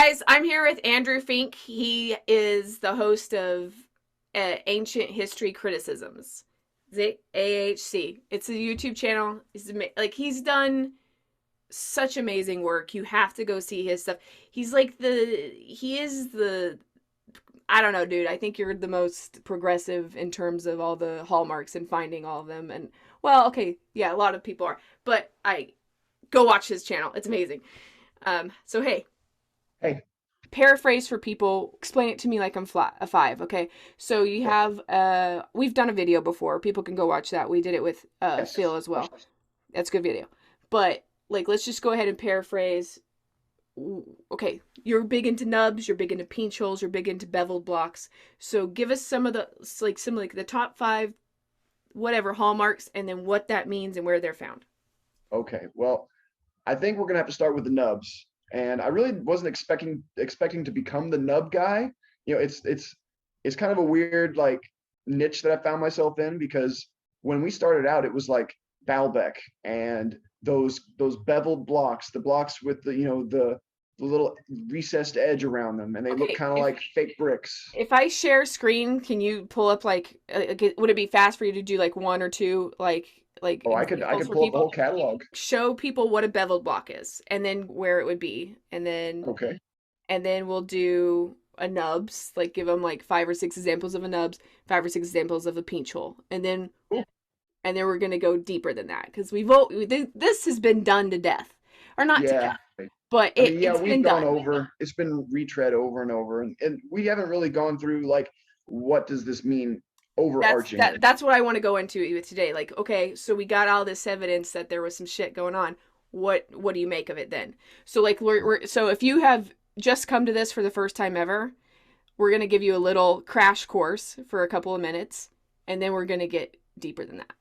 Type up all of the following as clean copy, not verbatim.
guys, I'm here with Andrew Finck. He is the host of Ancient History Criticisms, AHC. It's a YouTube channel. He's done such amazing work. You have to go see his stuff. He is the I don't know, dude. I think you're the most progressive in terms of all the hallmarks and finding all of them. And well, okay, yeah, a lot of people are, but I go watch his channel. It's amazing. So hey, Hey, paraphrase for people, explain it to me like I'm a five. Okay, so you okay. have we've done a video before, people can go watch that. We did it with Yes. Phil as well. That's a good video. But like, let's just go ahead and paraphrase. Okay, you're big into nubs, you're big into pinch holes, you're big into beveled blocks. So give us some of the like the top five whatever hallmarks, and then what that means and where they're found. Okay. Well, I think we're gonna have to start with the nubs. And I really wasn't expecting to become the nub guy. It's kind of a weird like niche that I found myself in because when we started out, it was like Balbeck and those beveled blocks, the blocks with the little recessed edge around them, and they look Okay, kind of if like fake bricks. if I share screen, can you pull up would it be fast for you to do like one or two like Oh, I examples could for pull up the people? whole catalog. Show people what a beveled block is, and then where it would be, Okay. and then we'll do a nubs, like give them like five or six examples of a nubs, five or six examples of a pinch hole, Cool. and then we're gonna go deeper than that because this has been done to death, or not to Yeah. death, but I mean, yeah, it's we've been gone done. over, it's been retread over and over, and we haven't really gone through like what does this mean overarchingly. That's what I want to go into with today. Like, okay, so we got all this evidence that there was some shit going on. What do you make of it then? So like so if you have just come to this for the first time ever, we're gonna give you a little crash course for a couple of minutes, and then we're gonna get deeper than that.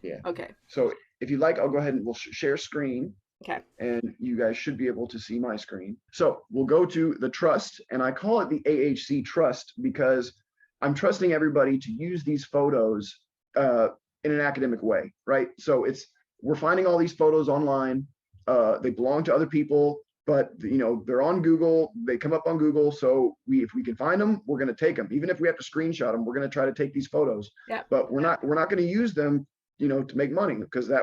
Yeah. Okay. So if you'd like, I'll go ahead and we'll share screen, Okay. and you guys should be able to see my screen. So we'll go to the trust, and I call it the AHC trust because I'm trusting everybody to use these photos uh, in an academic way, right? So we're finding all these photos online. They belong to other people, but they're on Google. They come up on Google. So if we can find them, we're going to take them. Even if we have to screenshot them, we're going to try to take these photos. Yeah. But we're not going to use them, to make money because that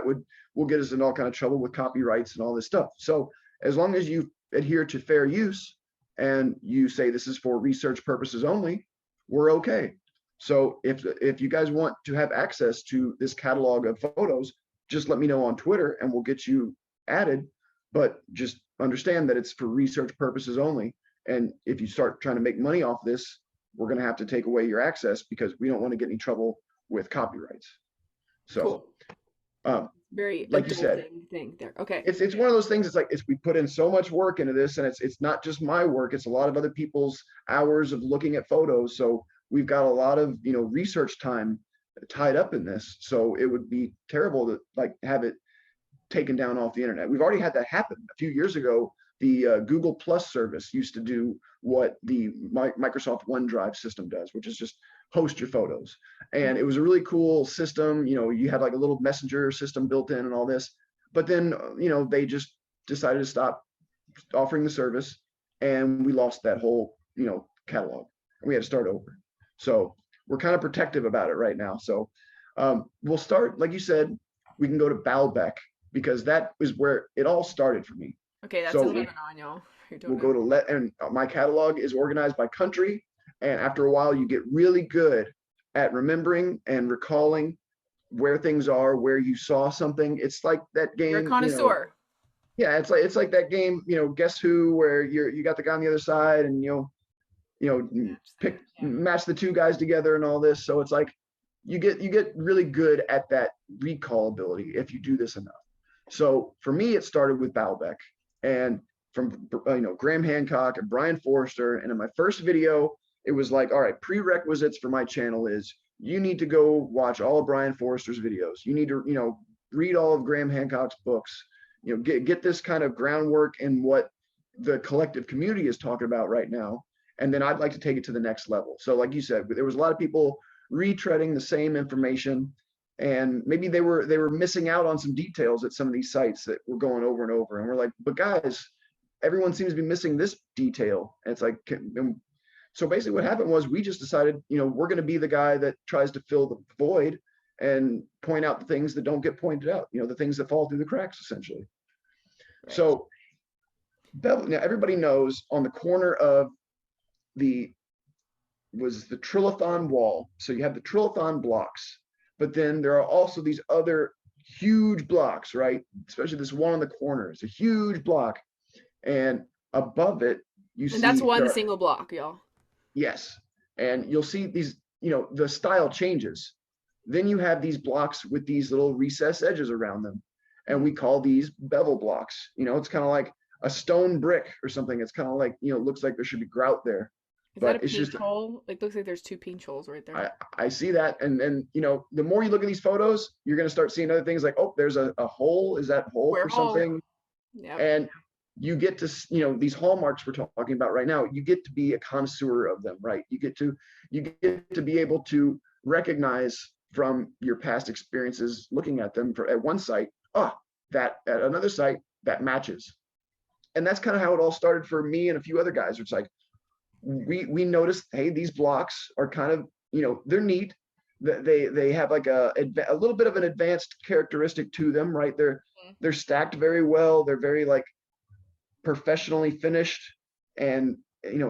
will get us in all kind of trouble with copyrights and all this stuff. So as long as you adhere to fair use and you say this is for research purposes only, we're okay. So if you guys want to have access to this catalog of photos, just let me know on Twitter and we'll get you added. But just understand that it's for research purposes only. And if you start trying to make money off this, we're going to have to take away your access because we don't want to get any trouble with copyrights. So, Cool. um, Very like you said, adulting thing there. Okay. it's one of those things. It's like we put in so much work into this, and it's not just my work. It's a lot of other people's hours of looking at photos. So we've got a lot of research time tied up in this. So it would be terrible to like have it taken down off the internet. We've already had that happen a few years ago. The Google Plus service used to do what the Microsoft OneDrive system does, which is just host your photos. And it was a really cool system. You had like a little messenger system built in and all this. But then, they just decided to stop offering the service, and we lost that whole, catalog. And we had to start over. So we're kind of protective about it right now. So we'll start, like you said, we can go to Balbeck because that is where it all started for me. Okay, that's So 11 on y'all. You're doing we'll it. go to and my catalog is organized by country. And after a while, you get really good at remembering and recalling where things are, where you saw something. It's like that You're a game, connoisseur. yeah, it's like that game, Guess Who, where you got the guy on the other side, and Match that. pick Yeah. match the two guys together and all this. So it's like you get really good at that recall ability if you do this enough. So for me, it started with Balbeck and from Graham Hancock and Brian Forrester. And in my first video, it was like, all right, prerequisites for my channel is you need to go watch all of Brian Forrester's videos. You need to read all of Graham Hancock's books. Get this kind of groundwork in what the collective community is talking about right now. And then I'd like to take it to the next level. So like you said, there was a lot of people retreading the same information, and maybe they were missing out on some details at some of these sites that were going over and over, and we're like, but guys, everyone seems to be missing this detail. And it's like, so basically what happened was we just decided, we're going to be the guy that tries to fill the void and point out the things that don't get pointed out, the things that fall through the cracks, essentially. Right. So now everybody knows on the corner of the trilithon wall. So you have the trilithon blocks, but then there are also these other huge blocks, right? Especially this one on the corner. It's a huge block. And above it, you And that's see one single block, y'all. yes. And you'll see these, the style changes. Then you have these blocks with these little recessed edges around them. And we call these bevel blocks. It's kind of like a stone brick or something. It's kind of like, looks like there should be grout there. Is that a But it's pinch just, hole? It looks like there's two pinch holes right there. I see that. And the more you look at these photos, you're going to start seeing other things like, oh, there's a hole. Is that hole Square for hole. something? Yep. And you get to, these hallmarks we're talking about right now, you get to be a connoisseur of them, right? You get to be able to recognize from your past experiences looking at them at one site, that at another site that matches. And that's kind of how it all started for me and a few other guys. It's like we noticed, hey, these blocks are kind of, they're neat. They have like a little bit of an advanced characteristic to them, right? They're stacked very well. They're very like professionally finished, and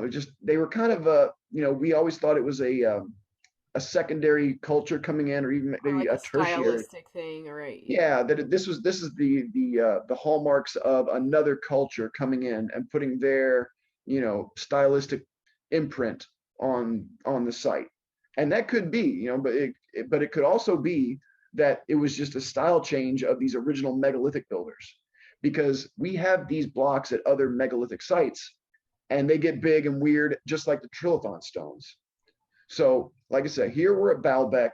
just they were kind of we always thought it was a secondary culture coming in, or even maybe Like a a tertiary. stylistic thing, right? Yeah, that this is the hallmarks of another culture coming in and putting their stylistic imprint on the site, and that could be but it could also be that it was just a style change of these original megalithic builders, because we have these blocks at other megalithic sites and they get big and weird just like the trilithon stones. So like I said, here we're at Balbeck,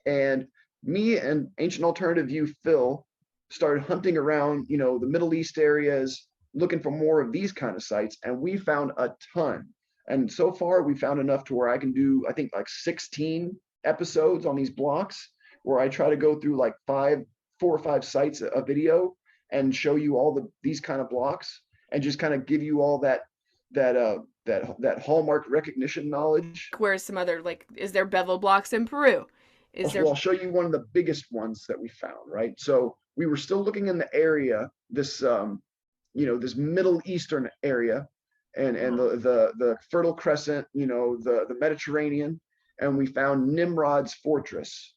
and me and Ancient Alternative View Phil started hunting around the Middle East areas looking for more of these kind of sites, and we found a ton. And so far we found enough to where I can do, I think, like 16 episodes on these blocks, where I try to go through like 4 or 5 sites a video and show you all these kind of blocks, and just kind of give you all that hallmark recognition knowledge. Where's some other, like, is there bevel blocks in Peru? Is there? Well, I'll show you one of the biggest ones that we found, right? So we were still looking in the area, this this Middle Eastern area, and the Fertile Crescent, the Mediterranean, and we found Nimrod's Fortress.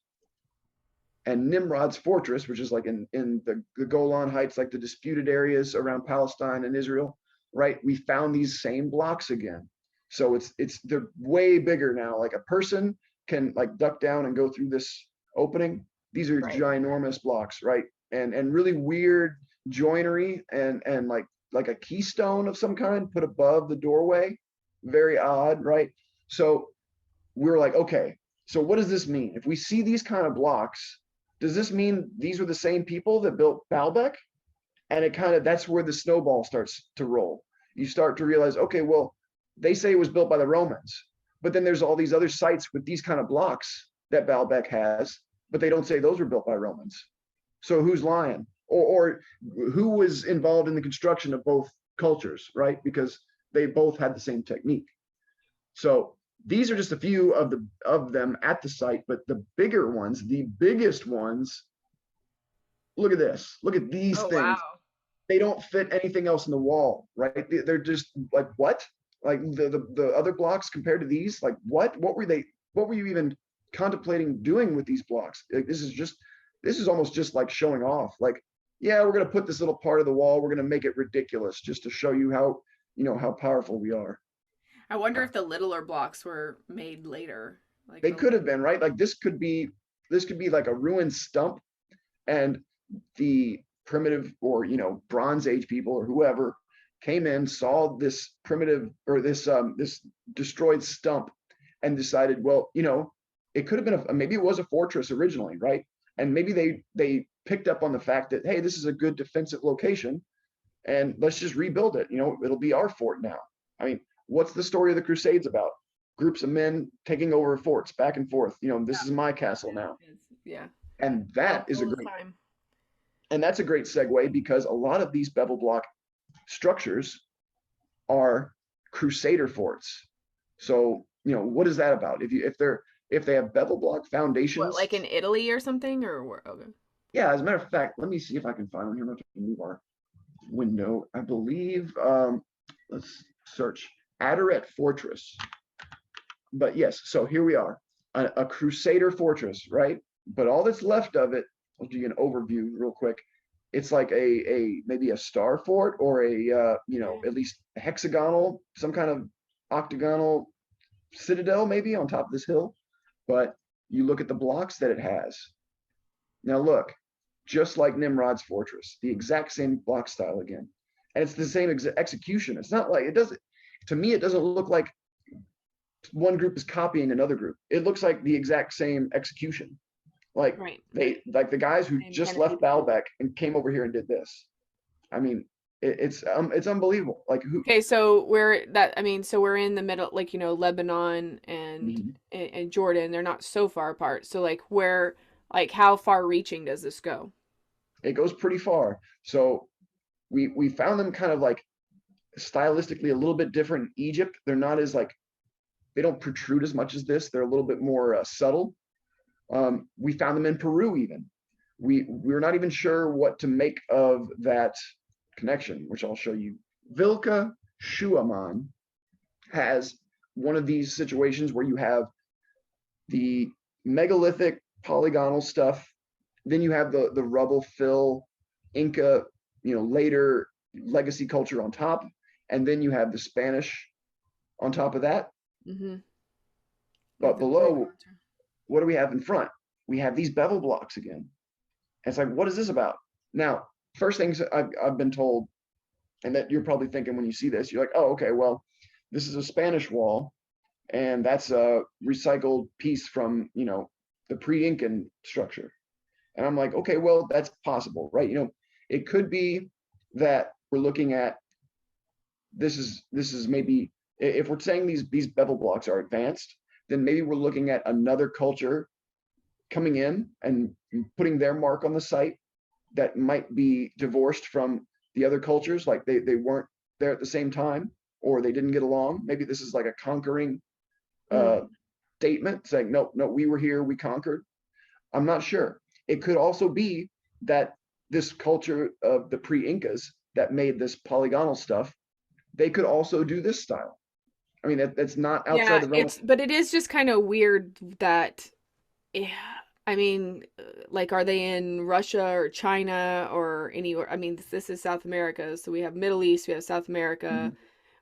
And Nimrod's Fortress, which is like in the Golan Heights, like the disputed areas around Palestine and Israel, right? We found these same blocks again. So they're way bigger now. Like a person can like duck down and go through this opening. These are ginormous blocks, right? And really weird joinery, and like a keystone of some kind put above the doorway. Very odd, right? So we were like, okay, so what does this mean? If we see these kind of blocks, does this mean these were the same people that built Balbeck? And that's where the snowball starts to roll. You start to realize, okay, well, they say it was built by the Romans, but then there's all these other sites with these kind of blocks that Balbeck has, but they don't say those were built by Romans. So who's lying? Or who was involved in the construction of both cultures, right? Because they both had the same technique. So these are just a few of them at the site, but the bigger ones, the biggest ones, look at this. Look at these things. Wow. They don't fit anything else in the wall, right? They're just like, what? Like the other blocks compared to these, like what were you even contemplating doing with these blocks? Like, this is almost just like showing off. Like, yeah, we're going to put this little part of the wall, we're going to make it ridiculous just to show you how powerful we are. I wonder if the littler blocks were made later. Like they could have been, right? Like this could be like a ruined stump, and the primitive or Bronze Age people or whoever came in, saw this primitive or this destroyed stump, and decided, well, it could have been maybe it was a fortress originally, right? And maybe they picked up on the fact that, hey, this is a good defensive location, and let's just rebuild it. It'll be our fort now. I mean, what's the story of the Crusades about? Groups of men taking over forts back and forth. This is my castle now. Yeah. And that is a great, and that's a great segue, because a lot of these bevel block structures are Crusader Forts. So, what is that about? If they have bevel block What, foundations, like in Italy or something, or where? Okay. yeah, as a matter of fact, let me see if I can find one here. I'm going to move our window. I believe, let's search Adaret Fortress. But yes, so here we are, a Crusader Fortress, right? But all that's left of it, I'll give you an overview real quick. It's like a maybe a star fort or at least a hexagonal, some kind of octagonal citadel maybe on top of this hill. But you look at the blocks that it has. Now look, just like Nimrod's fortress, the exact same block style again. And it's the same execution. It's not like, it doesn't, to me, it doesn't look like one group is copying another group. It looks like the exact same execution. Like Right. like the guys who Same just kind of left people. Balbeck and came over here and did this. I mean, it's unbelievable. Like who? Okay, so we're in the middle, like, Lebanon Mhm. and Jordan. They're not so far apart. So like where, like how far reaching does this go? It goes pretty far. So we found them kind of like stylistically a little bit different in Egypt. They're not as like they don't protrude as much as this. They're a little bit more subtle. We found them in Peru even. We're not even sure what to make of that connection, which I'll show you. Vilka Schumann has one of these situations where you have the megalithic polygonal stuff, then you have the rubble fill Inca, later legacy culture on top, and then you have the Spanish on top of that. Mm-hmm. Like But the brick below, culture. what do we have in front? We have these bevel blocks again. And it's like, what is this about? Now, first things I've been told, and that you're probably thinking when you see this, you're like, oh, okay, well, this is a Spanish wall, and that's a recycled piece from, the pre-Incan structure. And I'm like, okay, well, that's possible, right? It could be that we're looking at this is maybe if we're saying these bevel blocks are advanced, then maybe we're looking at another culture coming in and putting their mark on the site that might be divorced from the other cultures, like they weren't there at the same time or they didn't get along. Maybe this is like a conquering uh, Mm. statement saying, no, no, we were here, we conquered. I'm not sure. It could also be that this culture of the pre-Incas that made this polygonal stuff, they could also do this style. I mean, that's not outside Yeah, the realm. but it is just kind of weird that, yeah, I mean, like, are they in Russia or China or anywhere? I mean, this is South America, so we have Middle East, we have South America, Mhm,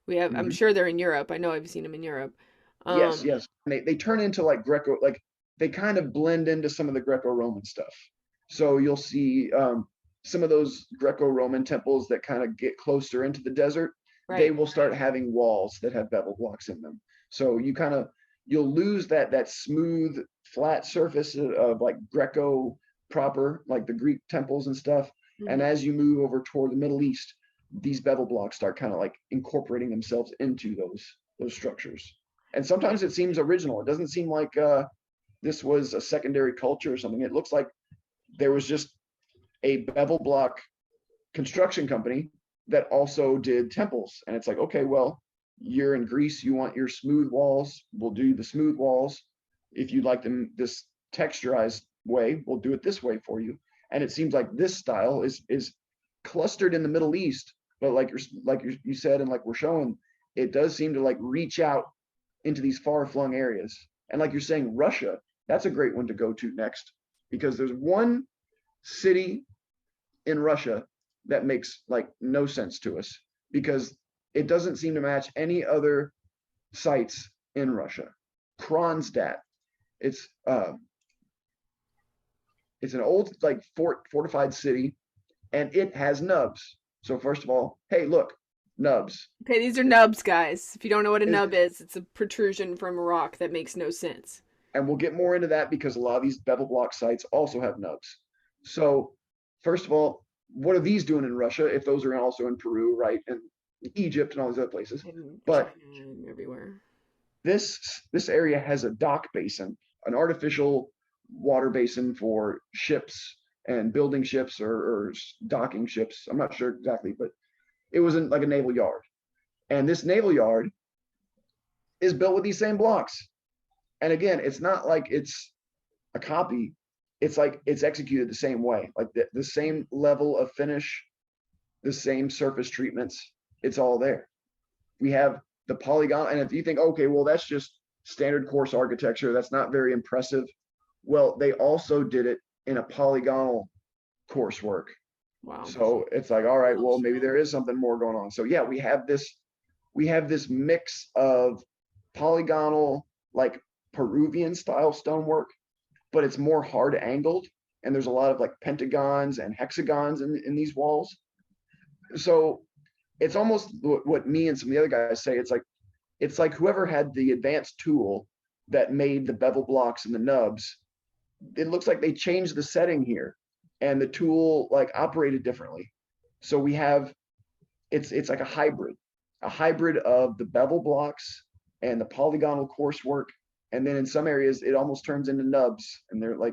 we have, I'm mhm. sure they're in Europe. I know I've seen them in Europe. Yes, Um, yes. And they turn into like Greco, like they kind of blend into some of the Greco-Roman stuff. So you'll see some of those Greco-Roman temples that kind of get closer into the desert, they right. will start having walls that have bevel blocks in them. So you'll lose that smooth, flat surface of like Greco proper, like the Greek temples and stuff. And Hmm. as you move over toward the Middle East, these bevel blocks start kind of like incorporating themselves into those structures. And sometimes it seems original. It doesn't seem like this was a secondary culture or something. It looks like there was just a bevel block construction company that also did temples. And it's like, okay, well, you're in Greece, you want your smooth walls, we'll do the smooth walls. If you'd like them this texturized way, we'll do it this way for you. And it seems like this style is clustered in the Middle East, but you said, and like we're showing, it does seem to like reach out into these far-flung areas. And like you're saying, Russia, that's a great one to go to next because there's one city in Russia that makes like no sense to us because it doesn't seem to match any other sites in Russia. Kronstadt. It's uh, it's an old like fortified city, and it has nubs. So first of all, hey, look, nubs. Okay, these are nubs, guys. If you don't know what a Is nub is, it's a protrusion from a rock that makes no sense. and we'll get more into that because a lot of these bevel block sites also have nubs. So first of all, what are these doing in Russia if those are also in Peru, right, and Egypt and all these other places? In China But and everywhere. this area has a dock basin, an artificial water basin for ships and building ships or docking ships. I'm not sure exactly, but It was like a naval yard. And this naval yard is built with these same blocks. And again, it's not like it's a copy. It's like it's executed the same way, like the same level of finish, the same surface treatments. It's all there. We have the polygon. And if you think, okay, well, that's just standard course architecture, that's not very impressive. Well, they also did it in a polygonal coursework. Wow. So it's like, all right, well, maybe there is something more going on. So yeah, we have this mix of polygonal, like Peruvian style stonework, but it's more hard angled. And there's a lot of like pentagons and hexagons in these walls. So it's almost what me and some of the other guys say. It's like whoever had the advanced tool that made the bevel blocks and the nubs, it looks like they changed the setting here and the tool like operated differently. So we have, it's like a hybrid of the bevel blocks and the polygonal coursework. And then in some areas, it almost turns into nubs, and they're like,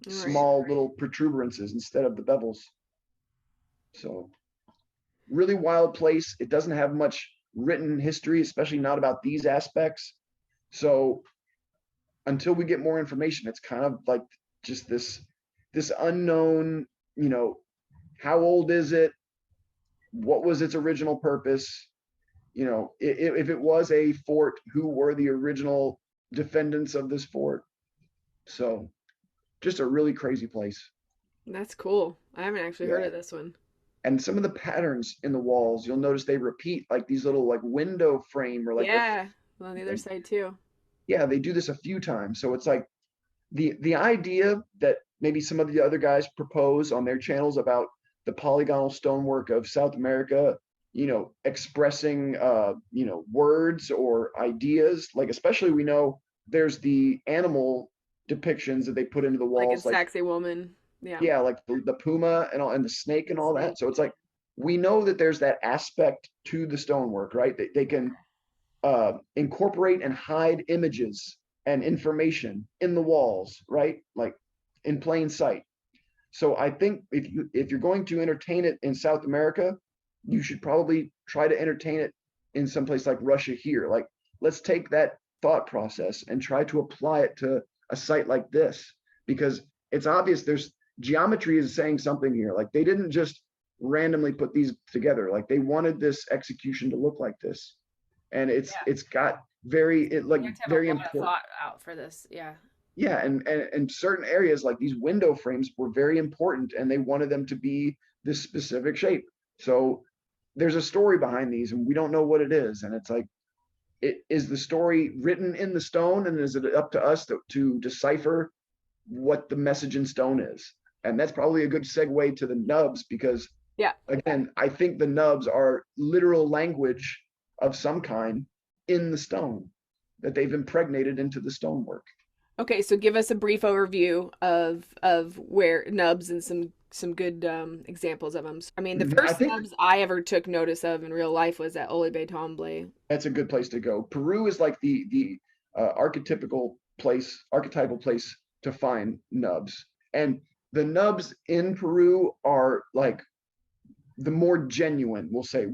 small little protuberances instead of the bevels. So really wild place. It doesn't have much written history, especially not about these aspects. So until we get more information, it's kind of like just this unknown, how old is it? What was its original purpose? If it was a fort, who were the original defendants of this fort? So just a really crazy place. That's cool. I haven't actually heard of this one. And some of the patterns in the walls, you'll notice they repeat, like these little like window frame or like on the other side too. Yeah, they do this a few times. So it's like the idea that maybe some of the other guys propose on their channels about the polygonal stonework of South America, expressing words or ideas, like especially we know there's the animal depictions that they put into the walls, like in Saxy Woman. Yeah, like the puma and the snake and all that. So it's like we know that there's that aspect to the stonework, right? They can incorporate and hide images and information in the walls, right? Like in plain sight. So I think if you're going to entertain it in South America, you should probably try to entertain it in some place like Russia here. Like, let's take that thought process and try to apply it to a site like this, because it's obvious there's geometry is saying something here. Like they didn't just randomly put these together. Like they wanted this execution to look like this. And it's got very important thought out for this. Yeah, and certain areas like these window frames were very important, and they wanted them to be this specific shape. So there's a story behind these, and we don't know what it is. And it's like, is the story written in the stone, and is it up to us to decipher what the message in stone is? And that's probably a good segue to the nubs, because again, I think the nubs are literal language of some kind in the stone that they've impregnated into the stonework. Okay, so give us a brief overview of where nubs and some good examples of them. I mean, the first nubs I ever took notice of in real life was at Olive Tomblay. That's a good place to go. Peru is like the archetypal place to find nubs, and the nubs in Peru are like the more genuine, we'll say.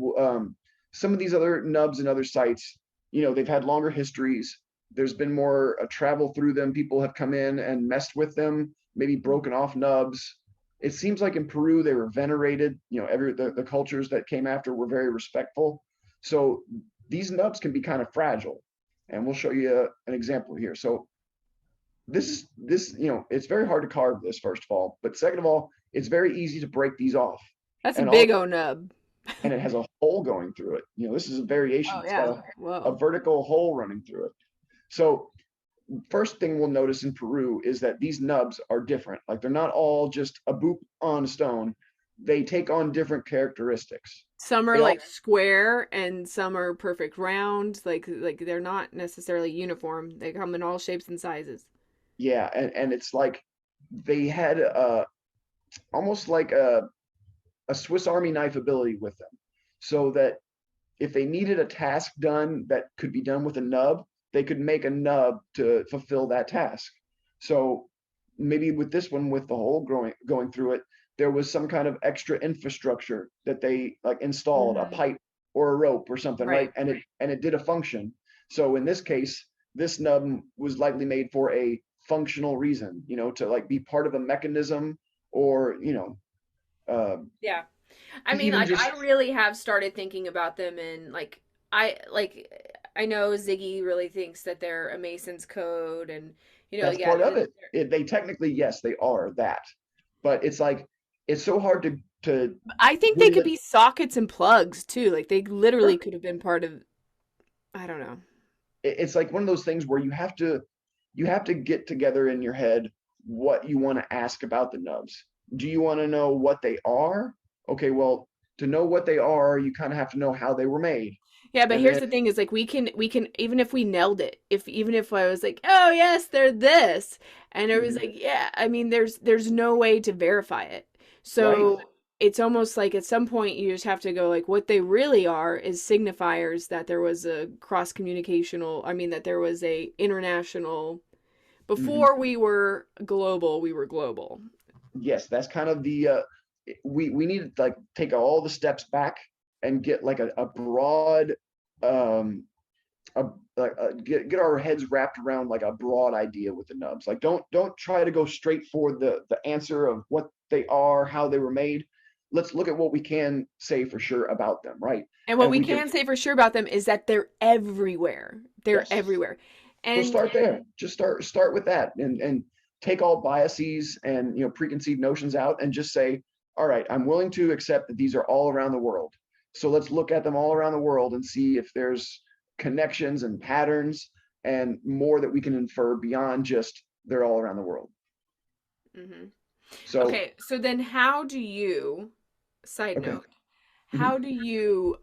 Some of these other nubs and other sites, they've had longer histories. There's been more travel through them. People have come in and messed with them, maybe broken off nubs. It seems like in Peru, they were venerated. The cultures that came after were very respectful. So these nubs can be kind of fragile. And we'll show you an example here. So this, it's very hard to carve this, first of all. But second of all, it's very easy to break these off. That's a big O nub. And it has a hole going through it. This is a variation. It's got a vertical hole running through it. So first thing we'll notice in Peru is that these nubs are different. Like they're not all just a boop on a stone. They take on different characteristics. Some are like square and some are perfect round. Like they're not necessarily uniform. They come in all shapes and sizes. Yeah, and it's like they had almost like a Swiss Army knife ability with them. So that if they needed a task done that could be done with a nub, they could make a nub to fulfill that task. So maybe with this one, with the hole going through it, there was some kind of extra infrastructure that they like installed, a Mm-hmm. pipe or a rope or something, right? Right. And it did a function. So in this case, this nub was likely made for a functional reason, to like be part of a mechanism, or uh, Yeah. I mean, even like just I really have started thinking about them, and like I know Ziggy really thinks that they're a Mason's code, and that's yeah, part of it. They technically, yes, they are that, but it's like it's so hard to I think they really could let. be sockets and plugs too. Like they literally Sure. could have been part of. I don't know. It's like one of those things where you have to get together in your head what you want to ask about the nubs. Do you want to know what they are? Okay, well, to know what they are, you kind of have to know how they were made. Yeah, but And here's then the thing: is like we can even if we nailed it, if even if I was like, oh yes, they're this, and it was mhm, like, yeah, I mean, there's no way to verify it. right. So it's almost like at some point you just have to go like, what they really are is signifiers that there was a cross communicational. I mean, that there was a international. Hmm. Before we were global, we were global. Yes, that's kind of the we need to like take all the steps back and get like a broad um a, get our heads wrapped around like a broad idea with the nubs. Like don't try to go straight for the answer of what they are, how they were made. Let's look at what we can say for sure about them, right? And what And we we can, can say for sure about them is that they're everywhere. They're yes. everywhere. So And start there. Just start with that, and take all biases and preconceived notions out, and just say, all right, I'm willing to accept that these are all around the world. So let's look at them all around the world and see if there's connections and patterns and more that we can infer beyond just they're all around the world. mhm. So Okay, so then how do you, side okay. note, Mhm. how do you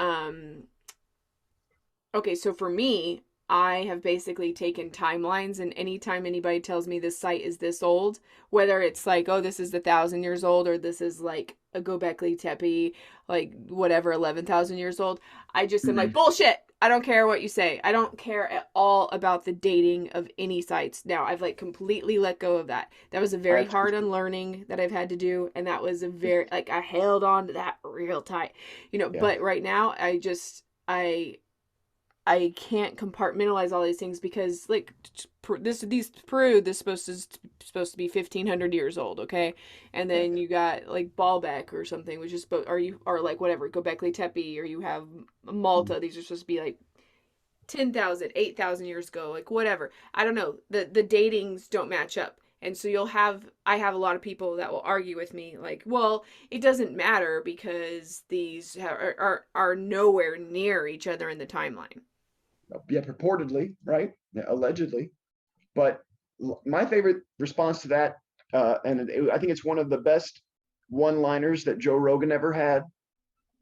okay, so for me, I have basically taken timelines, and anytime anybody tells me this site is this old, whether it's like, oh, this is 1,000 years old, or this is like a Göbekli Tepe, like whatever, 11,000 years old, I just am like, Mhm. bullshit. I don't care what you say. I don't care at all about the dating of any sites. Now, I've like completely let go of that. That was a I very have to. hard unlearning that I've had to do, and that was a very, like, I held on to that real tight, Yeah. but right now, I can't compartmentalize all these things because like these Peru this supposed to be 1,500 years old, okay, and Yeah. then you got like Balbeck or something, which is supposed or like whatever Göbekli Tepe, or you have Mhm. Malta. These are supposed to be like 10,000, 8,000 years ago, like whatever. I don't know. The datings don't match up. And so I have a lot of people that will argue with me like, well, it doesn't matter because these are nowhere near each other in the timeline. Yeah, purportedly, right? Yeah, allegedly. But my favorite response to that, I think it's one of the best one-liners that Joe Rogan ever had,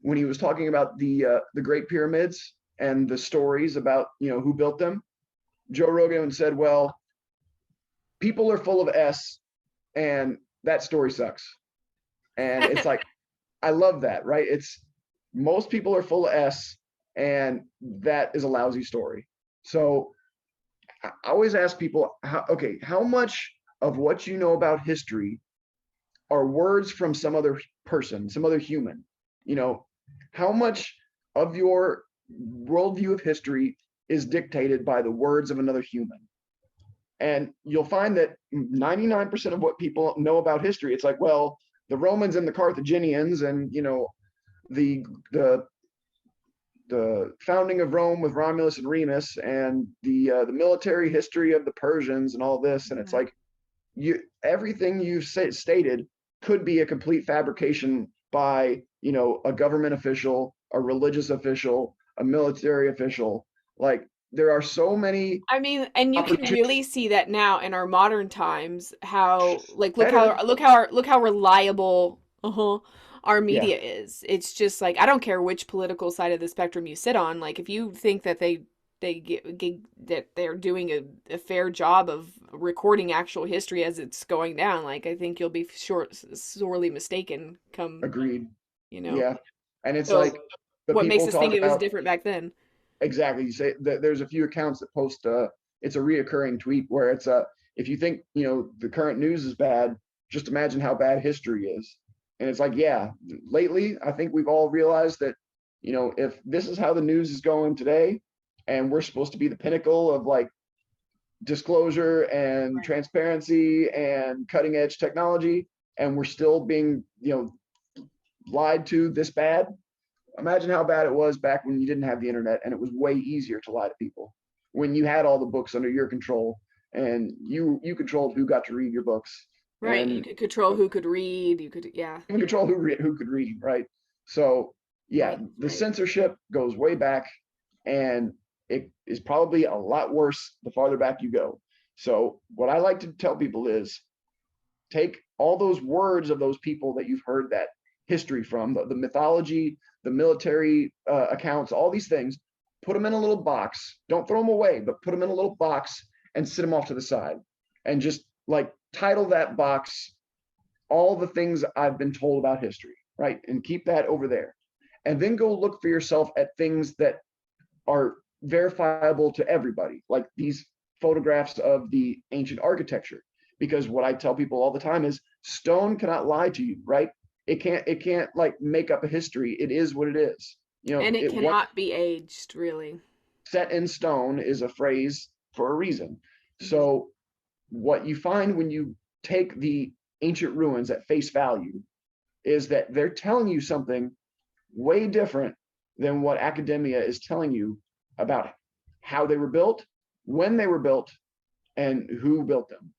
when he was talking about the Great Pyramids and the stories about who built them. Joe Rogan said, "Well, people are full of S, and that story sucks." And it's like, I love that, right? It's most people are full of S, and that is a lousy story. So I always ask people, okay, how much of what you know about history are words from some other person, some other human? You know, how much of your worldview of history is dictated by the words of another human? And you'll find that 99% of what people know about history, it's like, well, the Romans and the Carthaginians, and the the the founding of Rome with Romulus and Remus, and the military history of the Persians and all this. And it's Mhm. like, everything you've stated could be a complete fabrication by a government official, a religious official, a military official. Like, there are so many I mean, and you can opportunities. really see that now in our modern times, how like Better. look how reliable our Yeah. media is. It's just like I don't care which political side of the spectrum you sit on. Like if you think that get that they're doing a fair job of recording actual history as it's going down, like I think you'll be sorely mistaken come, Agreed. you know. Yeah. And it's So like, the what makes people us think talk it was about, different back then? exactly, you say that there's a few accounts that post, it's a reoccurring tweet where it's if you think the current news is bad, just imagine how bad history is. And it's like, yeah, lately, I think we've all realized that, if this is how the news is going today, and we're supposed to be the pinnacle of like disclosure and Right. transparency and cutting edge technology, and we're still being, lied to this bad. Imagine how bad it was back when you didn't have the internet and it was way easier to lie to people. When you had all the books under your control and you controlled who got to read your books Right. You and could control who could read. You could, yeah. even control who could read, right? So yeah, Right. the Right. censorship goes way back, and it is probably a lot worse the farther back you go. So what I like to tell people is take all those words of those people that you've heard that history from, the mythology, the military accounts, all these things, put them in a little box. Don't throw them away, but put them in a little box and sit them off to the side, and just like title that box all the things I've been told about history, right? And keep that over there. And then go look for yourself at things that are verifiable to everybody, like these photographs of the ancient architecture. Because what I tell people all the time is stone cannot lie to you, right? It can't like make up a history. It is what it is. And it It what cannot be aged, really. set in stone is a phrase for a reason. Hmm. So what you find when you take the ancient ruins at face value is that they're telling you something way different than what academia is telling you about how they were built, when they were built, and who built them.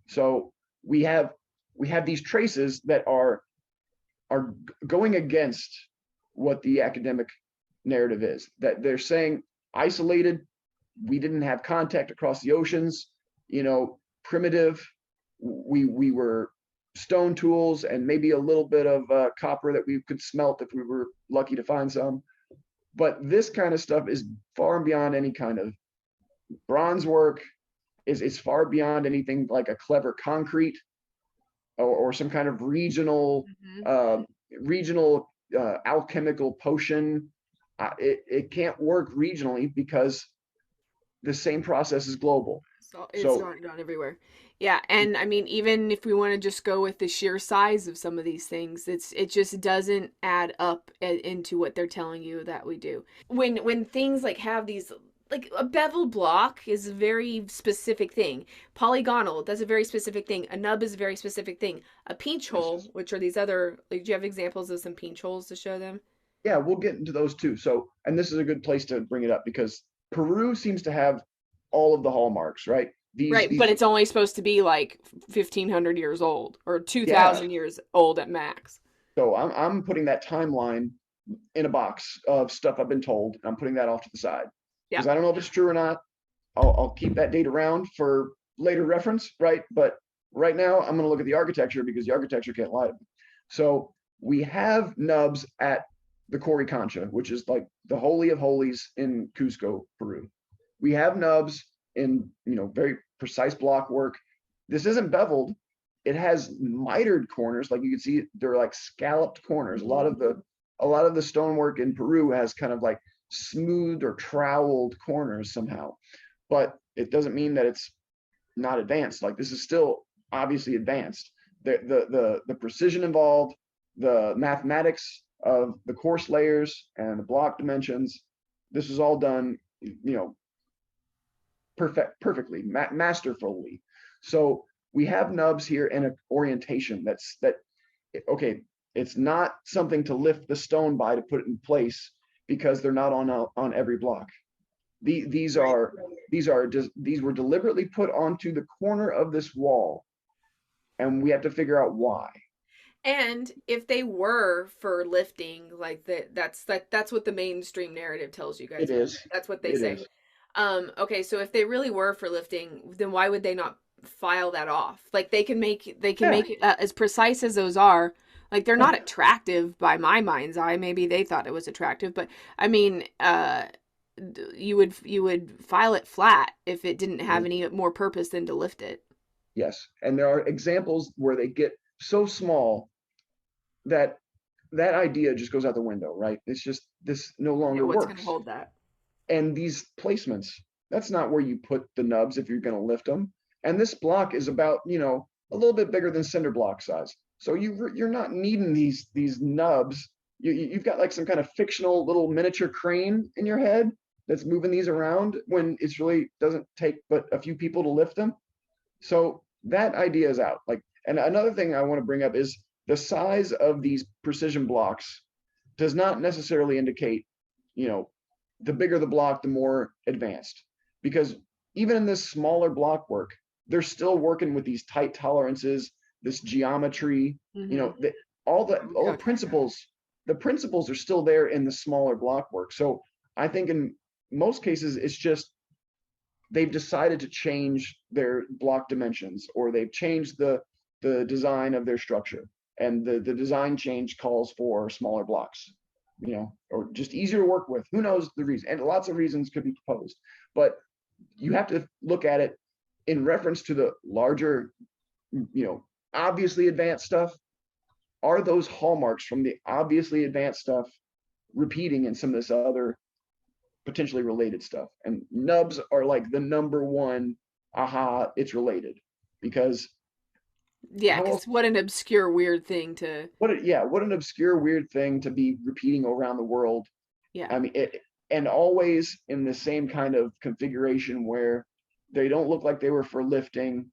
So we have these traces that are going against what the academic narrative is. That they're saying isolated, we didn't have contact across the oceans, primitive, we were stone tools and maybe a little bit of copper that we could smelt if we were lucky to find some. But this kind of stuff is far and beyond any kind of bronze work. Is far beyond anything like a clever concrete or some kind of Hmm. uh, regional alchemical potion. It can't work regionally because the same process is global. So it's So not done everywhere. Yeah, and I mean, even if we want to just go with the sheer size of some of these things, it just doesn't add up into what they're telling you that we do. When things like have these, like a beveled block is a very specific thing. Polygonal, that's a very specific thing. A nub is a very specific thing. A pinch hole, which are these other, like, do you have examples of some pinch holes to show them? yeah, we'll get into those too. So, and this is a good place to bring it up because Peru seems to have all of the hallmarks, right? These Right, but these it's only supposed to be like 1,500 years old or yeah. 2,000 years old at max. So I'm putting that timeline in a box of stuff I've been told, and I'm putting that off to the side Yeah. because I don't know if it's true or not. I'll keep that date around for later reference, right? But right now, I'm going to look at the architecture because the architecture can't lie to me. So we have nubs at the Coricancha, which is like the holy of holies in Cusco, Peru. We have nubs in very precise block work. This isn't beveled. It has mitered corners, like you can see, they're like scalloped corners. A lot Hmm. of the stonework in Peru has kind of like smoothed or troweled corners somehow, but it doesn't mean that it's not advanced. Like this is still obviously advanced. The precision involved, the mathematics of the course layers and the block dimensions. This is all done, perfectly, masterfully. So we have nubs here in an orientation that okay. It's not something to lift the stone by to put it in place because they're not on every block. These Right. are these were deliberately put onto the corner of this wall, and we have to figure out why. And if they were for lifting, like that's what the mainstream narrative tells you It guys. is. That's what they It say. is. Okay, so if they really were for lifting, then why would they not file that off? Like they can make Yeah. it as precise as those are. Like they're not attractive by my mind's eye. Maybe they thought it was attractive, but I mean, you would file it flat if it didn't have any more purpose than to lift it. Yes. And there are examples where they get so small that that idea just goes out the window, right? It's just this no Yeah, longer what's going to works. hold that? And these placements, that's not where you put the nubs if you're going to lift them. And this block is about, a little bit bigger than cinder block size. So you're not needing these nubs. You've got like some kind of fictional little miniature crane in your head that's moving these around when it's really doesn't take but a few people to lift them. So that idea is out. Like, and another thing I want to bring up is the size of these precision blocks does not necessarily indicate, you know, the bigger the block, the more advanced. Because even in this smaller block work, they're still working with these tight tolerances, this geometry, you know, all the principles are still there in the smaller block work. So I think in most cases it's just they've decided to change their block dimensions, or they've changed the design of their structure, and the design change calls for smaller blocks, you know, or just easier to work with. Who knows the reason? And lots of reasons could be proposed, but you have to look at it in reference to the larger, you know, obviously advanced stuff. Are those hallmarks from the obviously advanced stuff repeating in some of this other potentially related stuff? And nubs are like the number one, aha, it's related. Because Yeah, how else, because what an obscure, weird thing to. what an obscure weird thing to be repeating around the world. Yeah. I mean, and always in the same kind of configuration where they don't look like they were for lifting,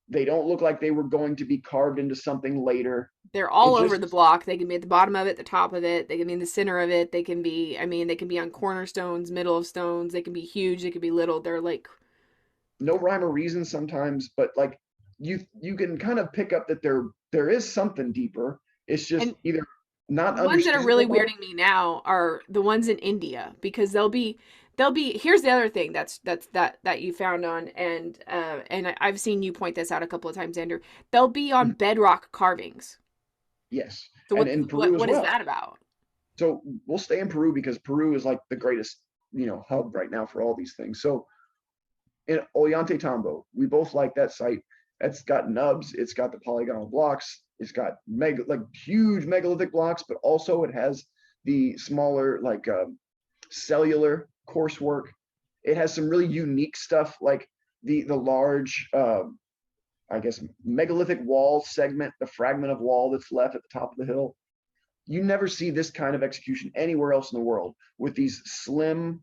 they don't look like they were going to be carved into something later. They're It all over the just, block. They can be at the bottom of it, the top of it. They can be in the center of it. They can be, I mean, they can be on cornerstones, middle of stones. They can be huge. They can be little. They're like, no rhyme or reason sometimes, but like you can kind of pick up that there is something deeper. It's just and either not the ones that are really understandable by. weirding me now are the ones in India because they'll be. Here's the other thing that you found on, and I've seen you point this out a couple of times, Andrew. They'll be on bedrock carvings. Yes, So and what in Peru what as what is well. that about? So we'll stay in Peru because Peru is like the greatest, you know, hub right now for all these things. So in Ollantaytambo, we both like that site. It's got nubs, it's got the polygonal blocks, it's got mega, like huge megalithic blocks, but also it has the smaller like cellular coursework. It has some really unique stuff like the large I guess megalithic wall segment, the fragment of wall that's left at the top of the hill. You never see this kind of execution anywhere else in the world with these slim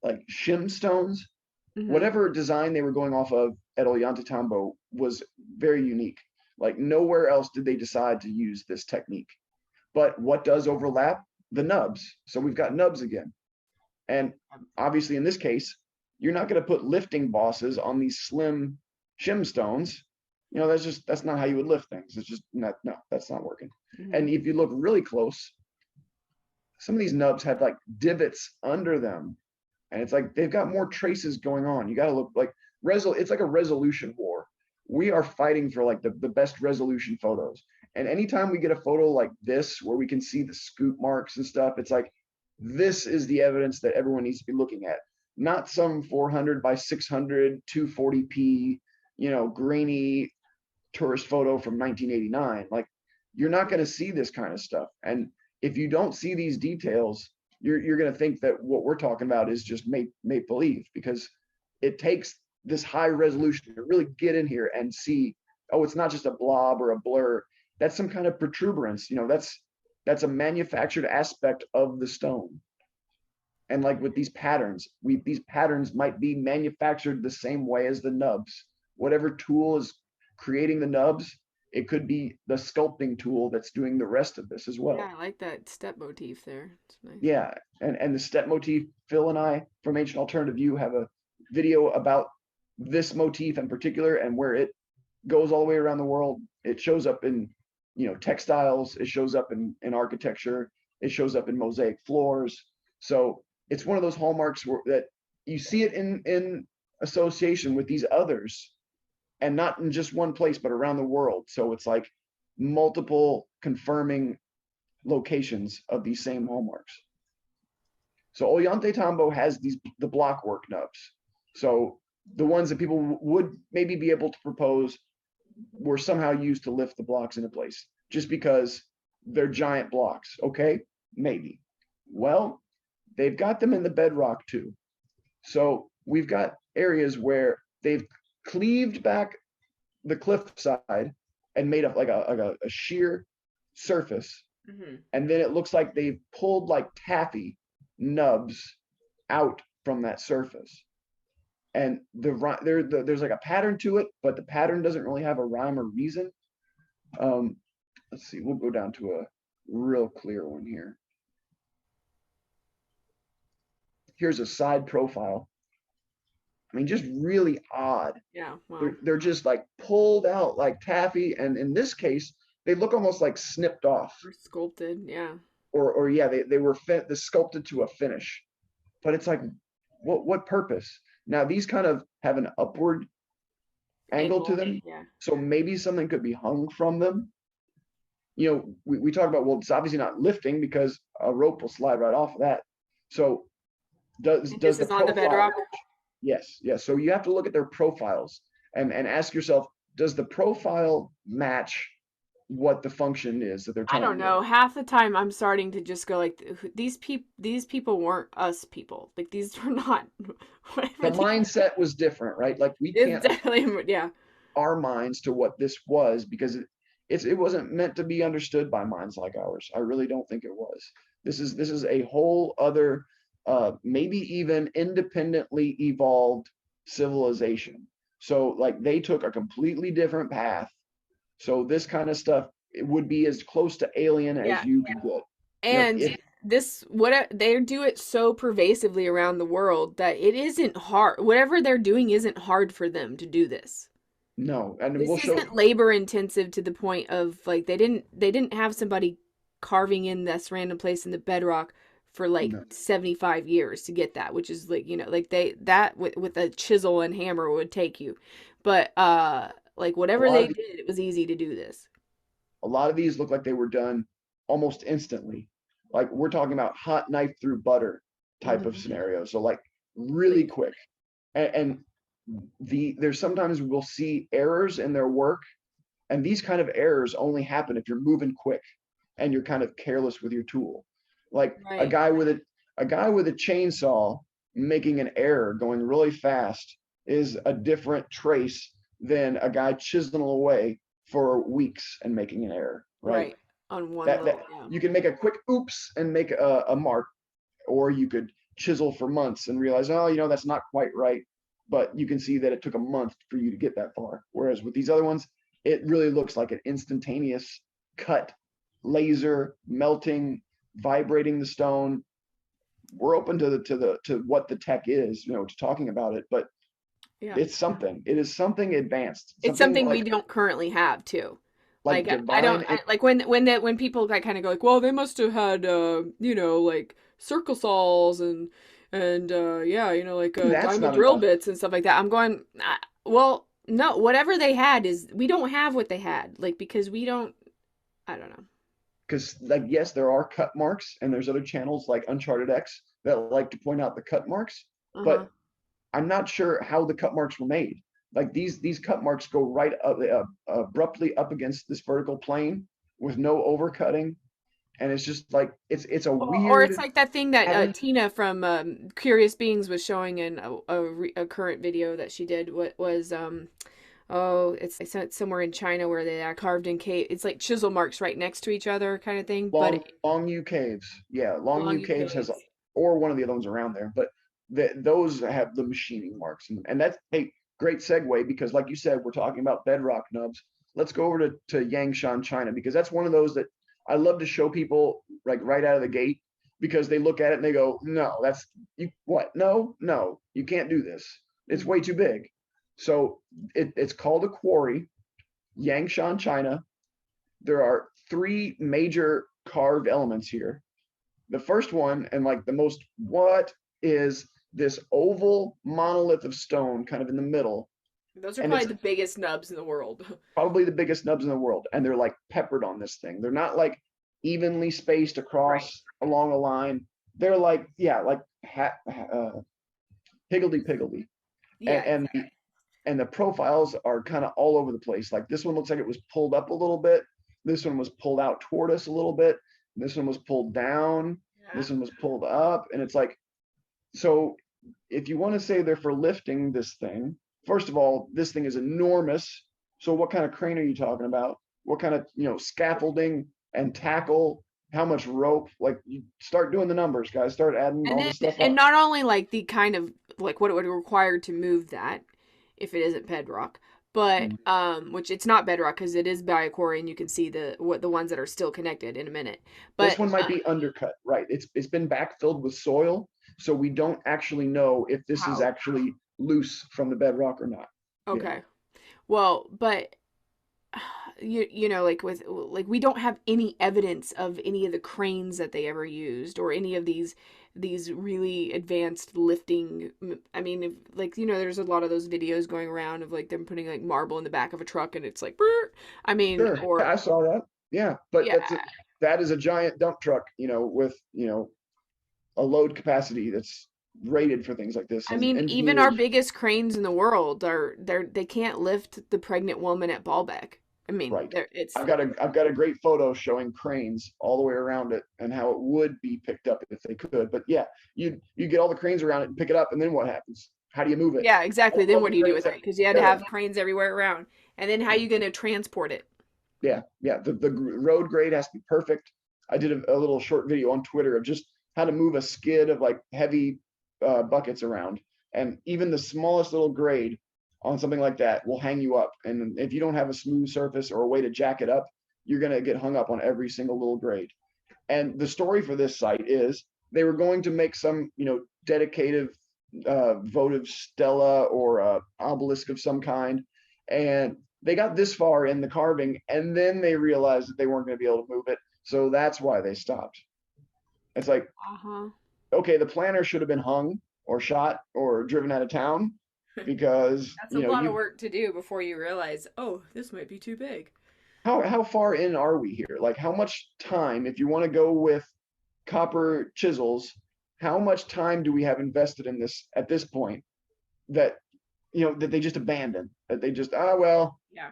like shim stones. Hmm. Whatever design they were going off of at Ollantaytambo was very unique. Like nowhere else did they decide to use this technique. But what does overlap? The nubs. So we've got nubs again. And obviously in this case, you're not going to put lifting bosses on these slim shim stones. You know, that's not how you would lift things. It's just not, no, that's not working. Hmm. And if you look really close, some of these nubs have like divots under them, and it's like they've got more traces going on. You got to look like it's like a resolution war. We are fighting for like the best resolution photos. And anytime we get a photo like this where we can see the scoop marks and stuff, it's like this is the evidence that everyone needs to be looking at, not some 400 by 600 240p, you know, grainy tourist photo from 1989. Like you're not going to see this kind of stuff. And if you don't see these details, you're going to think that what we're talking about is just make believe, because it takes this high resolution to really get in here and see, oh, it's not just a blob or a blur. That's some kind of protuberance. You know, that's a manufactured aspect of the stone. And like with these patterns, these patterns might be manufactured the same way as the nubs. Whatever tool is creating the nubs, it could be the sculpting tool that's doing the rest of this as Yeah, well. I like that step motif there. It's nice. Yeah, and the step motif, Phil and I from Ancient Alternative View have a video about this motif in particular and where it goes all the way around the world. It shows up in, you know, textiles, it shows up in architecture, it shows up in mosaic floors. So it's one of those hallmarks that you see it in association with these others, and not in just one place but around the world. So it's like multiple confirming locations of these same hallmarks. So Ollantaytambo has the blockwork nubs. So the ones that people would maybe be able to propose were somehow used to lift the blocks into place just because they're giant blocks. Okay, maybe. Well, they've got them in the bedrock too. So we've got areas where they've cleaved back the cliff side and made up like a sheer surface. Mm-hmm. And then it looks like they've pulled like taffy nubs out from that surface. And there's like a pattern to it, but the pattern doesn't really have a rhyme or reason. Let's see, we'll go down to a real clear one here. Here's a side profile. I mean, just really odd. Yeah. Wow. They're just like pulled out like taffy, and in this case, they look almost like snipped off. Or sculpted. Yeah. Or yeah, they were sculpted to a finish. But it's like, what purpose? Now these kind of have an upward angle to them, Yeah. so maybe something could be hung from them. You know, we talk about, well, it's obviously not lifting because a rope will slide right off of that. So does This the is on the profile? bedrock. Yes, yes. So you have to look at their profiles and ask yourself, does the profile match what the function is that they're I telling don't you? know. Half the time I'm starting to just go like, these people weren't us people. Like these were not. The mindset was different, right? Like we It's can't definitely, yeah. our minds to what this was because it wasn't meant to be understood by minds like ours. I really don't think it was. This is a whole other, maybe even independently evolved civilization. So like they took a completely different path. So this kind of stuff, it would be as close to alien as Yeah. you could get. You know, And this, what they do it so pervasively around the world that it isn't hard. Whatever they're doing isn't hard for them to do this. no, and This we'll show. isn't labor intensive to the point of like they didn't have somebody carving in this random place in the bedrock for like No. 75 years to get that, which is like, like that with a chisel and hammer would take you. But like A whatever lot they of did, it was easy to do this. a lot of these look like they were done almost instantly. Like we're talking about hot knife through butter type of Mm-hmm. scenario. So like really quick. And there's sometimes we'll see errors in their work, and these kind of errors only happen if you're moving quick and you're kind of careless with your tool. Like Right. a guy with a chainsaw making an error going really fast is a different trace than a guy chiseling away for weeks and making an error, right? Right. On one That level, yeah. you can make a quick oops and make a mark, or you could chisel for months and realize, oh, that's not quite right. But you can see that it took a month for you to get that far. Whereas with these other ones, it really looks like an instantaneous cut, laser, melting, vibrating the stone. We're open to what the tech is, to talking about it, but Yeah. it's something. It is something advanced. It's something we don't currently have too. Like Like I don't divine. like when people like kind of go like, well, they must have had like circle saws and yeah, like That's diamond not drill enough. bits and stuff like that. I'm going, well, no, whatever they had is we don't have what they had, like because we don't. I don't know. Because like yes, there are cut marks, and there's other channels like Uncharted X that like to point out the cut marks, Uh-huh. but I'm not sure how the cut marks were made. Like these cut marks go right up abruptly up against this vertical plane with no overcutting, and it's just like it's a Or it's weird like that thing that pattern. Tina from Curious Beings was showing in a current video that she did. What was oh, it's somewhere in China where they are carved in cave. It's like chisel marks right next to each other, kind of thing. But Long U caves. Yeah, Long U long caves has, caves. or one of the other ones around there, but those have the machining marks, and that's a great segue because, like you said, we're talking about bedrock nubs. Let's go over to Yangshan China because that's one of those that I love to show people like right out of the gate because they look at it and they go, no, that's you what? No, you can't do this. It's way too big. So it's called a quarry, Yangshan China. There are three major carved elements here. The first one, and like the most, what is this oval monolith of stone kind of in the middle? Those are And probably it's the biggest nubs in the world. probably the biggest nubs in the world. And they're like peppered on this thing. They're not like evenly spaced Right. across along a line. They're like, yeah, like higgledy piggledy. Yeah. And the profiles are kind of all over the place. Like this one looks like it was pulled up a little bit. This one was pulled out toward us a little bit. This one was pulled down. Yeah. This one was pulled up. And it's like, so if you want to say they're for lifting this thing, first of all, this thing is enormous. So what kind of crane are you talking about? what kind of, scaffolding and tackle, how much rope. Like, you start doing the numbers, guys. Start adding And all then, this stuff and up. not only like the kind of like what it would require to move that, if it isn't bedrock, but Mhm. which it's not bedrock because it is by a quarry, and you can see the ones that are still connected in a minute. This But one might be undercut, right? It's been backfilled with soil, so we don't actually know if this is how? actually loose from the bedrock or not. Yeah, Okay. Well, but you know, like with like we don't have any evidence of any of the cranes that they ever used, or any of these really advanced lifting. I mean, if, like, you know, there's a lot of those videos going around of like them putting like marble in the back of a truck and it's like brr. I mean, sure. Yeah, or I saw that. Yeah, but yeah, that is a giant dump truck, with a load capacity that's rated for things like this, I and mean, even our engineers. biggest cranes in the world they can't lift the pregnant woman at Balbeck. I mean, Right. it's I've got a great photo showing cranes all the way around it and how it would be picked up if they could. But yeah, you get all the cranes around it and pick it up, and then what happens? How do you move it? yeah, exactly. All Then the what do you do cranes with have it? to Because you had come to together. have cranes everywhere around, and then how are Yeah, you going to transport it? yeah. The road grade has to be perfect. I did a little short video on Twitter of just how to move a skid of like heavy buckets around, and even the smallest little grade on something like that will hang you up. And if you don't have a smooth surface or a way to jack it up, you're gonna get hung up on every single little grade. And the story for this site is they were going to make some, dedicated votive stela or obelisk of some kind, and they got this far in the carving, and then they realized that they weren't going to be able to move it, so that's why they stopped. It's like, Uh-huh. okay, the planner should have been hung or shot or driven out of town, because That's a lot of you work to do before you realize, oh, this might be too big. how far in are we here? Like, how much time, if you want to go with copper chisels, how much time do we have invested in this at this point, that that they just abandon, that they just, Yeah.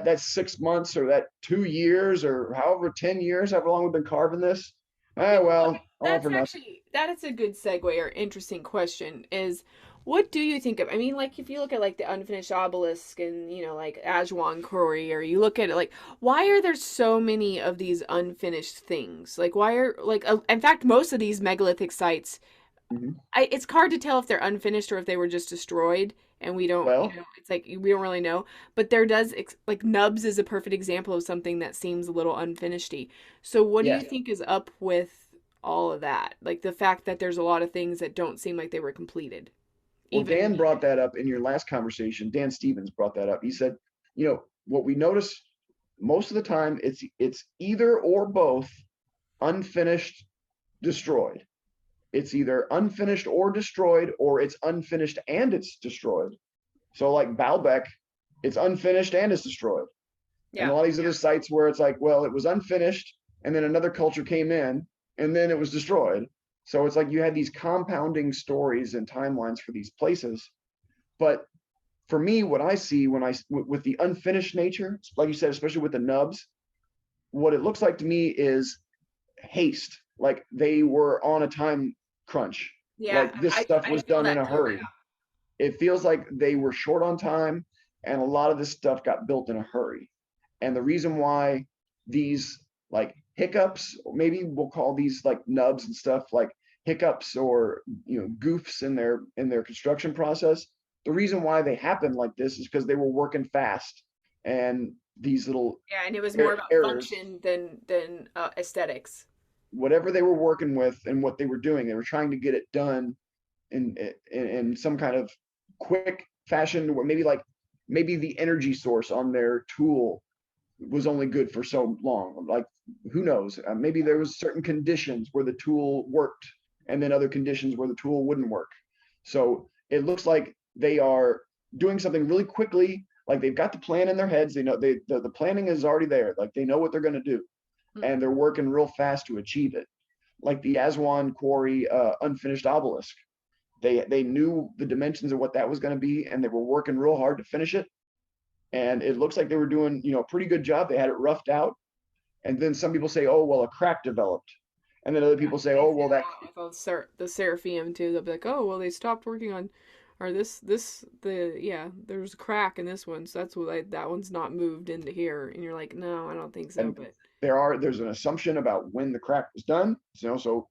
that's 6 months, or that 2 years, or however 10 years, however long we've been carving this. Okay, well, All for nothing. that is a good segue or interesting question is what do you think of, I mean, like if you look at like the unfinished obelisk and like Ajwan Quarry, or you look at it like why are there so many of these unfinished things? Like why are like in fact most of these megalithic sites, Mhm. it's hard to tell if they're unfinished or if they were just destroyed, and we don't, Well, it's like we don't really know. But there does like Nubs is a perfect example of something that seems a little unfinished-y. So what do yeah. you think is up with all of that? Like the fact that there's a lot of things that don't seem like they were completed. Well, Even Dan brought that up in your last conversation. Dan Stevens brought that up. He said, what we notice most of the time, it's either or both unfinished, destroyed. It's either unfinished or destroyed, or it's unfinished and it's destroyed. So like Balbeck, it's unfinished and it's destroyed. And a yeah. lot of these other sites where it's like, well, it was unfinished, and then another culture came in, and then it was destroyed. So it's like you had these compounding stories and timelines for these places. But for me, what I see with the unfinished nature, like you said, especially with the nubs, what it looks like to me is haste. Like they were on a time crunch. Yeah, Like this stuff I was feel done in that a too. hurry. It feels like they were short on time, and a lot of this stuff got built in a hurry. And the reason why these like hiccups, or maybe we'll call these like nubs and stuff, like hiccups or goofs in their construction process, the reason why they happen like this is because they were working fast, and these little Yeah, and it was more about errors, function than aesthetics. whatever they were working with and what they were doing, they were trying to get it done in some kind of quick fashion, where maybe the energy source on their tool was only good for so long. Like, who knows? Maybe there was certain conditions where the tool worked, and then other conditions where the tool wouldn't work. So it looks like they are doing something really quickly. Like they've got the plan in their heads. They know the planning is already there. Like they know what they're going to do, Hmm. and they're working real fast to achieve it. Like the Aswan Quarry unfinished obelisk, they knew the dimensions of what that was going to be, and they were working real hard to finish it. And it looks like they were doing a pretty good job. They had it roughed out, and then some people say, oh well, a crack developed, and then other people say, They oh say well, that that a lot with all the Seraphim too. They'll be like, "Oh, well, they stopped working on or there's a crack in this one, so that's what that one's not moved into here, and you're like, no, I don't think so, And but there's an assumption about when the crack was done. So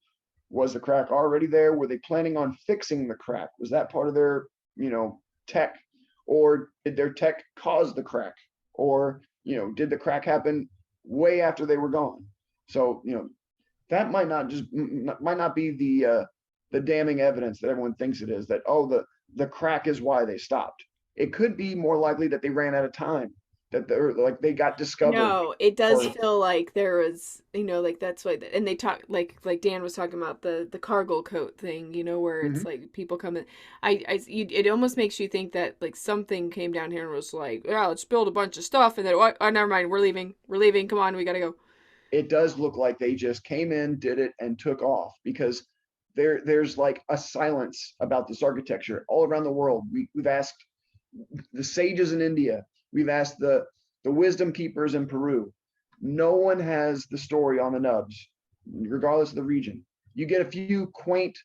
was the crack already there? Were they planning on fixing the crack? Was that part of their, tech? Or did their tech cause the crack? Or, did the crack happen way after they were gone? So, that might not be the damning evidence that everyone thinks it is, that, oh, the crack is why they stopped. It could be more likely that they ran out of time, that they're like they got discovered, no, it does or feel like there was, like that's why, and they talk like Dan was talking about the cargo coat thing, where it's Mhm. like people come in. It almost makes you think that like something came down here and was like, yeah, let's build a bunch of stuff, and then what? Oh, never mind, we're leaving. Come on, we gotta go. It does look like they just came in, did it, and took off, because there's like a silence about this architecture all around the world. We've asked the sages in India, we've asked the wisdom keepers in Peru. No one has the story on the Nubs, regardless of the region. You get a few quaint,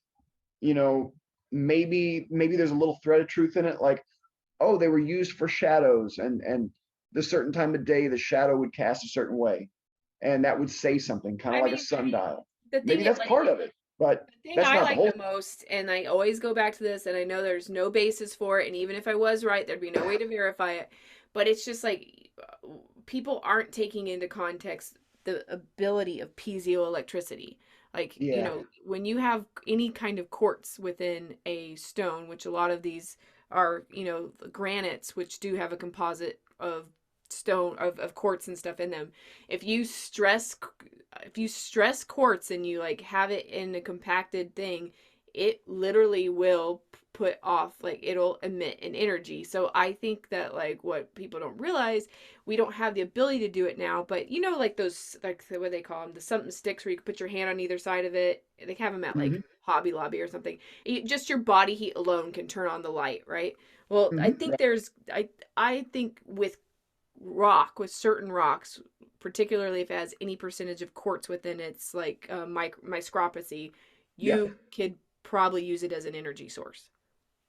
you know, maybe there's a little thread of truth in it, like, oh, they were used for shadows, and the certain time of day the shadow would cast a certain way, and that would say something, kind of I like a mean, sundial. the Maybe thing that's like part of it, but the thing that's I not the like whole. the most, and I always go back to this, and I know there's no basis for it, and even if I was right, there'd be no way to verify it. But it's just like people aren't taking into context the ability of piezoelectricity. Like, Yeah. when you have any kind of quartz within a stone, which a lot of these are, granites, which do have a composite of stone of quartz and stuff in them. If you stress if you stress quartz and you like have it in a compacted thing, it literally will put off, like it'll emit an energy. So I think that like what people don't realize, we don't have the ability to do it now, but like those, like what they call them, the something sticks where you can put your hand on either side of it. They have them at like Hmm. Hobby Lobby or something. Just your body heat alone can turn on the light, right? Well, I think Right. there's I think with certain rocks, particularly if it has any percentage of quartz within its like microscopy, Yeah. you could probably use it as an energy source.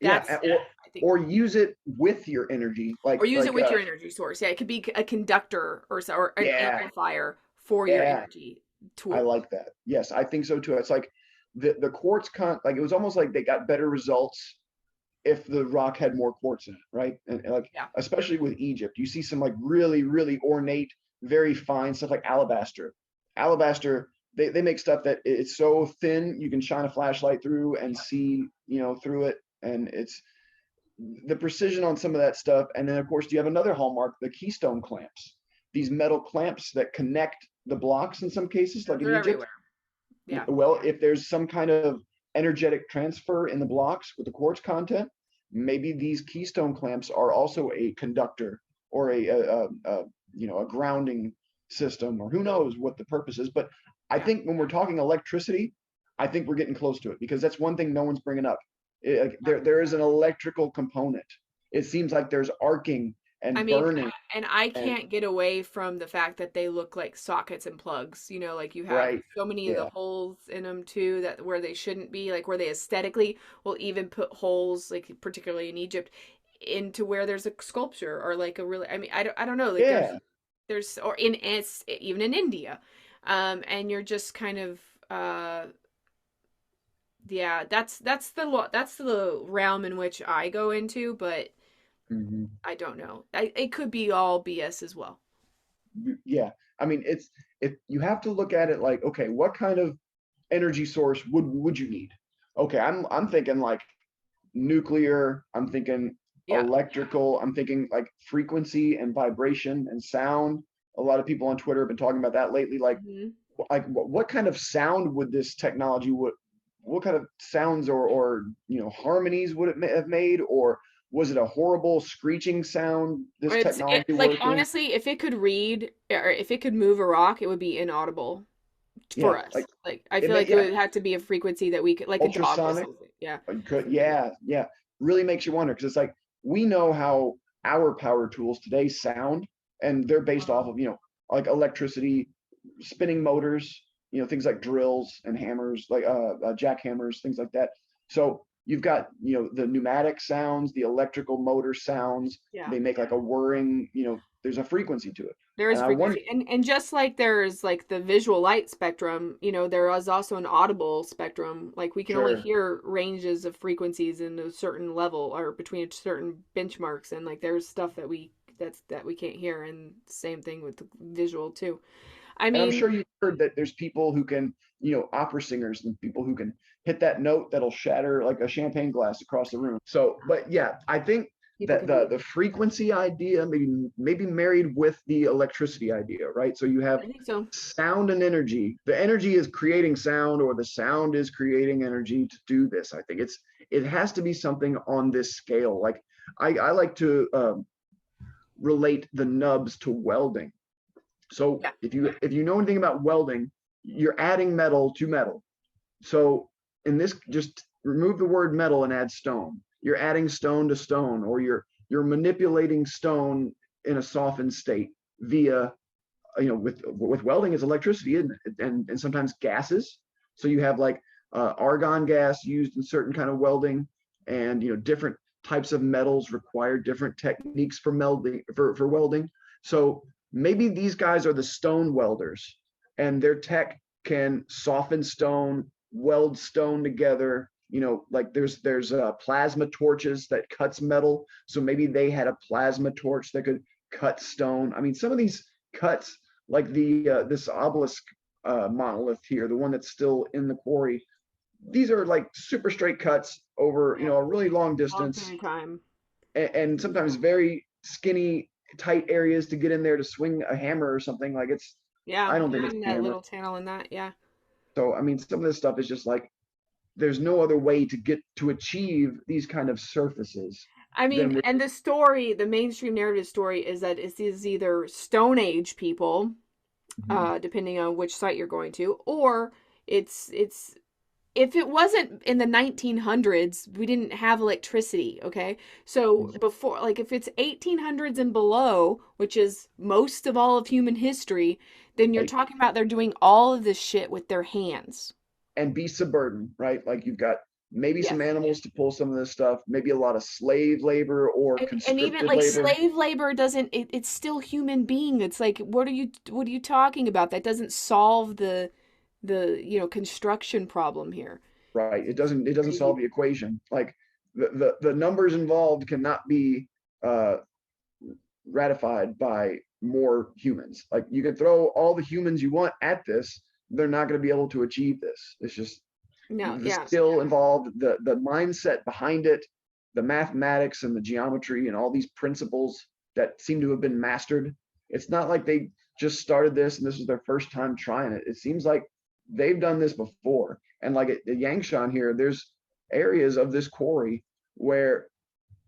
Yeah. That's I think, Or use it with your energy, or like use it with your energy source. Yeah, it could be a conductor or an yeah, amplifier for your yeah. energy I tool. like that. Yes, I think so too. It's like the quartz like, it was almost like they got better results if the rock had more quartz in it, right? And like, Yeah. especially with Egypt, you see some like really, really ornate, very fine stuff like alabaster. Alabaster, they make stuff that it's so thin you can shine a flashlight through and Yeah. see, through it. And it's the precision on some of that stuff. And then of course you have another hallmark, the keystone clamps. These metal clamps that connect the blocks in some cases, like Those in are Egypt. everywhere. Yeah. Well, if there's some kind of energetic transfer in the blocks with the quartz content, maybe these keystone clamps are also a conductor, or a grounding system, or who knows what the purpose is. But I Yeah. think when we're talking electricity, I think we're getting close to it, because that's one thing no one's bringing up. There is an electrical component. It seems like there's arcing I and mean, burning and I and can't get away from the fact that they look like sockets and plugs. Like you have right. so many of the Yeah. holes in them too, that where they shouldn't be, like where they aesthetically will even put holes, like particularly in Egypt, into where there's a sculpture or like a really, I mean, I don't know, like Yeah. there's or in it's even in India, and you're just kind of yeah, that's the realm in which I go into, but Mhm. I don't know. It could be all BS as well. Yeah. I mean, you have to look at it like, okay, what kind of energy source would you need? Okay, I'm thinking like nuclear, I'm thinking Yeah. electrical, I'm thinking like frequency and vibration and sound. A lot of people on Twitter have been talking about that lately. Hmm. Like what kind of sound would this technology, what kind of sounds, or harmonies would it have made, or was it a horrible screeching sound, this technology Like worked in? honestly, if it could read or if it could move a rock, it would be inaudible for Yeah, us. Like I it feel may, like it yeah, would have to be a frequency that we could, like a dog ultrasonic. whistle. Yeah. Could, yeah, yeah. Really makes you wonder, because it's like we know how our power tools today sound, and they're based off of, like electricity, spinning motors, things like drills and hammers, like jackhammers, things like that. So you've got, the pneumatic sounds, the electrical motor sounds. Yeah. They make like a whirring, there's a frequency to it. There And is I wonder, frequency. And just like there's like the visual light spectrum, there is also an audible spectrum. Like we can only sure. hear ranges of frequencies in a certain level or between certain benchmarks, and like there's stuff that we can't hear, and same thing with the visual too. I And I'm mean, sure you've heard that there's people who can, opera singers and people who can hit that note that'll shatter like a champagne glass across the room. So, but yeah, I think people that can do the it. frequency idea maybe married with the electricity idea, right? So you have I think so. sound and energy. The energy is creating sound, or the sound is creating energy to do this. I think it has to be something on this scale. Like I like to relate the nubs to welding. So Yeah. if you know anything about welding, you're adding metal to metal. So in this, just remove the word metal and add stone. You're adding stone to stone, or you're manipulating stone in a softened state via, with welding is electricity, isn't it? And sometimes gases. So you have like argon gas used in certain kind of welding, and different types of metals require different techniques for melding for welding. So maybe these guys are the stone welders, and their tech can soften stone, weld stone together. Like there's plasma torches that cuts metal. So maybe they had a plasma torch that could cut stone. I mean, some of these cuts, like the this obelisk monolith here, the one that's still in the quarry. These are like super straight cuts over Yeah. a really long Long distance, period of time. and sometimes very skinny, tight areas to get in there to swing a hammer or something. Like it's, Yeah. I don't think it's Even a that hammer. little channel in that. Yeah. So I mean, some of this stuff is just like there's no other way to get to achieve these kind of surfaces I mean, than with. and the story, the mainstream narrative story is that it is either Stone Age people, Mhm. depending on which site you're going to, or it's if it wasn't in the 1900s, we didn't have electricity, okay? So before, like if it's 1800s and below, which is most of all of human history, then you're Right. talking about they're doing all of this shit with their hands. And beasts of burden, right? Like you've got maybe some Yes. animals to pull some of this stuff, maybe a lot of slave labor or And even conscripted like labor. slave labor doesn't it's still human being. It's like what are you talking about? That doesn't solve the construction problem here. Right. It doesn't Crazy. solve the equation. Like the numbers involved cannot be uh ratified by more humans. Like you can throw all the humans you want at this, they're not going to be able to achieve this. It's just No, the yeah. skill involved, the mindset behind it, the mathematics and the geometry and all these principles that seem to have been mastered. It's not like they just started this and this is their first time trying it. It seems like they've done this before. And like at Yangshan here, there's areas of this quarry where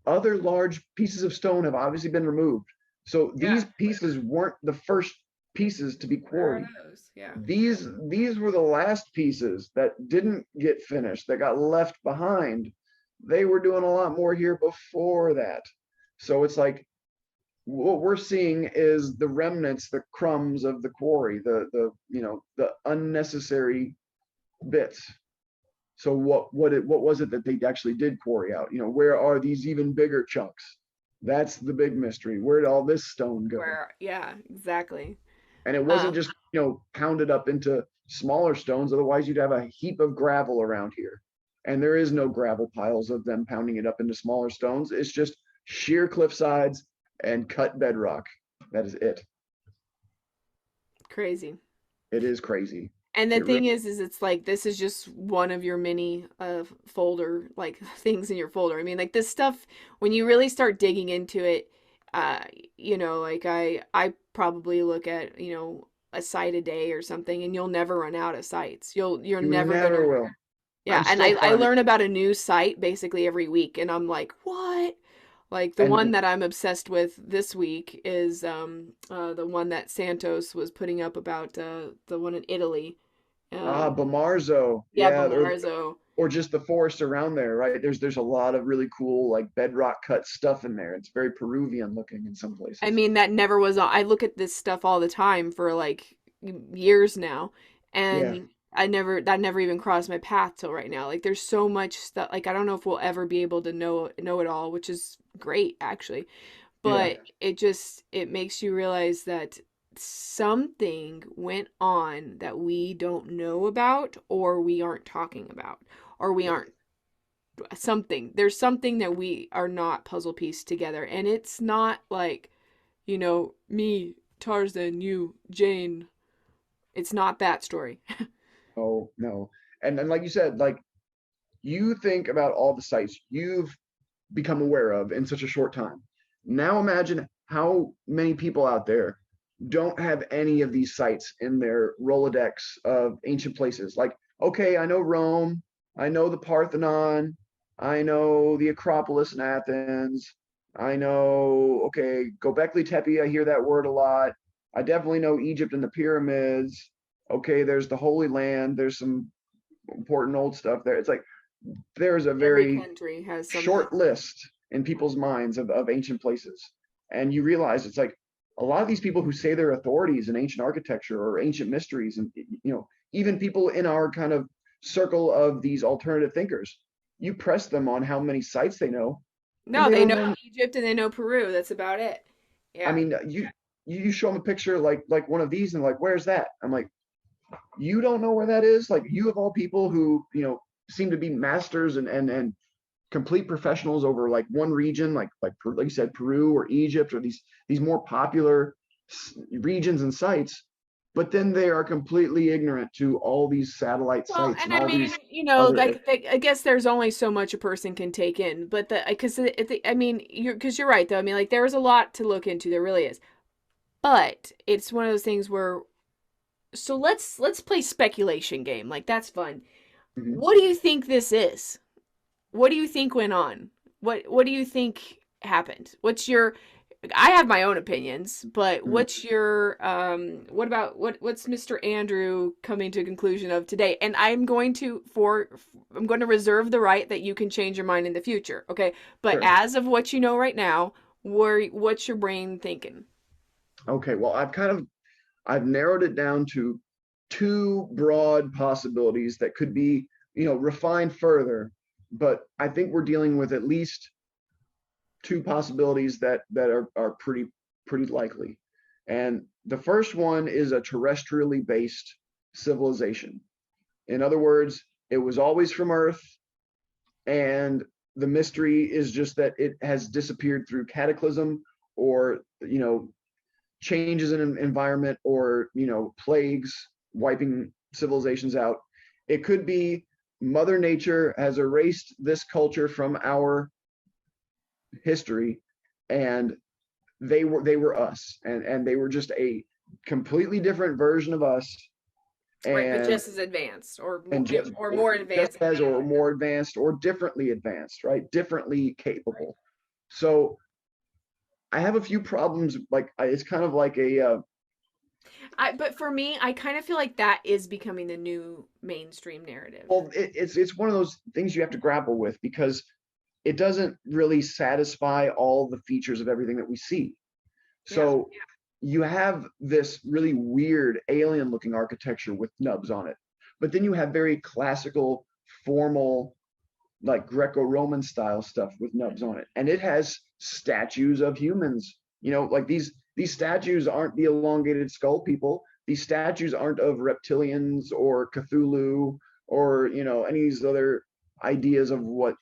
other large pieces of stone have obviously been removed. So Yeah. these pieces weren't the first pieces to be Where are quarried. those? Yeah. These were the last pieces that didn't get finished, that got left behind. They were doing a lot more here before that. So it's like what we're seeing is the remnants, the crumbs of the quarry, the unnecessary bits. So what was it that they actually did quarry out? Where are these even bigger chunks? That's the big mystery. Where did all this stone go? Where yeah, exactly. And it wasn't Um just, pounded up into smaller stones. Otherwise, you'd have a heap of gravel around here. And there is no gravel piles of them pounding it up into smaller stones. It's just sheer cliff sides and cut bedrock. That is it. Crazy. It is crazy. And the It really, thing is it's like this is just one of your many folder like things in your folder. I mean, like this stuff when you really start digging into it, uh, like I probably look at a site a day or something, and you'll never run out of sites. You're you never gonna never will. yeah. I'm And still I finding, learn about a new site basically every week, and I'm like, what? Like the one and that I'm obsessed with this week is the one that Santos was putting up about the one in Italy. Um, Bamarzo, yeah, yeah, Bamarzo. or just the forest around there, right? There's a lot of really cool like bedrock cut stuff in there. It's very Peruvian looking in some I places. mean, that never was on. I look at this stuff all the time for like years now, Yeah, and that never even crossed my path till right now. Like there's so much stuff, like I don't know if we'll ever be able to know it all, which is great actually. Yeah. But it makes you realize that something went on that we don't know about, or we aren't talking about, or we aren't something. There's something that we are not puzzle pieced together. And it's not like, me, Tarzan, you, Jane. It's not that story. Oh, no. And like you said, like you think about all the sites you've become aware of in such a short time. Now imagine how many people out there don't have any of these sites in their Rolodex of ancient places. Like, okay, I know Rome, I know the Parthenon, I know the Acropolis in Athens, I know, okay, Göbekli Tepe, I hear that word a lot. I definitely know Egypt and the pyramids. Okay, there's the Holy Land, there's some important old stuff there. It's like there's a Every very country has something. short list in people's minds of ancient places. And you realize it's like a lot of these people who say they're authorities in ancient architecture or ancient mysteries, and even people in our kind of circle of these alternative thinkers, you press them on how many sites they know, and No, they they don't know know. Egypt and they know Peru. That's about it. I Yeah. mean, you show them a picture like one of these, and like, where's that? I'm like, you don't know where that is? Like, you of all people who seem to be masters and complete professionals over like one region, like you said, Peru or Egypt or these more popular regions and sites, but then they are completely ignorant to all these satellite Well, sites and and I all mean, these other. I guess there's only so much a person can take in, but I mean, you're right though. I mean, like there's a lot to look into. There really is. But it's one of those things where, so let's play speculation game. Like that's fun. Mhm. What do you think this is? What do you think went on? What do you think happened? I have my own opinions, but Mhm. what's your what about what's Mr. Andrew coming to a conclusion of today? And I'm going to reserve the right that you can change your mind in the future, okay? But Sure. as of what you know right now, what's your brain thinking? Okay, well, I've narrowed it down to two broad possibilities that could be refined further, but I think we're dealing with at least two possibilities that are pretty likely. And the first one is a terrestrially based civilization. In other words, it was always from Earth, and the mystery is just that it has disappeared through cataclysm or changes in an environment or plagues wiping civilizations out. It could be Mother Nature has erased this culture from our history, and they were us, and they were just a completely different version of us, Right, but and just as advanced and just or more just advanced. as or more advanced or differently advanced, right? Differently Right. capable. So I have a few problems. Like it's kind of like But for me, I kind of feel like that is becoming the new mainstream narrative. well, it's one of those things you have to grapple with because it doesn't really satisfy all the features of everything that we see. Yeah. So you have this really weird alien looking architecture with nubs on it. But then you have very classical, formal, like Greco-Roman style stuff with nubs on it. And it has statues of humans. Like these statues aren't the elongated skull people. These statues aren't of reptilians or Cthulhu or any of these other ideas of what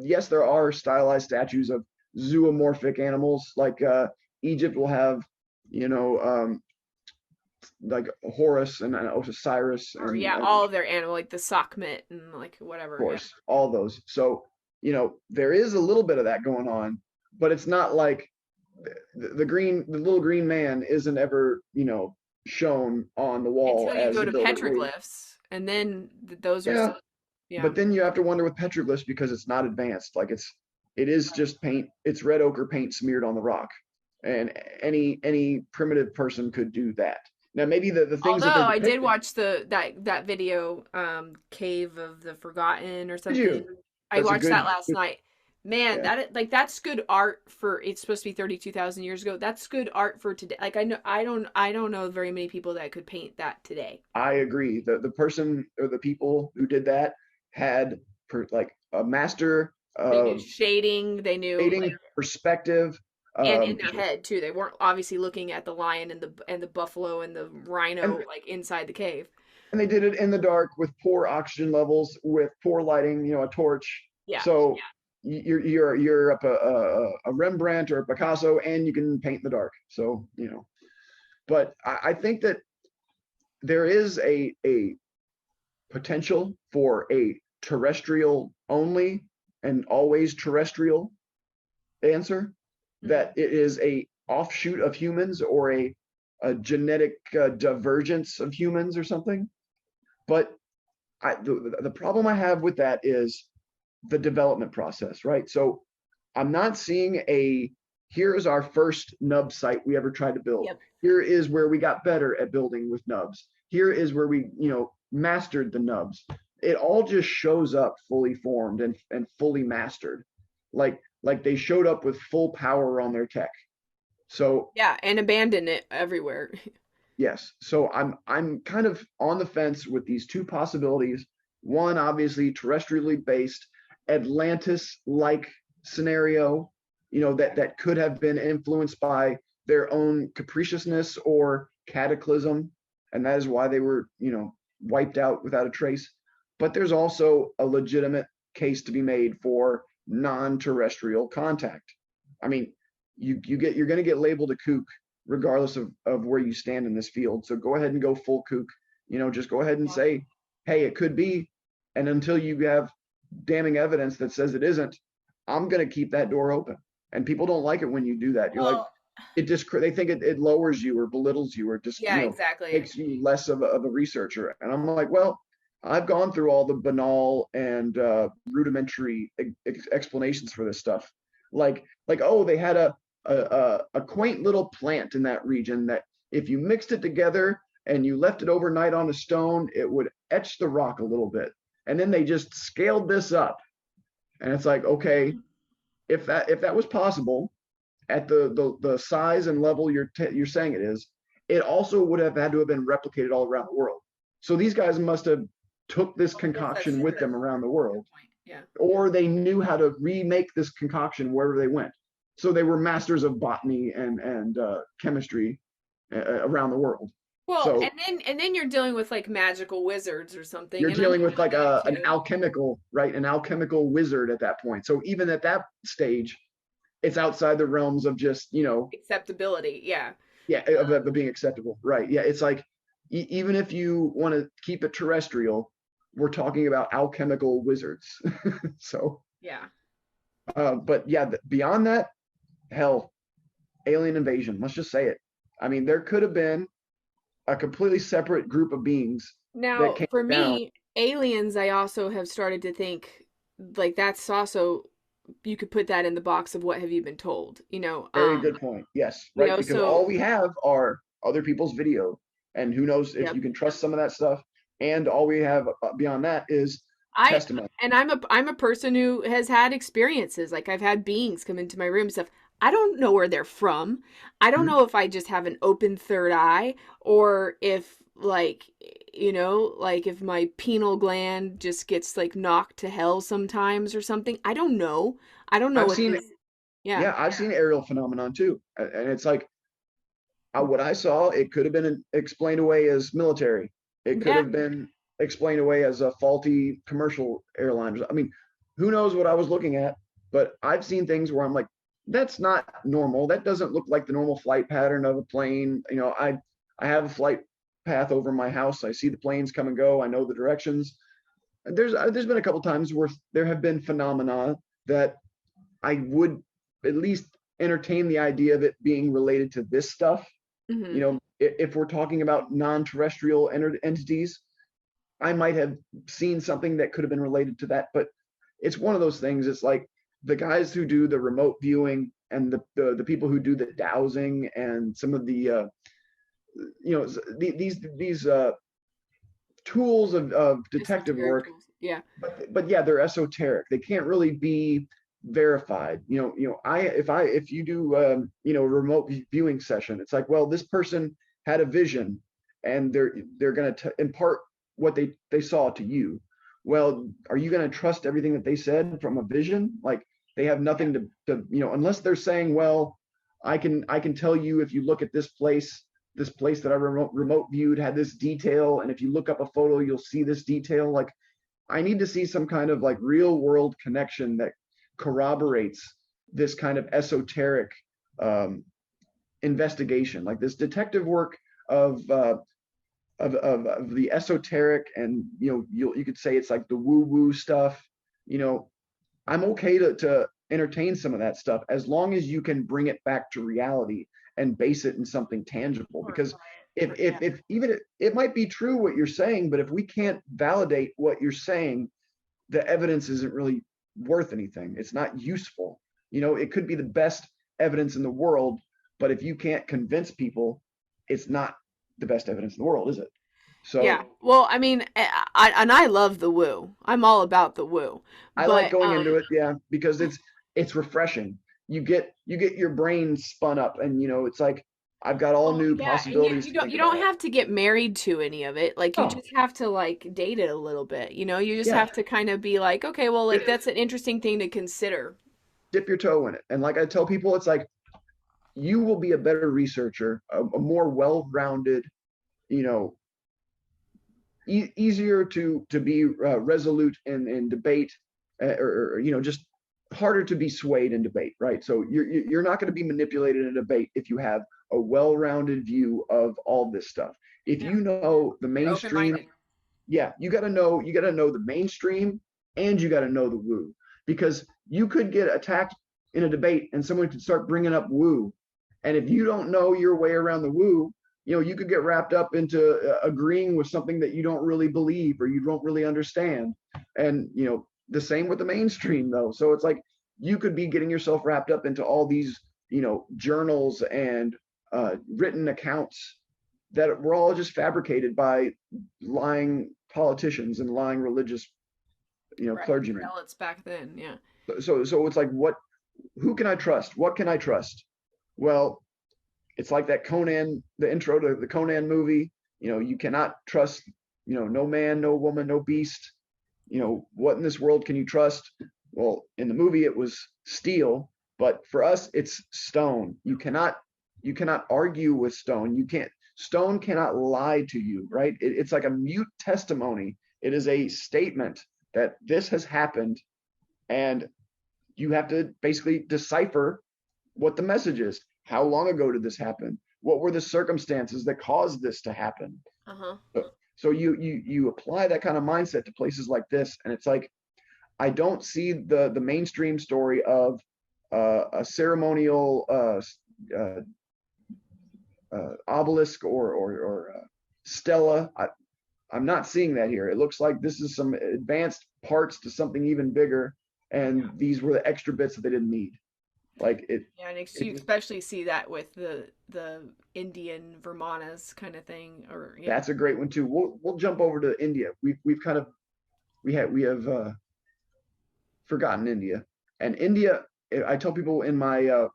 yes, there are stylized statues of zoomorphic animals. Like Egypt will have, you know, like Horus and Osiris Or and, yeah, and all of their animal, like the sockmet and like of whatever. Yeah. course all those. So there is a little bit of that going on, but it's not like the little green man isn't ever shown on the wall Until you as go the to builder. petroglyphs, and then those are Yeah, still, yeah. but then you have to wonder with petroglyphs because it's not advanced. Like it is just paint. It's red ochre paint smeared on the rock, and any primitive person could do that. Now maybe the things that Although they're I did depicting. watch that video, Cave of the Forgotten or Did something. you? I That's a watched good. that last night. Man, Yeah, that's good art for, it's supposed to be 32,000 years ago. That's good art for today. Like I don't know very many people that could paint that today. I agree. The person or the people who did that had like a master They knew of shading, they knew like, dating perspective. and in their Just head too. They weren't obviously looking at the lion and the buffalo and the and rhino like inside the cave. and they did it in the dark with poor oxygen levels, with poor lighting, a torch. Yeah. So you're up a Rembrandt or a Picasso, and you can paint in the dark. So but I think that there is a potential for a terrestrial only and always terrestrial answer, Mm-hmm. that it is a offshoot of humans or a genetic divergence of humans or something. But the problem I have with that is the development process, right? So I'm not seeing here is our first nub site we ever tried to build. Yep. Here is where we got better at building with nubs. Here is where we, mastered the nubs. It all just shows up fully formed and fully mastered. Like they showed up with full power on their tech. So Yeah, and abandon it everywhere. yes. So I'm kind of on the fence with these two possibilities. One, obviously, terrestrially based Atlantis-like scenario, that could have been influenced by their own capriciousness or cataclysm, and that is why they were, wiped out without a trace. But there's also a legitimate case to be made for non-terrestrial contact. I mean, you're going to get labeled a kook regardless of where you stand in this field. So go ahead and go full kook. Just go ahead and say, hey, it could be. And until you have damning evidence that says it isn't, I'm going to keep that door open. And people don't like it when you do that. You're like, Well, they think it lowers you or belittles you or just, yeah, exactly. makes you less of a researcher. And I'm like, well, I've gone through all the banal and rudimentary explanations for this stuff. Oh, they had a quaint little plant in that region that if you mixed it together and you left it overnight on a stone, it would etch the rock a little bit. And then they just scaled this up. And it's like, okay, if that was possible at the size and level you're saying it is, it also would have had to have been replicated all around the world. So these guys must have took this I guess that's concoction true. with them around the world, Yeah. or they knew how to remake this concoction wherever they went. So they were masters of botany and chemistry around the world. Well, So and then you're dealing with like magical wizards or something, you're and I'm dealing cool with with like that an too. alchemical, right? An alchemical wizard at that point. So even at that stage, it's outside the realms of just, Acceptability, yeah. yeah, of being acceptable, right? Yeah, it's like even if you want to keep it terrestrial, we're talking about alchemical wizards. So, Yeah. but yeah, beyond that, hell, alien invasion. Let's just say it. I mean, there could have been a completely separate group of beings that Now, came for down. me, aliens, I also have started to think like that's also, you could put that in the box of what have you been told, Very good point. Yes, right. Because all so we have are other people's video, and who knows if yep. you can trust some of that stuff. And all we have beyond that is I testimony. and I'm a person who has had experiences. Like I've had beings come into my room and stuff. I don't know where they're from. I don't Mhm. know if I just have an open third eye or if like like if my pineal gland just gets like knocked to hell sometimes or something. I don't know. I don't know I've what seen, this. Yeah. yeah, I've seen aerial phenomenon too, and it's like what I saw. It could have been explained away as military. It could Yeah. have been explained away as a faulty commercial airline. I mean, who knows what I was looking at? But I've seen things where I'm like, that's not normal. That doesn't look like the normal flight pattern of a plane. I have a flight path over my house. I see the planes come and go. I know the directions. There's been a couple times where there have been phenomena that I would at least entertain the idea of it being related to this stuff. Hmm. If we're talking about non-terrestrial entities, I might have seen something that could have been related to that. But it's one of those things. It's like the guys who do the remote viewing and the people who do the dowsing and some of the these tools of detective Esoteric work. tools. Yeah. But yeah, they're esoteric. They can't really be verified. If you do a remote viewing session, it's like, well, this person had a vision and they're going to impart what they saw to you. Well, are you going to trust everything that they said from a vision? Like, they have nothing to unless they're saying, well, I can tell you, if you look at this place that I remote viewed had this detail, and if you look up a photo, you'll see this detail. Like, I need to see some kind of like real world connection that corroborates this kind of esoteric investigation, like this detective work of the esoteric, and you could say it's like the woo woo stuff. I'm okay to entertain some of that stuff as long as you can bring it back to reality and base it in something tangible. Because if even it might be true what you're saying, but if we can't validate what you're saying, the evidence isn't really worth anything. It's not useful. It could be the best evidence in the world, but if you can't convince people, it's not the best evidence in the world, is it? Yeah. So Well, I mean, I love the woo. I'm all about the woo. I like But going into it, yeah, because it's refreshing. You get your brain spun up, and it's like, I've got all well, new yeah, and you, possibilities you to don't think you don't about. have to get married to any of it. Like, you Oh, just have to like date it a little bit. You just yeah. have to kind of be like, okay, well, like that's an interesting thing to consider. Dip your toe in it. And like I tell people, it's like, you will be a better researcher, a more well-rounded, you know, easier to be resolute in debate, or just harder to be swayed in debate, right? So you're not going to be manipulated in a debate if you have a well-rounded view of all this stuff. If Yeah. you know the You're mainstream, open-minded. yeah, you got to know the mainstream, and you got to know the woo, because you could get attacked in a debate and someone could start bringing up woo, and if you don't know your way around the woo, you could get wrapped up into agreeing with something that you don't really believe or you don't really understand. And the same with the mainstream, though. So it's like, you could be getting yourself wrapped up into all these journals and written accounts that were all just fabricated by lying politicians and lying religious Right. clergymen. Zealots back then, yeah. So it's like, who can I trust? What can I trust? Well, it's like that Conan, the intro to the Conan movie. You cannot trust, no man, no woman, no beast. What in this world can you trust? Well, in the movie it was steel, but for us it's stone. You cannot argue with stone. Stone cannot lie to you, right? It's like a mute testimony. It is a statement that this has happened, and you have to basically decipher what the message is. How long ago did this happen? What were the circumstances that caused this to happen? Uh-huh. So you apply that kind of mindset to places like this, and it's like, I don't see the mainstream story of a ceremonial obelisk or stela. I'm not seeing that here. It looks like this is some advanced parts to something even bigger, and these were the extra bits that they didn't need. Like it, Yeah, and it you especially see that with the Indian Vermonas kind of thing, or yeah. that's a great one too. We'll jump over to India. We've kind of we have forgotten India. And India, I tell people in my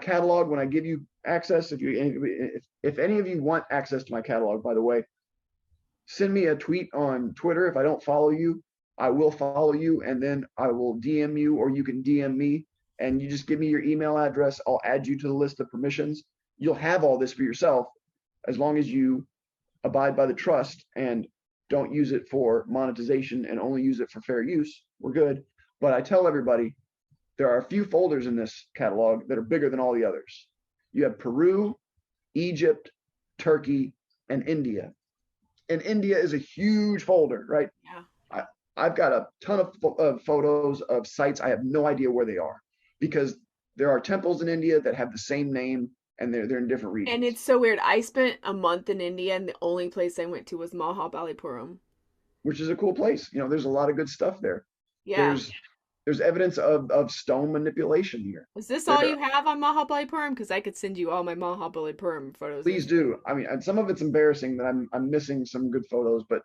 catalog, when I give you access, if any of you want access to my catalog, by the way, send me a tweet on Twitter. If I don't follow you, I will follow you, and then I will DM you, or you can DM me, and you just give me your email address. I'll add you to the list of permissions. You'll have all this for yourself as long as you abide by the trust and don't use it for monetization and only use it for fair use. We're good. But I tell everybody, there are a few folders in this catalog that are bigger than all the others. You have Peru, Egypt, Turkey, and India. And India is a huge folder, right? Yeah. I've got a ton of photos of sites. I have no idea where they are, because there are temples in India that have the same name, and they're in different And regions, it's so weird. I spent a month in India, and the only place I went to was Mahabalipuram. which is a cool place. There's a lot of good stuff there. Yeah. There's evidence of stone manipulation here. Is this all There, you have on Mahabalipuram? Because I could send you all my Mahabalipuram photos please and do. I mean, some of it's embarrassing that I'm missing some good photos, but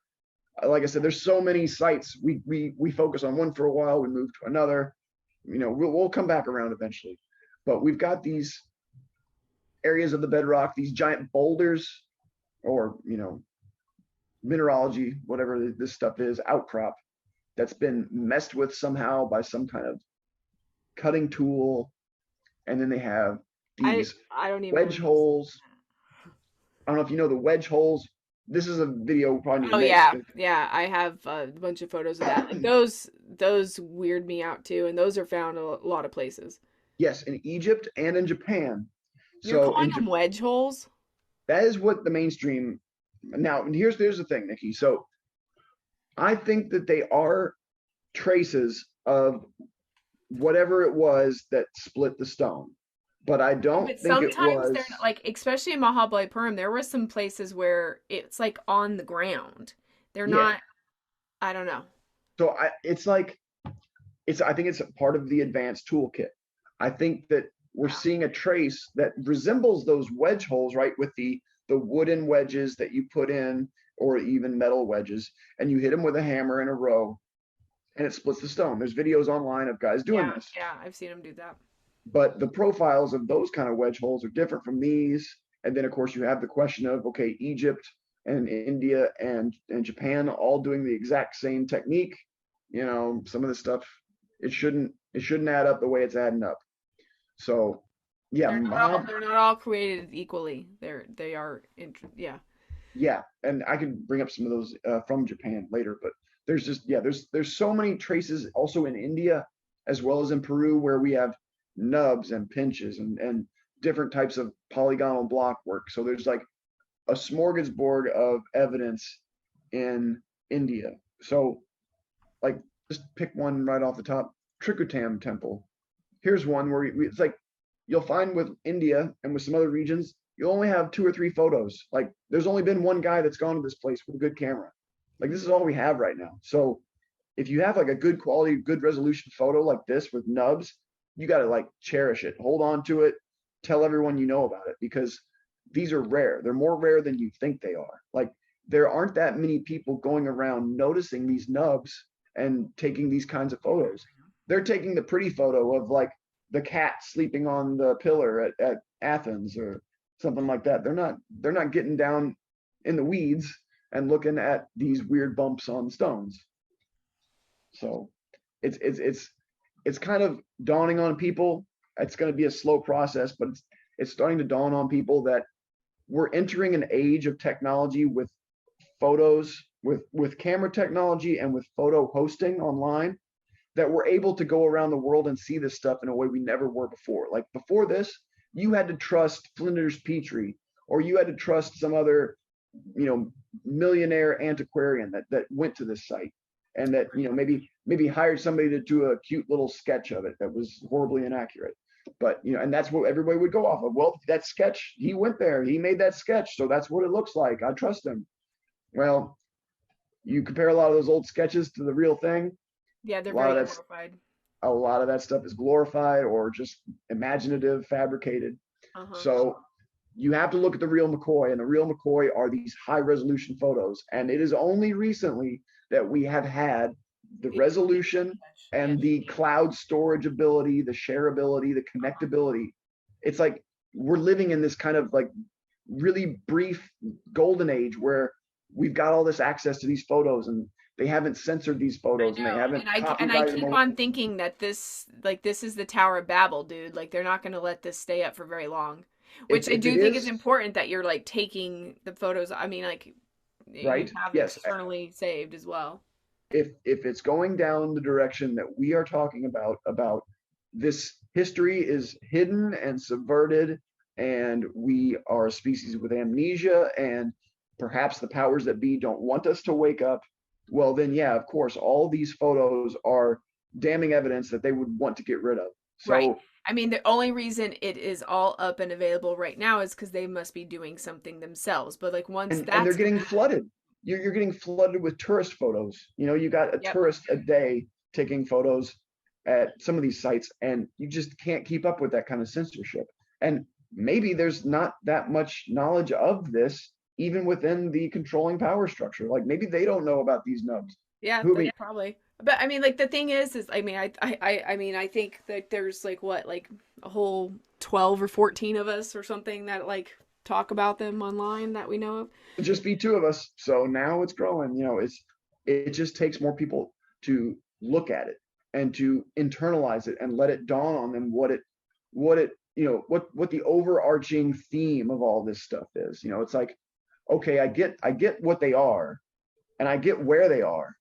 like I said, there's so many sites. We focus on one for a while, we move to another. we'll come back around eventually. But we've got these areas of the bedrock, these giant boulders, or mineralogy, whatever this stuff is, outcrop that's been messed with somehow by some kind of cutting tool. And then they have I these I don't even wedge remember seeing holes. I don't know if you know the wedge holes. This is a video we probably need that. to Oh make. yeah, yeah. I have a bunch of photos of that. Like those weird me out too, and those are found a lot of places. Yes, in Egypt and in Japan. You're So calling them wedge holes? that is what the mainstream. Now, here's the thing, Nikki. So I think that they are traces of whatever it was that split the stone, but I Yeah, don't but think it sometimes was. they're not, like, especially in Mahabalipuram, there were some places where it's like on the ground. They're Yeah. not. I don't know. So it's like I think it's a part of the advanced toolkit. I think that we're Yeah. seeing a trace that resembles those wedge holes, right? With the wooden wedges that you put in, or even metal wedges, and you hit them with a hammer in a row, and it splits the stone. There's videos online of guys doing Yeah, this. yeah, I've seen them do that. But the profiles of those kind of wedge holes are different from these. And then, of course, you have the question of, okay, Egypt and India and Japan all doing the exact same technique. Some of the stuff, it shouldn't add up the way it's adding up. So yeah, They're not all created equally. They are yeah. yeah, and I can bring up some of those from Japan later, but there's just, yeah, there's so many traces also in India as well as in Peru, where we have nubs and pinches and different types of polygonal block work. So there's like a smorgasbord of evidence in India. So like, just pick one right off the top. Trikutam Temple. Here's one where it's like, you'll find with India and with some other regions, you'll only have 2 or 3 photos. Like, there's only been one guy that's gone to this place with a good camera. Like, this is all we have right now. So if you have like a good quality, good resolution photo like this with nubs, you got to like cherish it, hold on to it, tell everyone you know about it, because these are rare. They're more rare than you think they are. Like, there aren't that many people going around noticing these nubs and taking these kinds of photos. They're taking the pretty photo of like the cat sleeping on the pillar at Athens or something like that. They're not getting down in the weeds and looking at these weird bumps on stones. So it's kind of dawning on people. It's going to be a slow process, but it's starting to dawn on people that we're entering an age of technology with photos, with camera technology and with photo hosting online, that we're able to go around the world and see this stuff in a way we never were before. Like, before this, you had to trust Flinders Petrie, or you had to trust some other, millionaire antiquarian that went to this site, and that maybe hired somebody to do a cute little sketch of it that was horribly inaccurate. But and that's what everybody would go off of. Well, that sketch, he went there, he made that sketch, so that's what it looks like. I trust him. Well, you compare a lot of those old sketches to the real thing. Yeah, they're A lot very of that's glorified. a lot of that stuff is glorified or just imaginative, fabricated. Uh-huh. So you have to look at the real McCoy, and the real McCoy are these high resolution photos. And it is only recently that we have had the The ability to resolution catch. Yeah. and the cloud storage ability, the shareability, the Uh-huh. connectability. It's like we're living in this kind of like really brief golden age where we've got all this access to these photos, and they haven't censored these I photos, and they know, haven't and I copyrighted them keep away. on thinking that this is the Tower of Babel, dude. Like, they're not going to let this stay up for very long. Which I If it do think is is, important that you're like taking the photos. I mean, like, you right, have yes, externally saved as well. if it's going down the direction that we are talking about this history is hidden and subverted, and we are a species with amnesia, and perhaps the powers that be don't want us to wake up, well, then yeah, of course, all these photos are damning evidence that they would want to get rid of. Right. So, I mean, the only reason it is all up and available right now is because they must be doing something themselves. But like once and they're that's getting gone, flooded. You're getting flooded with tourist photos. You got a yep. tourist a day taking photos at some of these sites, and you just can't keep up with that kind of censorship. And maybe there's not that much knowledge of this even within the controlling power structure. Like, maybe they don't know about these nubs. Yeah, Who I that's mean, probably. But I mean, like the thing is I mean, I mean, I think that there's like what, like a whole 12 or 14 of us or something that like talk about them online that we know of. It'd just be two of us. So now it's growing. It just takes more people to look at it and to internalize it and let it dawn on them what the overarching theme of all this stuff is. It's like, okay, I get what they are and I get where they are.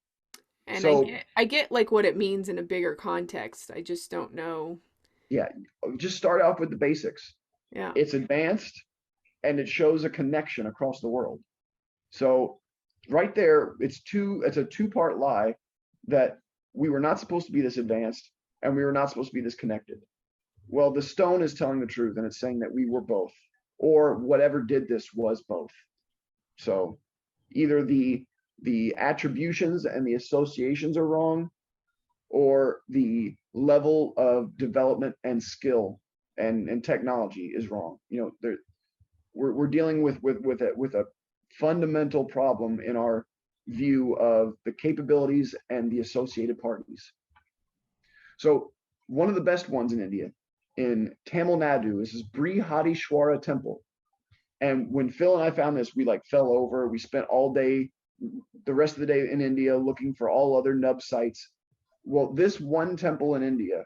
And So I get like what it means in a bigger context. I just don't know. yeah, just start off with the basics. Yeah. It's advanced and it shows a connection across the world. So right there, it's a two-part lie that we were not supposed to be this advanced and we were not supposed to be this connected. Well, the stone is telling the truth and it's saying that we were both, or whatever did this was both. So either the attributions and the associations are wrong, or the level of development and skill and technology is wrong. We're dealing with a fundamental problem in our view of the capabilities and the associated parties. So one of the best ones in India, in Tamil Nadu, is this Brihadishwara temple. And when Phil and I found this, we like fell over. We spent all day, the rest of the day in India looking for all other nub sites. Well, this one temple in India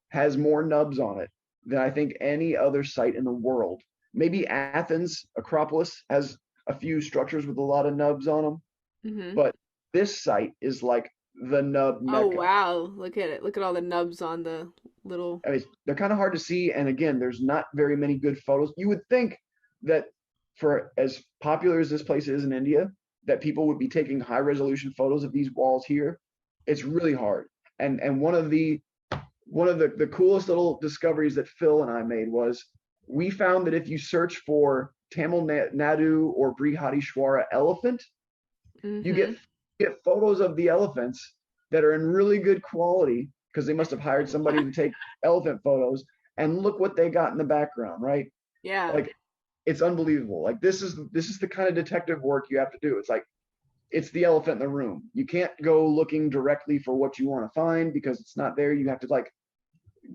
has more nubs on it than I think any other site in the world. Maybe Athens, Acropolis, has a few structures with a lot of nubs on them, Mm-hmm. but this site is like the nub Oh mecca. wow, look at it. Look at all the nubs on the little. I mean, they're kind of hard to see, and again, there's not very many good photos. You would think that for as popular as this place is in India, that people would be taking high resolution photos of these walls here. It's really hard. And one of the coolest little discoveries that Phil and I made was we found that if you search for Tamil Nadu or Brihadishwara elephant, you Mm-hmm. get photos of the elephants that are in really good quality because they must have hired somebody to take elephant photos. And look what they got in the background, right? Yeah. Like it's unbelievable. Like this is the kind of detective work you have to do. It's like it's the elephant in the room. You can't go looking directly for what you want to find because it's not there. You have to like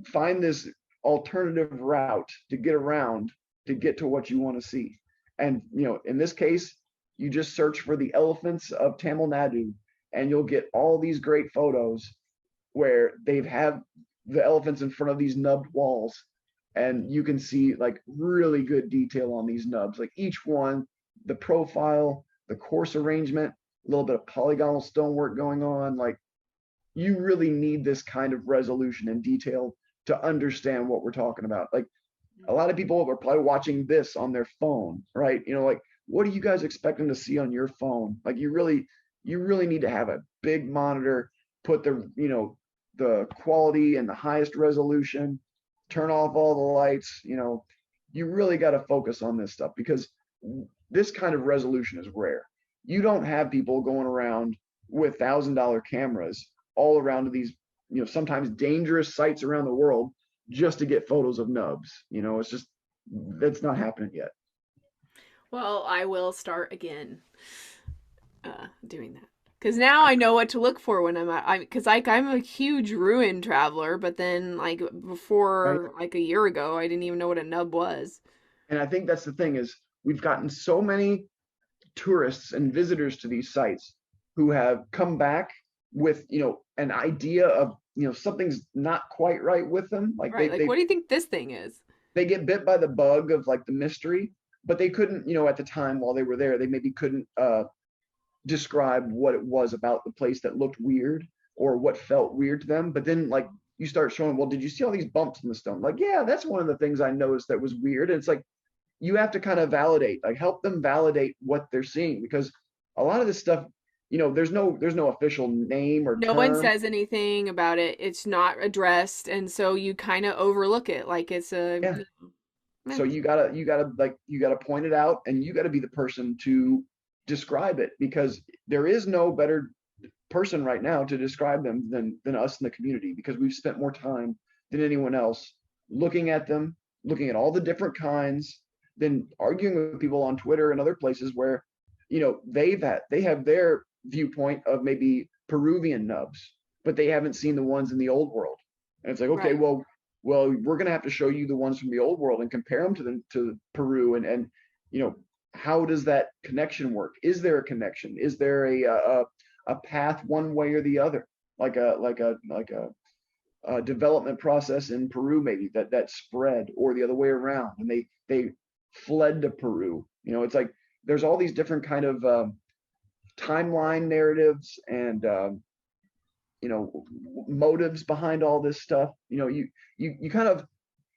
find this alternative route to get around to get to what you want to see. And in this case, you just search for the elephants of Tamil Nadu, and you'll get all these great photos where they've had the elephants in front of these nubbed walls, and you can see like really good detail on these nubs, like each one, the profile, the course arrangement, a little bit of polygonal stonework going on. Like you really need this kind of resolution and detail to understand what we're talking about. Like a lot of people are probably watching this on their phone, right? Like what are you guys expecting to see on your phone? Like you really need to have a big monitor, put the quality and the highest resolution, turn off all the lights. You really got to focus on this stuff because this kind of resolution is rare. You don't have people going around with $1,000 cameras all around to these sometimes dangerous sites around the world just to get photos of nubs. It's just that's not happening yet. Well, I will start again doing that. Because now I know what to look for when I'm at. Because I'm a huge ruin traveler, but then like Right. before like a year ago, I didn't even know what a nub was. And I think that's the thing is we've gotten so many tourists and visitors to these sites who have come back with an idea of something's not quite right with them. Like Right. Like, what do you think this thing is? they get bit by the bug of like the mystery, but they couldn't at the time while they were there they maybe couldn't describe what it was about the place that looked weird or what felt weird to them. But then like you start showing, well, did you see all these bumps in the stone? Like, yeah, that's one of the things I noticed that was weird. And it's like you have to kind of validate, like help them validate what they're seeing because a lot of this stuff, there's no official name or No one term. says anything about it. It's not addressed, and so you kind of overlook it, like it's a. Yeah. Eh. So you gotta point it out and you gotta be the person to describe it because there is no better person right now to describe them than us in the community because we've spent more time than anyone else looking at them, looking at all the different kinds, than arguing with people on Twitter and other places where they have their viewpoint of maybe Peruvian nubs. but they haven't seen the ones in the old world. And it's like, okay, Right. well, we're gonna have to show you the ones from the old world and compare them to Peru, and you know, how does that connection work? Is there a connection? Is there a path one way or the other? Like a development process in Peru, maybe that spread, or the other way around, and they fled to Peru. It's like there's all these different kind of timeline narratives and motives behind all this stuff. You kind of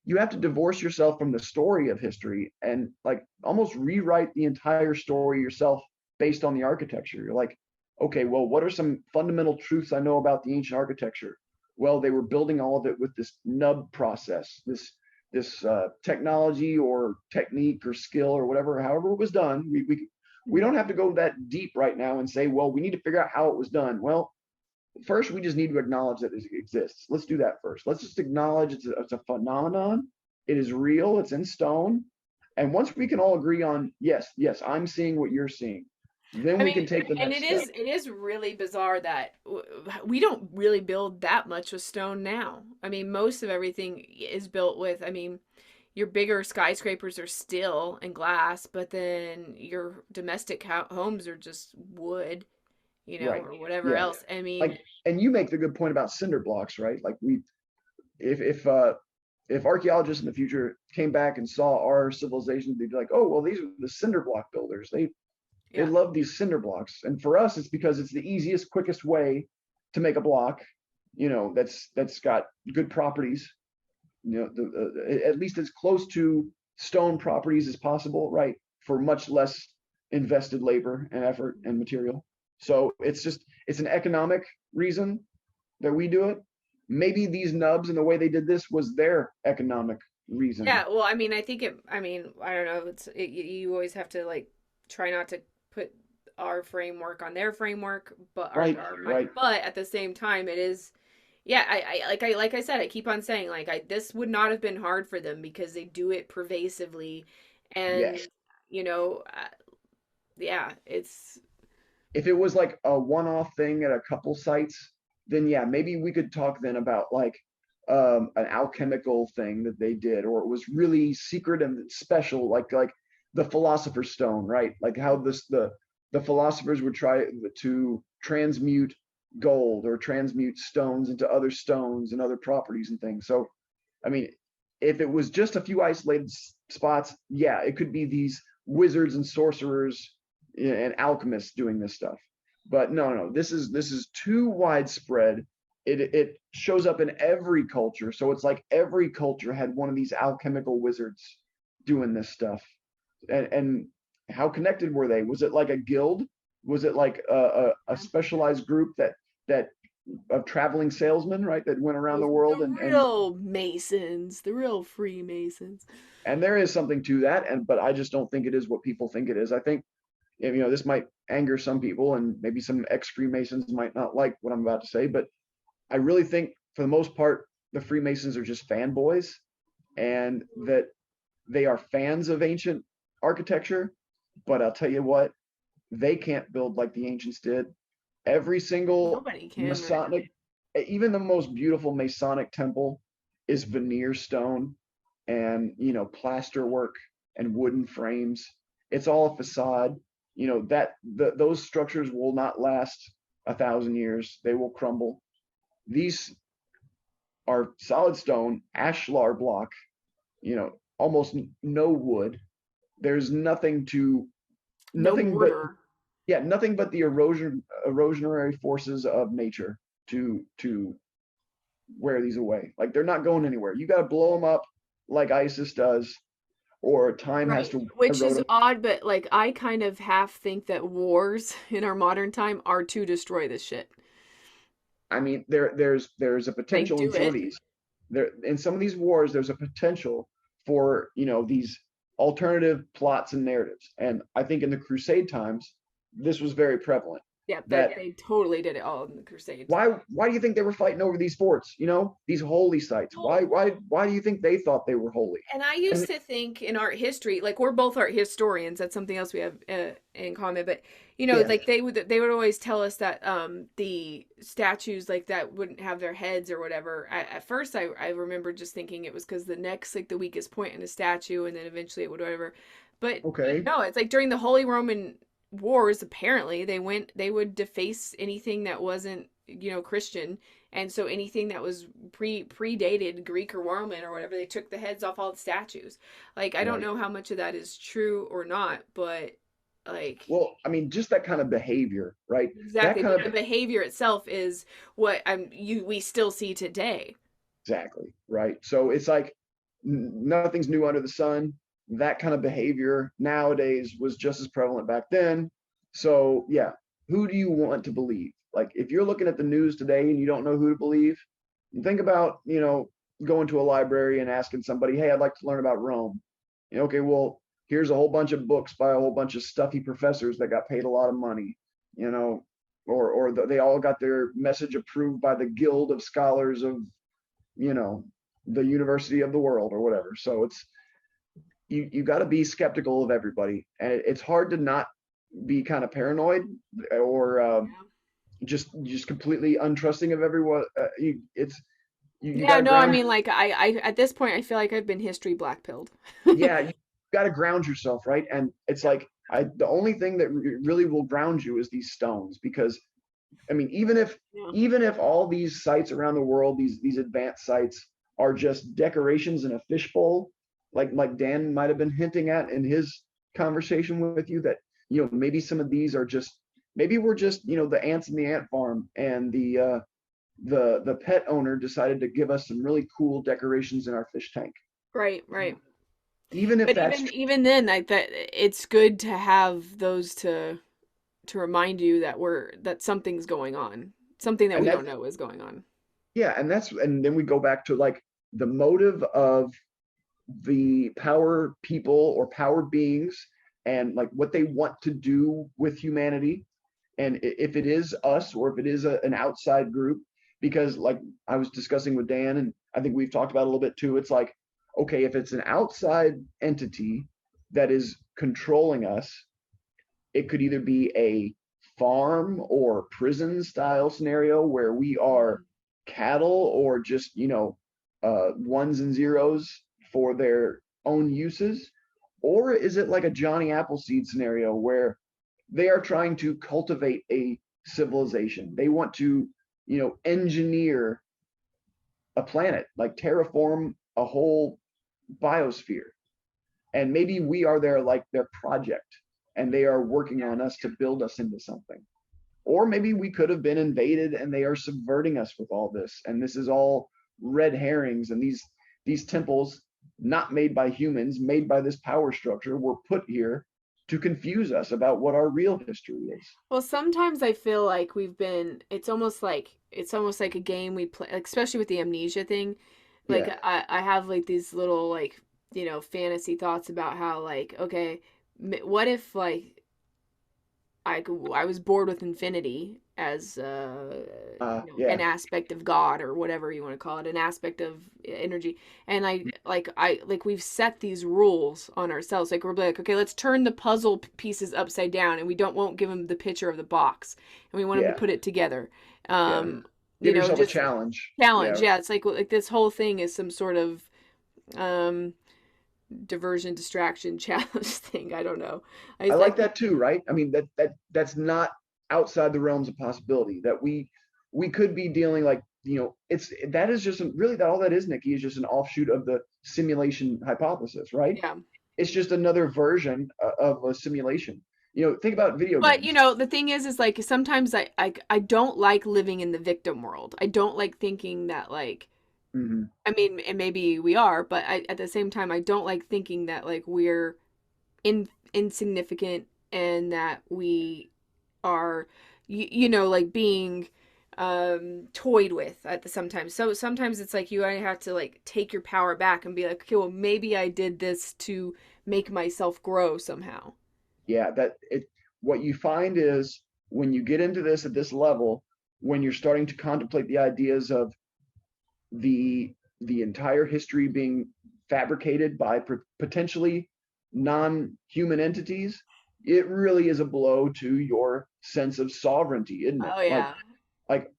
you have to divorce yourself from the story of history and like almost rewrite the entire story yourself based on the architecture. You're like, okay, well, what are some fundamental truths I know about the ancient architecture? Well, they were building all of it with this nub process, this technology or technique or skill or whatever, however it was done. We don't have to go that deep right now and say, well, we need to figure out how it was done. Well, first, we just need to acknowledge that it exists. Let's do that first. Let's just acknowledge it's a phenomenon. It is real. It's in stone. And once we can all agree on, yes, I'm seeing what you're seeing, then I we mean, can take the and next step. it is really bizarre that we don't really build that much with stone now. I mean, most of everything is built with, I mean, your bigger skyscrapers are steel and glass, but then your domestic homes are just wood, Right. or whatever Yeah. else. I mean, Like, and you make the good point about cinder blocks, right? Like if archaeologists in the future came back and saw our civilization, they'd be like, oh, well, these are the cinder block builders. They yeah. love these cinder blocks. And for us, it's because it's the easiest, quickest way to make a block, that's got good properties, at least as close to stone properties as possible, right? For much less invested labor and effort and material. So it's an economic reason that we do it. Maybe these nubs and the way they did this was their economic reason. Yeah, well, I mean, I mean, I don't know. You always have to like try not to put our framework on their framework, but Right, right. but at the same time, it is, yeah. Like I said, I keep on saying like this would not have been hard for them because they do it pervasively, and Yes. you know, uh, yeah, it's If it was like a one-off thing at a couple sites, then yeah, maybe we could talk then about like an alchemical thing that they did, or it was really secret and special, like the philosopher's stone, right? Like how the philosophers would try to transmute gold or transmute stones into other stones and other properties and things. So, I mean, if it was just a few isolated spots, yeah, it could be these wizards and sorcerers and alchemists doing this stuff. But no, this is too widespread. It shows up in every culture. So it's like every culture had one of these alchemical wizards doing this stuff. And how connected were they? Was it like a guild? Was it like a specialized group that of traveling salesmen, right? That went around the world the real Masons, the real Freemasons. and there is something to that. But I just don't think it is what people think it is. I think this might anger some people, and maybe some ex-Freemasons might not like what I'm about to say, but I really think for the most part, the Freemasons are just fanboys, and that they are fans of ancient architecture. But I'll tell you what, they can't build like the ancients did. Every single Nobody can really. Masonic, even the most beautiful Masonic temple is veneer stone and plaster work and wooden frames. It's all a facade. Those structures will not last 1,000 years. They will crumble. These are solid stone, ashlar block, almost no wood. There's No nothing but, mortar. yeah, nothing but the erosionary forces of nature to wear these away. Like they're not going anywhere. You got to blow them up like ISIS does, or time has Right. to Which erode is them. odd, but like I kind of half think that wars in our modern time are to destroy this shit. I mean, there's a They potential in do some of it. these. There in some of these wars, there's a potential for these alternative plots and narratives. And I think in the Crusade times, this was very prevalent. Yeah, that they totally did it all in the Crusades. why do you think they were fighting over these forts, these holy sites? Well, Why do you think they thought they were holy? and I used And to think in art history, like we're both art historians. That's something else we have in common. But yeah, like they would always tell us that the statues like that wouldn't have their heads or whatever. At first, I remember just thinking it was because the neck's like the weakest point in a statue, and then eventually it would whatever. But okay, no, it's like during the Holy Roman Wars. Apparently, they would deface anything that wasn't Christian, and so anything that was predated Greek or Roman or whatever, they took the heads off all the statues. Like I don't right. know how much of that is true or not, but like Well, I mean, just that kind of behavior, right? That exactly. kind But the of behavior itself is what we still see today. exactly, right? So it's like nothing's new under the sun. That kind of behavior nowadays was just as prevalent back then. So, yeah, who do you want to believe? Like, if you're looking at the news today and you don't know who to believe, think about, going to a library and asking somebody, hey, I'd like to learn about Rome. Okay, well, here's a whole bunch of books by a whole bunch of stuffy professors that got paid a lot of money, you know, they all got their message approved by the Guild of Scholars of you know the university of the world or whatever. So it's you got to be skeptical of everybody, and it's hard to not be kind of paranoid or Yeah. just completely untrusting of everyone. You got Yeah, to no, I ground mean like I at this point I feel like I've been history blackpilled. yeah, you got to ground yourself, right? And it's Yeah. like the only thing that really will ground you is these stones, because I mean, Yeah. even if all these sites around the world, these advanced sites, are just decorations in a fishbowl, like Dan might have been hinting at in his conversation with you, that maybe some of these are just maybe we're just the ants in the ant farm, and the pet owner decided to give us some really cool decorations in our fish tank. Right, right. Even if But that's even then, like that, it's good to have those to remind you that something's going on, something that and we don't that's know is going on. yeah, and then we go back to like the motive of the power people or power beings, and like what they want to do with humanity, and if it is us or if it is an outside group. Because like I was discussing with Dan, and I think we've talked about a little bit too, it's like, okay, if it's an outside entity that is controlling us, it could either be a farm or prison style scenario where we are cattle, or just ones and zeros for their own uses. Or is it like a Johnny Appleseed scenario where they are trying to cultivate a civilization? They want to engineer a planet, like terraform a whole biosphere, and maybe we are their project, and they are working Yeah. on us to build us into something. Or maybe we could have been invaded and they are subverting us with all this, and this is all red herrings, and these temples, not made by humans, made by this power structure, were put here to confuse us about what our real history is. Well, sometimes I feel like it's almost like a game we play, like, especially with the amnesia thing. Like Yeah. I have like these little like fantasy thoughts about how like okay, what if like I was bored with infinity as an Yeah. aspect of God or whatever you want to call it, an aspect of energy. And I like we've set these rules on ourselves. Like we're like, okay, let's turn the puzzle pieces upside down, and we don't won't give them the picture of the box, and we want them to Yeah. put it together. Yeah. Um, Give yourself a just challenge. challenge. Yeah. Yeah, it's like this whole thing is some sort of um diversion, distraction, challenge thing. I don't know. I I like think that too, right? I mean, that's not outside the realms of possibility, that we could be dealing, like, it's that is just really, that all that is, Nikki, is just an offshoot of the simulation hypothesis, right? yeah. It's just another version of a simulation. Think about video But games. the thing is like sometimes I don't like living in the victim world. I don't like thinking that like Hmm. I mean, and maybe we are, but at the same time I don't like thinking that like we're insignificant and that we are like being toyed with at the sometimes. So sometimes it's like you have to like take your power back and be like, okay, well maybe I did this to make myself grow somehow. Yeah, that it what you find is when you get into this at this level, when you're starting to contemplate the ideas of the entire history being fabricated by potentially non-human entities, it really is a blow to your sense of sovereignty, isn't it? Oh yeah.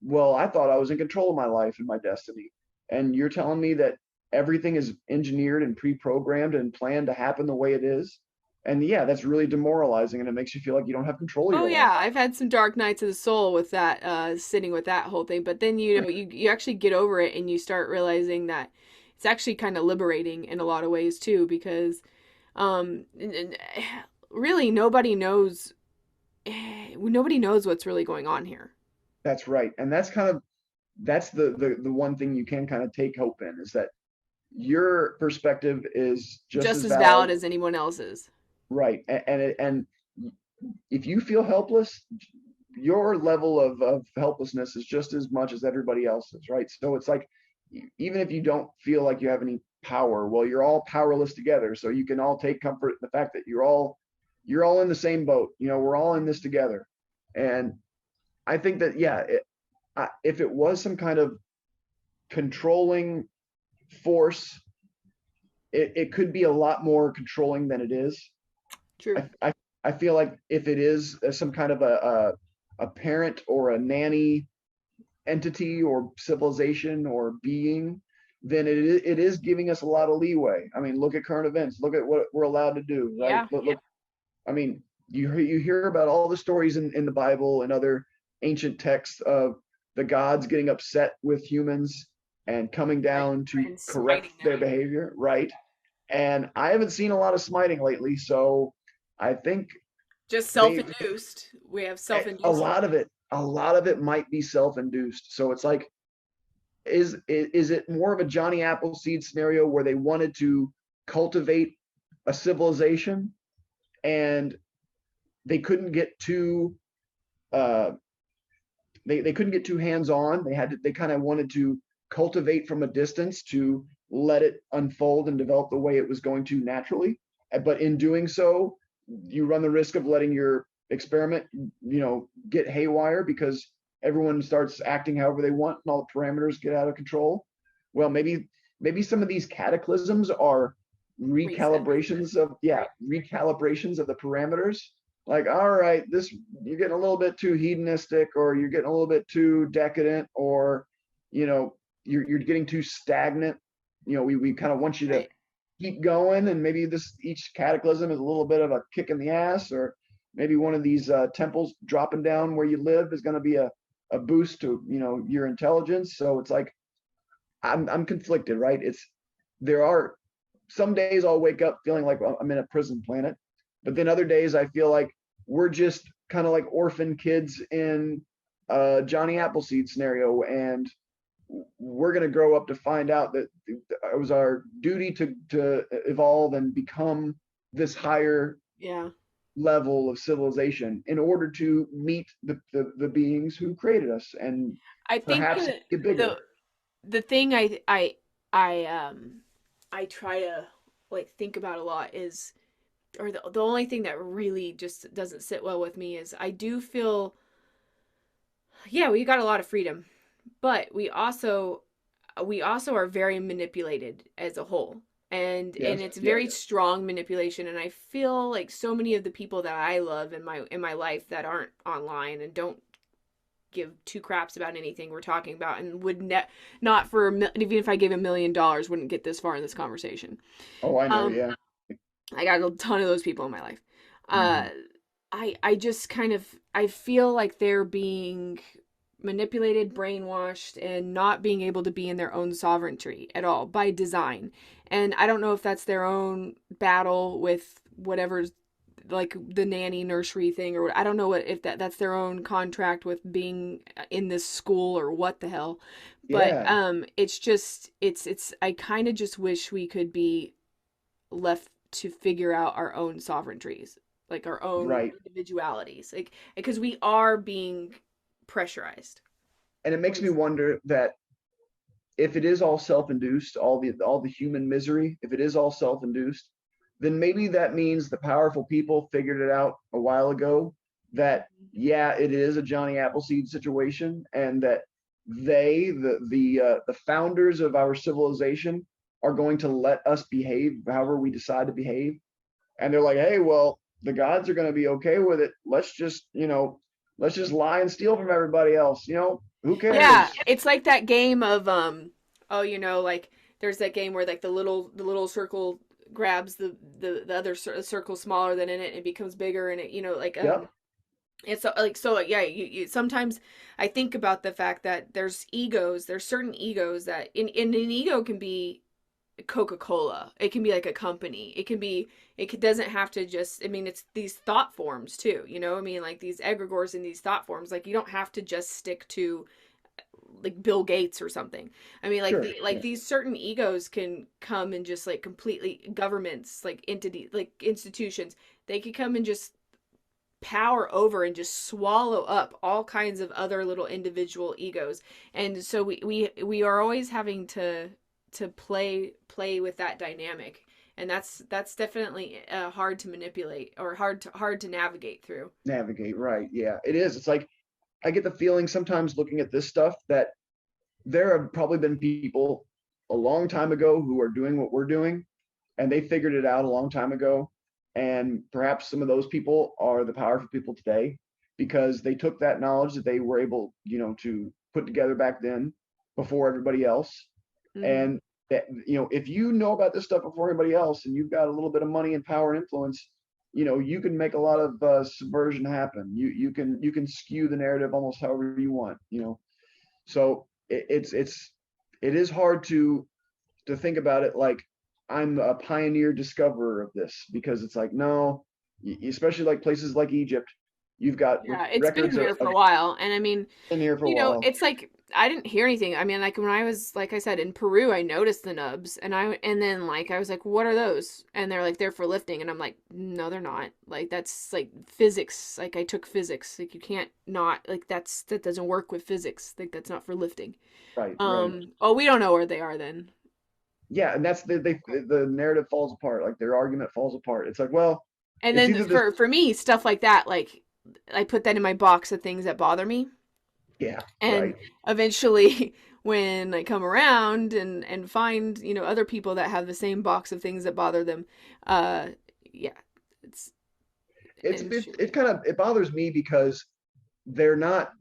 Well, I thought I was in control of my life and my destiny, and you're telling me that everything is engineered and pre-programmed and planned to happen the way it is. And yeah, that's really demoralizing, and it makes you feel like you don't have control of Oh your life. yeah, I've had some dark nights of the soul with that, sitting with that whole thing. But then you actually get over it and you start realizing that it's actually kind of liberating in a lot of ways too, because and really nobody knows what's really going on here. That's right. And that's the one thing you can kind of take hope in, is that your perspective is just Just as as valid valid, as anyone else's. right? And if you feel helpless, your level of helplessness is just as much as everybody else's, right? So it's like, even if you don't feel like you have any power, well, you're all powerless together. So you can all take comfort in the fact that you're all in the same boat. We're all in this together. And I think that, yeah, if it was some kind of controlling force, it could be a lot more controlling than it is. True. I feel like if it is some kind of a parent or a nanny entity or civilization or being, then it is giving us a lot of leeway. I mean, look at current events. Look at what we're allowed to do, right? Yeah. Look, I mean, you hear about all the stories in the Bible and other ancient texts of the gods getting upset with humans and coming Right. down to And correct smiting their them. behavior, right? And I haven't seen a lot of smiting lately, so I think Just they self-induced. We have a self-induced. lot of it a lot of it might be self-induced. So it's like, is it more of a Johnny Appleseed scenario where they wanted to cultivate a civilization and they couldn't get too uh, they couldn't get too hands on. They kind of wanted to cultivate from a distance to let it unfold and develop the way it was going to naturally. But in doing so, you run the risk of letting your experiment, get haywire because everyone starts acting however they want and all the parameters get out of control. Well, maybe some of these cataclysms are Reset. recalibrations of yeah Right. recalibrations of the parameters. Like, all right, this, you're getting a little bit too hedonistic, or you're getting a little bit too decadent, or you're getting too stagnant. We kind of want you to Right. keep going, and maybe this each cataclysm is a little bit of a kick in the ass, or maybe one of these temples dropping down where you live is going to be a boost to your intelligence. So it's like, I'm conflicted, right? There are some days I'll wake up feeling like, well, I'm in a prison planet, but then other days I feel like we're just kind of like orphan kids in a Johnny Appleseed scenario, and we're going to grow up to find out that it was our duty to evolve and become this higher Yeah. level of civilization in order to meet the beings who created us, and I think perhaps get bigger. the thing I I try to like think about a lot is, or the only thing that really just doesn't sit well with me is I do feel, yeah, we got a lot of freedom, but we also are very manipulated as a whole. And Yes, it's yes. very strong manipulation, and I feel like so many of the people that I love in my life that aren't online and don't give two craps about anything we're talking about and would not for even if I gave $1 million wouldn't get this far in this conversation. Oh, I know. Um, Yeah. I got a ton of those people in my life. Uh, Hmm. I just kind of I feel like they're being manipulated, brainwashed, and not being able to be in their own sovereignty at all by design. And I don't know if that's their own battle with whatever's like the nanny nursery thing, or I don't know what if that's their own contract with being in this school or what the hell. But Yeah. it's just it's I kind of just wish we could be left to figure out our own sovereignties, like our own Right. individualities, like because we are being pressurized. And it What makes me is wonder that if it is all self-induced, all the human misery, if it is all self-induced, then maybe that means the powerful people figured it out a while ago, that yeah, it is a Johnny Appleseed situation, and that the founders of our civilization are going to let us behave however we decide to behave. And they're like, hey, well, the gods are going to be okay with it. Let's just lie and steal from everybody else. Who Yeah, cares? it's like that game of oh, like there's that game where like the little circle grabs the other circle smaller than in it and it becomes bigger and it like Yep, it's like so yeah, you sometimes I think about the fact that there's certain egos that in an ego can be Coca-Cola. It can be like a company. Doesn't have to just, I mean, it's these thought forms too, I mean, like these egregores in these thought forms, like you don't have to just stick to like Bill Gates or something. I mean, like sure. Yeah. these certain egos can come and just like completely governments, like entities, like institutions, they could come and just power over and just swallow up all kinds of other little individual egos. And so we are always having to play with that dynamic, and that's definitely hard to manipulate or hard to navigate through. Navigate, right. Yeah, it is. It's like I get the feeling sometimes looking at this stuff that there have probably been people a long time ago who are doing what we're doing, and they figured it out a long time ago. And perhaps some of those people are the powerful people today because they took that knowledge that they were able, to put together back then before everybody else. Mm-hmm. And that, if you know about this stuff before anybody else and you've got a little bit of money and power and influence, you can make a lot of subversion happen. You can skew the narrative almost however you want. So it is hard to think about it like I'm a pioneer discoverer of this, because it's like, no, especially like places like Egypt, you've got Yeah, it's been records here for of a while, and I mean, in here for a while. it's like I didn't hear anything. I mean, like when I was, like I said, in Peru, I noticed the nubs, and then like I was like, what are those? And they're like they're for lifting, and I'm like, no, they're not. Like that's like physics. Like I took physics. Like you can't not like that doesn't work with physics. Like that's not for lifting. Right, right. Oh, we don't know where they are then. Yeah, and that's the narrative falls apart. Like their argument falls apart. It's like, well, And it's then either this. for me, stuff like that, like I put that in my box of things that bother me. Yeah, And right. eventually when I come around and find, other people that have the same box of things that bother them, uh yeah, it's an issue. It kind of it bothers me because they're not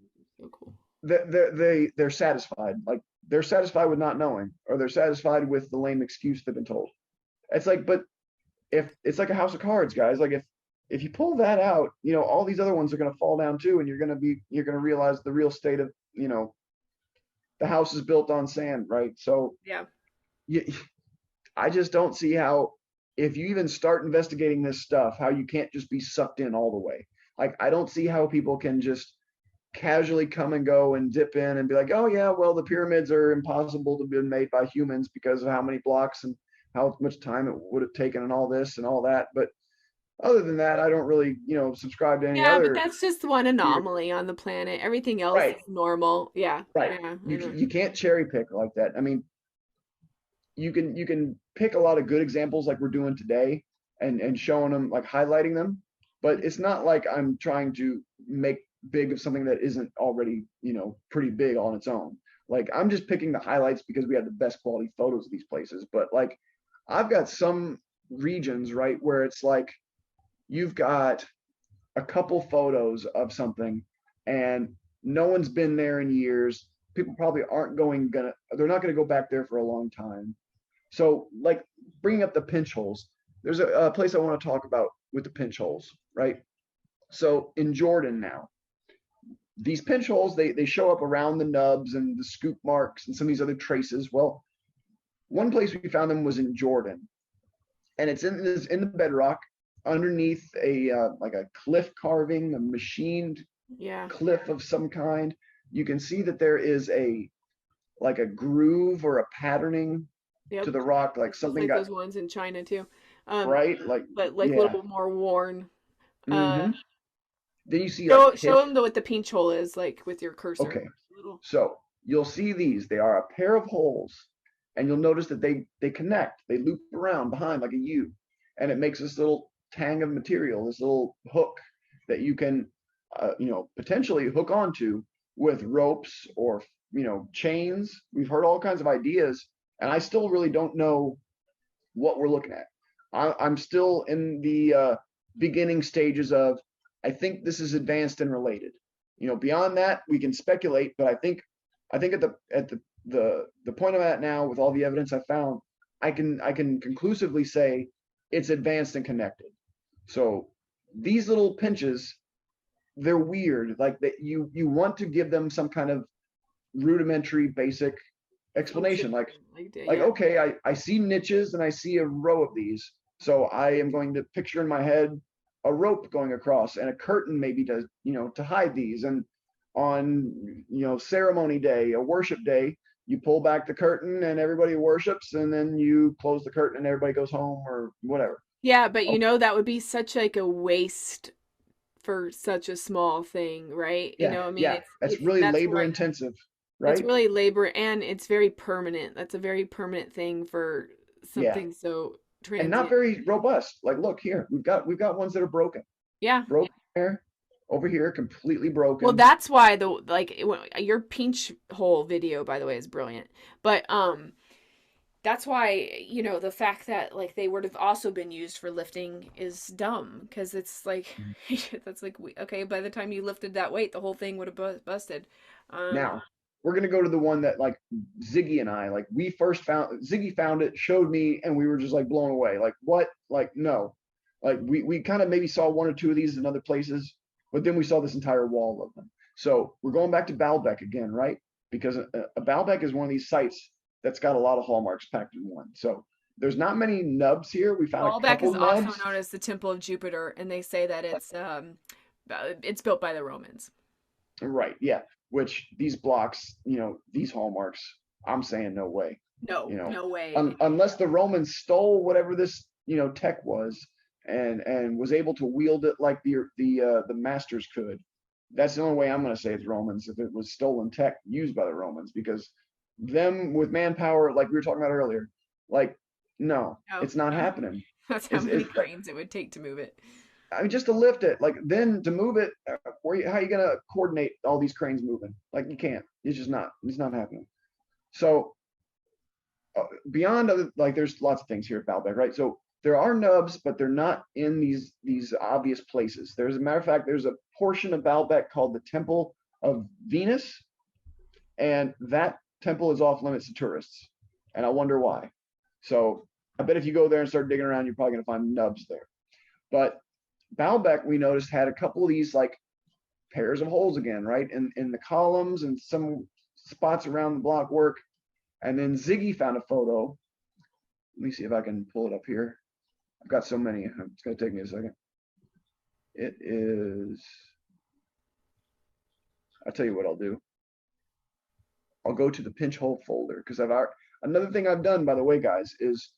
So cool. they're satisfied. Like they're satisfied with not knowing, or they're satisfied with the lame excuse they've been told. It's like, but if it's like a house of cards, guys, like if you pull that out, all these other ones are going to fall down too, and you're going to realize the real state of, the house is built on sand, right? So Yeah. you, I just don't see how, if you even start investigating this stuff, how you can't just be sucked in all the way. Like I don't see how people can just casually come and go and dip in and be like, oh yeah, well the pyramids are impossible to be made by humans because of how many blocks and how much time it would have taken and all this and all that. But other than that, I don't really, subscribe to any Yeah, but other that's just one theory. anomaly on the planet. Everything else Right, is normal. Yeah. right. Yeah. I You know. you can't cherry pick like that. I mean, you can pick a lot of good examples like we're doing today, and showing them, like highlighting them, but it's not like I'm trying to make big of something that isn't already, pretty big on its own. Like I'm just picking the highlights because we have the best quality photos of these places. But like I've got some regions, right, where it's like you've got a couple photos of something and no one's been there in years. People probably aren't they're not going to go back there for a long time. So, like bringing up the pinch holes, there's a place I want to talk about with the pinch holes, right? So in Jordan now, these pinch holes, they show up around the nubs and the scoop marks and some of these other traces. Well, one place we found them was in Jordan, and it's in the bedrock underneath a like a cliff carving, a machined Yeah. cliff of some kind. You can see that there is a like a groove or a patterning to Yep. the rock, like Just something like got those ones in China too. Um, right, like but like a yeah. little more worn. Uh, Mm-hmm. Then you see like show pits. them what the pinch hole is like with your cursor. Okay, Little. so you'll see these. They are a pair of holes, and you'll notice that they connect. They loop around behind like a U, and it makes this little tang of material, this little hook that you can potentially hook onto with ropes or, chains. We've heard all kinds of ideas, and I still really don't know what we're looking at. I'm still in the beginning stages of, I think this is advanced and related. Beyond that, we can speculate, but I think at the point I'm at now, with all the evidence I found, I can conclusively say it's advanced and connected. So these little pinches, they're weird. Like that, you want to give them some kind of rudimentary, basic explanation. Function. Like, Yeah. okay, I see niches and I see a row of these, so I am going to picture in my head a rope going across and a curtain maybe to hide these. And on ceremony day, a worship day, you pull back the curtain and everybody worships, and then you close the curtain and everybody goes home or whatever. Yeah, but Oh, that would be such like a waste for such a small thing, right? yeah, I mean, yeah, that's really that's labor where intensive, it's right? really labor, and it's very permanent. That's a very permanent thing for Yeah, something so and not transient. very robust. Like, look here, we've got ones that are broken, Yeah. broken here, over here, completely Well, broken. that's why your pinch hole video, by the way, is brilliant. But that's why the fact that like they would have also been used for lifting is dumb, because it's like that's like okay, by the time you lifted that weight, the whole thing would have busted. Um, Now, we're gonna go to the one that, like, Ziggy and I, like, we first found. Ziggy found it, showed me, and we were just like blown away. Like, what? Like, no. Like, we kind of maybe saw one or two of these in other places, but then we saw this entire wall of them. So we're going back to Balbeck again, right? Because a Balbeck is one of these sites that's got a lot of hallmarks packed in one. So there's not many nubs here. We found a Baalbek couple is also nubs. known as the Temple of Jupiter, and they say that it's built by the Romans. Right, yeah. Which these blocks, these hallmarks, I'm saying no way. No, You know, no way. unless the Romans stole whatever this, tech was, and was able to wield it like the masters could. That's the only way I'm going to say it's Romans, if it was stolen tech used by the Romans, because them with manpower, like we were talking about earlier, like, no, No, it's not happening. that's how many It's like, cranes it would take to move it. I mean, just to lift it, like, then to move it, how are you gonna coordinate all these cranes moving? Like, you can't. It's not happening. So beyond other, like, there's lots of things here at Balbeck, right? So there are nubs, but they're not in these obvious places. There's, a matter of fact, there's a portion of Balbeck called the Temple of Venus, and that temple is off limits to tourists, and I wonder why. So I bet if you go there and start digging around, you're probably gonna find nubs there. But Balbeck, we noticed, had a couple of these, like, pairs of holes again, right? In the columns and some spots around the block work. And then Ziggy found a photo. Let me see if I can pull it up here. I've got so many. It's going to take me a second. It is, I'll tell you what I'll do. I'll go to the pinch hole folder, because another thing I've done, by the way, guys, is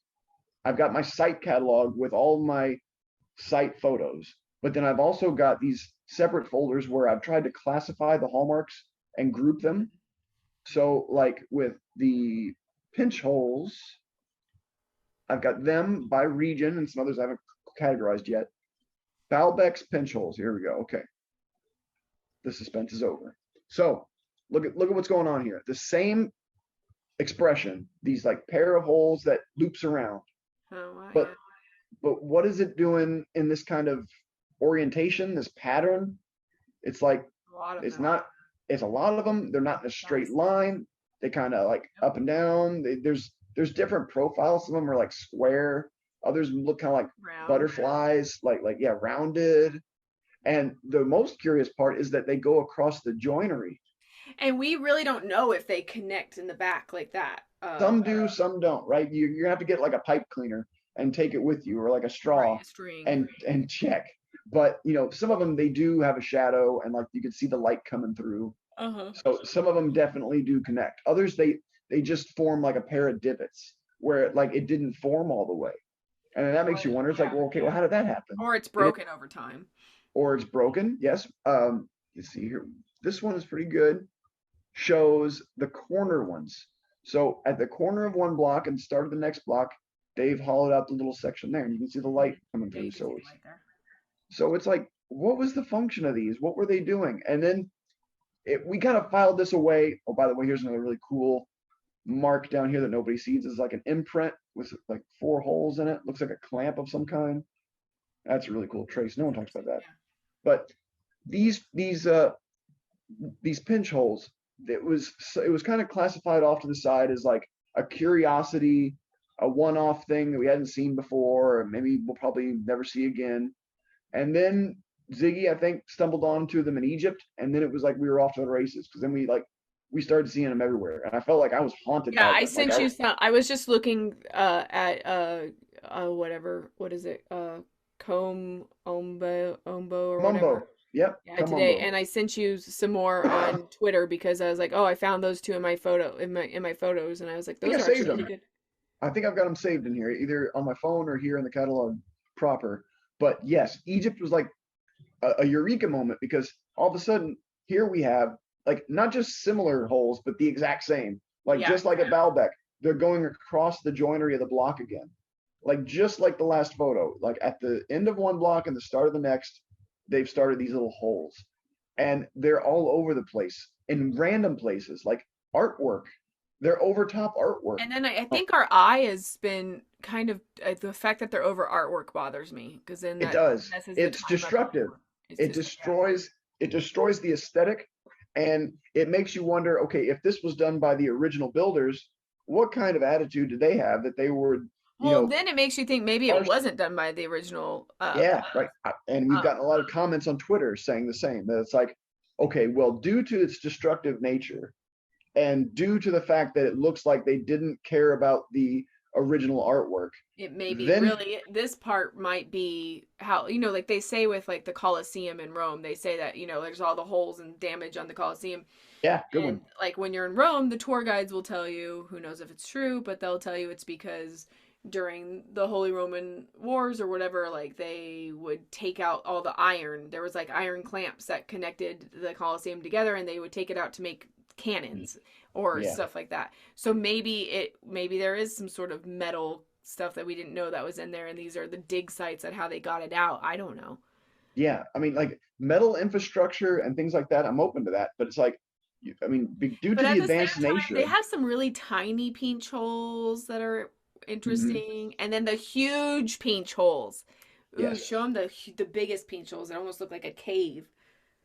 I've got my site catalog with all my site photos, but then I've also got these separate folders where I've tried to classify the hallmarks and group them. So, like, with the pinch holes, I've got them by region, and some others I haven't categorized yet. Balbeck's pinch holes. Here we go. Okay, the suspense is over. So look at what's going on here. The same expression, these, like, pair of holes that loops around, Oh wow, yeah. but what is it doing in this kind of orientation, this pattern? It's like, A lot of it's them. not, it's a lot of them. They're not in a Not the straight same. line. They kind of like Yep. up and down. There's different profiles. Some of them are like square. Others look kind of like Round. butterflies, like, yeah, rounded. And the most curious part is that they go across the joinery. And we really don't know if they connect in the back like that. Some do, some don't, right? You're gonna have to get like a pipe cleaner and take it with you, or like a Right, straw, a string. and check. But some of them, they do have a shadow, and, like, you can see the light coming through. Uh-huh. So some of them definitely do connect. Others, they just form like a pair of divots where, like, it didn't form all the way, and then that makes you wonder. It's like, Yeah. well, okay, well, how did that happen? Or it's Did it, broken over time. or it's broken? Yes. You see here, this one is pretty good. Shows the corner ones. So at the corner of one block and start of the next block, they've hollowed out the little section there, and you can see the light coming Yeah, through. you can see So the it's light there. so it's like what was the function of these? What were they doing? And then we kind of filed this away. Oh, by the way, here's another really cool mark down here that nobody sees. Is like an imprint with like 4 holes in it. Looks like a clamp of some kind. That's a really cool trace. No one talks about that. But these pinch holes, it was kind of classified off to the side as like a curiosity, a one-off thing that we hadn't seen before, or maybe we'll probably never see again. And then Ziggy, I think, stumbled onto them in Egypt, and then it was like we were off to the races because then we started seeing them everywhere, and I felt like I was haunted Yeah, by I them. Like sent you some. I was just looking at whatever, what is it? Comb Ombo or Mumbo, whatever. yep, Yeah, come today, Mumbo. and I sent you some more on Twitter because I was like, oh, I found those two in my photos, and I was like, I think those I are actually saved pretty them. good. I think I've got them saved in here, either on my phone or here in the catalog proper. But yes, Egypt was like a eureka moment because all of a sudden here we have like not just similar holes, but the exact same. Like Yeah. just like at Balbeck, they're going across the joinery of the block again. Like just like the last photo, like at the end of one block and the start of the next, they've started these little holes. And they're all over the place in random places, like artwork. They're over top artwork. And then I Oh, think our eye has been kind of the fact that they're over artwork bothers me because then it that does. messes the It's time up even destructive. more. It's It just yeah. destroys the aesthetic, and it makes you wonder, okay, if this was done by the original builders, what kind of attitude did they have that they were, you Well, know, then it makes you think maybe it harsh? wasn't done by the original. Yeah, right. And we've Uh, gotten a lot of comments on Twitter saying the same, that it's like, okay, well, due to its destructive nature and due to the fact that it looks like they didn't care about the original artwork, it may be then really this part might be how like they say with like the Colosseum in Rome, they say that there's all the holes and damage on the Colosseum. yeah, good And one. like when you're in Rome, the tour guides will tell you, who knows if it's true, but they'll tell you it's because during the Holy Roman Wars or whatever, like they would take out all the iron. There was like iron clamps that connected the Colosseum together, and they would take it out to make cannons or Yeah. stuff like that. So maybe there is some sort of metal stuff that we didn't know that was in there, and these are the dig sites and how they got it out. I don't know. Yeah, I mean, like metal infrastructure and things like that, I'm open to that. But it's like, I mean, due But to at the the same advanced time, they nature, have some really tiny pinch holes that are mhm, interesting, and then the huge pinch holes. Ooh, yes. show them the biggest pinch holes. It almost look like a cave.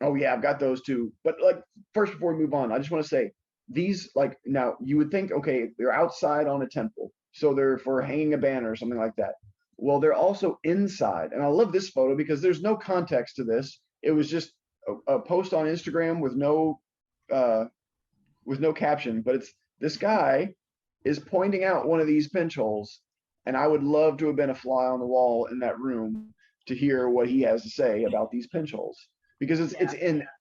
Oh yeah, I've got those too. But like, first before we move on, I just want to say these, like, now you would think, okay, they're outside on a temple, so they're for hanging a banner or something like that. Well, they're also inside, and I love this photo because there's no context to this. It was just a post on Instagram uh, with no caption, but it's this guy is pointing out one of these pinch holes, and I would love to have been a fly on the wall in that room to hear what he has to say about these pinch holes because Yeah.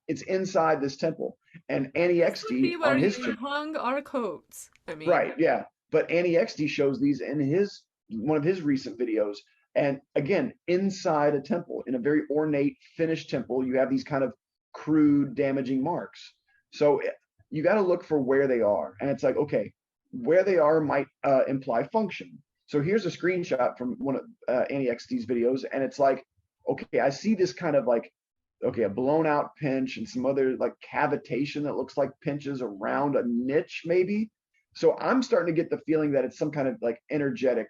it's inside this temple. And Annie This would be XD where on his you hung our coats. I mean, right, yeah, but Annie XD shows these in his one of his recent videos. And again, inside a temple, in a very ornate, finished temple, you have these kind of crude, damaging marks. So you got to look for where they are. And it's like, okay, where they are might imply function. So here's a screenshot from one of Annie XD's videos. And it's like, okay, I see this kind of like, okay, a blown out pinch and some other like cavitation that looks like pinches around a niche, maybe. So I'm starting to get the feeling that it's some kind of like energetic,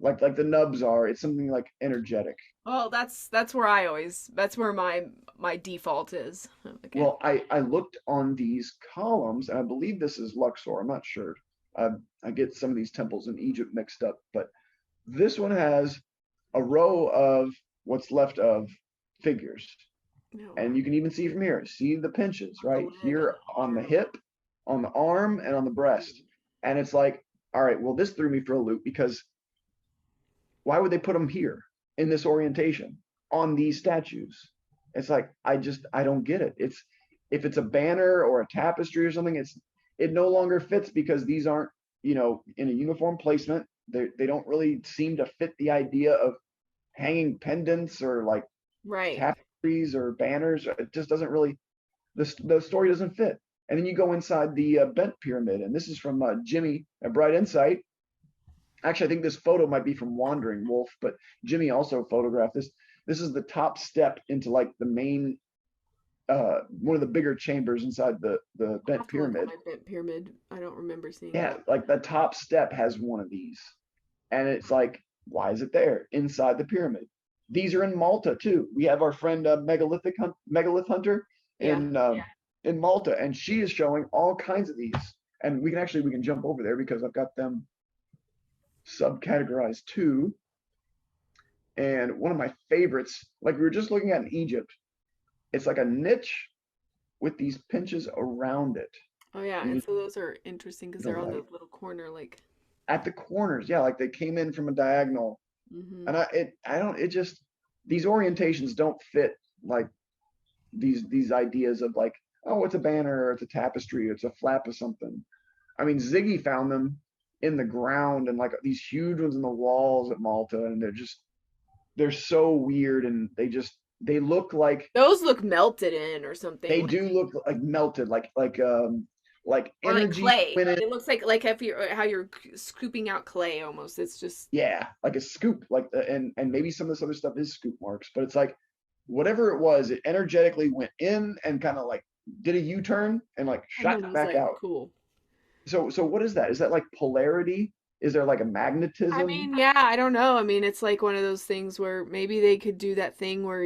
like the nubs are. It's something like energetic. well, that's where my default is. Okay. Well, I looked on these columns, and I believe this is Luxor. I'm not sure. I get some of these temples in Egypt mixed up, but this one has a row of what's left of figures. No. And you can even see from here, see the pinches The right leg and here the on the arm. hip, on the arm, and on the breast. And it's like, all right, well, this threw me for a loop because why would they put them here in this orientation on these statues? It's like, I don't get it. It's if it's a banner or a tapestry or something, it no longer fits because these aren't, in a uniform placement. They don't really seem to fit the idea of hanging pendants or like Right. tapestries or banners. It just doesn't really, the story doesn't fit. And then you go inside the bent pyramid, and this is from Jimmy at Bright Insight. Actually, I think this photo might be from Wandering Wolf, but Jimmy also photographed this. This is the top step into like the main, one of the bigger chambers inside the I'll bent have to look at pyramid. my bent pyramid. I don't remember seeing Yeah, that. like the top step has one of these, and it's like, why is it there inside the pyramid? These are in Malta too. We have our friend megalith hunter Yeah. in Malta, and she is showing all kinds of these. And we can jump over there because I've got them subcategorized too. And one of my favorites, like we were just looking at in Egypt, it's like a niche with these pinches around it. Oh yeah, And and so those are interesting because the they're on the light little corner, like. at the corners, yeah, like they came in from a diagonal. Hmm. And I don't, it just, these orientations don't fit like these ideas of like, oh, it's a banner, or it's a tapestry, or it's a flap of something. I mean, Ziggy found them in the ground and like these huge ones in the walls at Malta, and they're so weird, and they look like, Those look melted in or something, they like, do look like melted, like or like energy clay. went in. It looks like if you how you're scooping out clay almost. It's just. Yeah, like a scoop, like and maybe some of this other stuff is scoop marks, but it's like whatever it was, it energetically went in and kind of like did a U-turn and like And then shot was back like, out. cool. So what is that? Is that like polarity? Is there like a I magnetism? mean, yeah, I don't know. I mean, it's like one of those things where maybe they could do that thing where